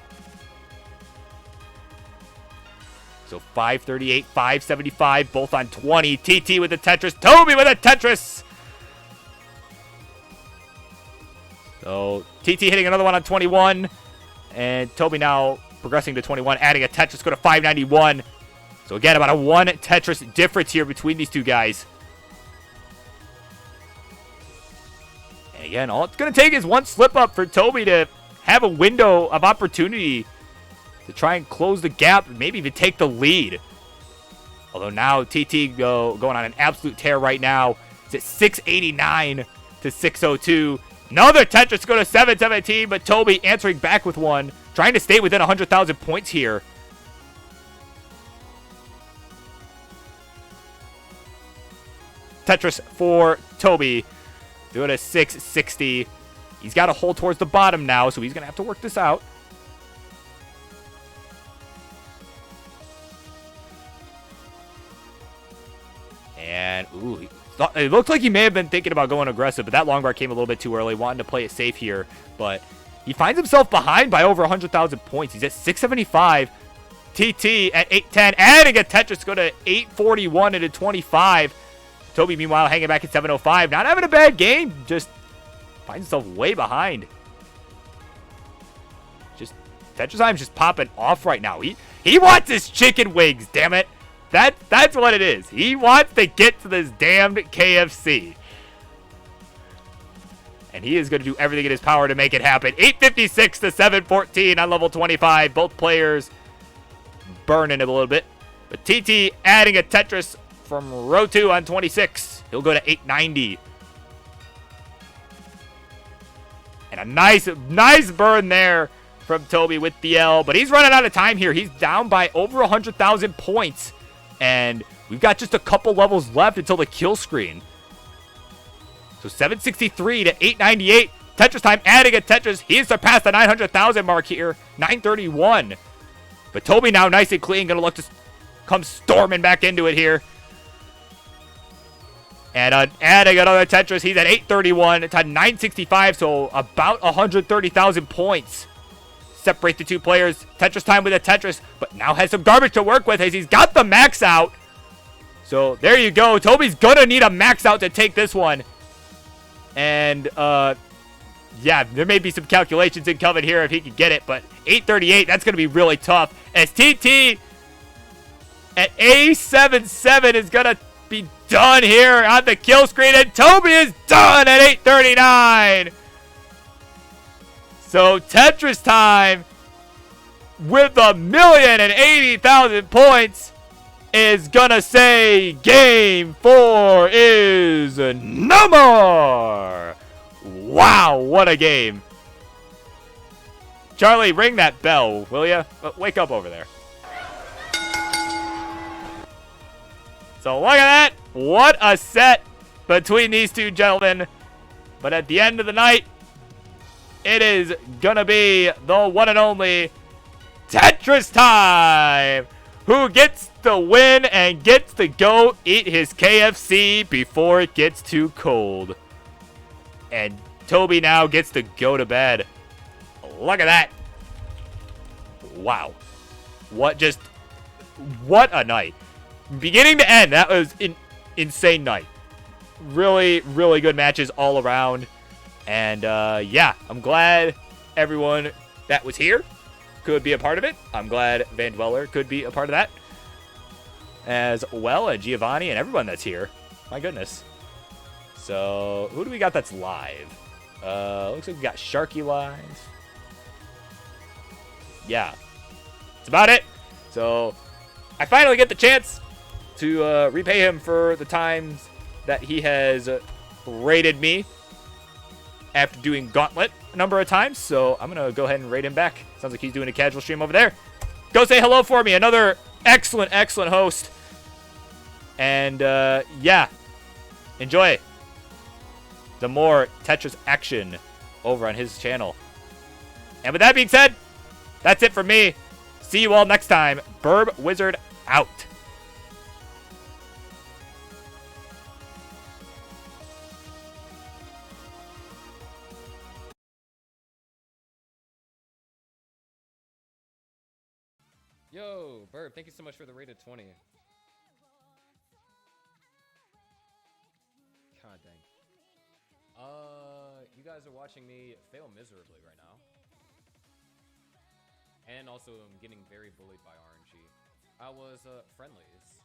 So 538, 575, both on 20. TT with the Tetris. Toby with a Tetris. So TT hitting another one on 21. And Toby now progressing to 21, adding a Tetris. Go to 591. So again, about a 1 Tetris difference here between these two guys. And again, all it's going to take is 1 slip up for Toby to have a window of opportunity to try and close the gap, maybe even take the lead. Although now TT going on an absolute tear right now. It's at 689 to 602. Another Tetris go to 717, but Toby answering back with 1. Trying to stay within 100,000 points here. Tetris for Toby. Doing a 660. He's got to hold towards the bottom now, so he's going to have to work this out. And, ooh, it looked like he may have been thinking about going aggressive, but that long bar came a little bit too early, wanting to play it safe here. But he finds himself behind by over 100,000 points. He's at 675. TT at 810. Adding a Tetris, go to 841 into 25. Toby, meanwhile, hanging back at 705. Not having a bad game. Just finds himself way behind. Just Tetris time's just popping off right now. He wants his chicken wings, damn it. That's what it is. He wants to get to this damned KFC. And he is going to do everything in his power to make it happen. 856 to 714 on level 25. Both players burning it a little bit. But TT adding a Tetris from row 2 on 26. He'll go to 890. And a nice burn there from Toby with the L. But he's running out of time here. He's down by over 100,000 points. And we've got just a couple levels left until the kill screen. So 763 to 898. Tetris time adding a Tetris. He's surpassed the 900,000 mark here. 931. But Toby now nice and clean. Going to look to come storming back into it here. And adding another Tetris. He's at 831 to 965. So about 130,000 points. Separate the two players. Tetris time with a Tetris, but now has some garbage to work with as he's got the max out. So there you go. Toby's gonna need a max out to take this one. And yeah, there may be some calculations incoming here if he can get it, but 838, that's gonna be really tough. As TT at A77 is gonna be done here on the kill screen, and Toby is done at 839. So Tetris time with 1,080,000 points is gonna say game 4 is no more. Wow, what a game. Charlie, ring that bell, will ya? Wake up over there. So look at that. What a set between these two gentlemen. But at the end of the night, it is gonna be the one and only Tetris time who gets the win and gets to go eat his KFC before it gets too cold. And Toby now gets to go to bed. Look at that. Wow. What a night. Beginning to end, that was an insane night. Really, really good matches all around. And, yeah, I'm glad everyone that was here could be a part of it. I'm glad Van Dweller could be a part of that as well, and Giovanni and everyone that's here. My goodness. So, who do we got that's live? Looks like we got Sharky live. Yeah. That's about it. So, I finally get the chance to repay him for the times that he has raided me after doing Gauntlet a number of times. So, I'm going to go ahead and raid him back. Sounds like he's doing a casual stream over there. Go say hello for me. Another excellent, excellent host. And, yeah. Enjoy the more Tetris action over on his channel. And with that being said, that's it for me. See you all next time. Burb Wizard out. Yo, Burb, thank you so much for the rated 20. God dang. You guys are watching me fail miserably right now. And also, I'm getting very bullied by RNG. I was, friendlies.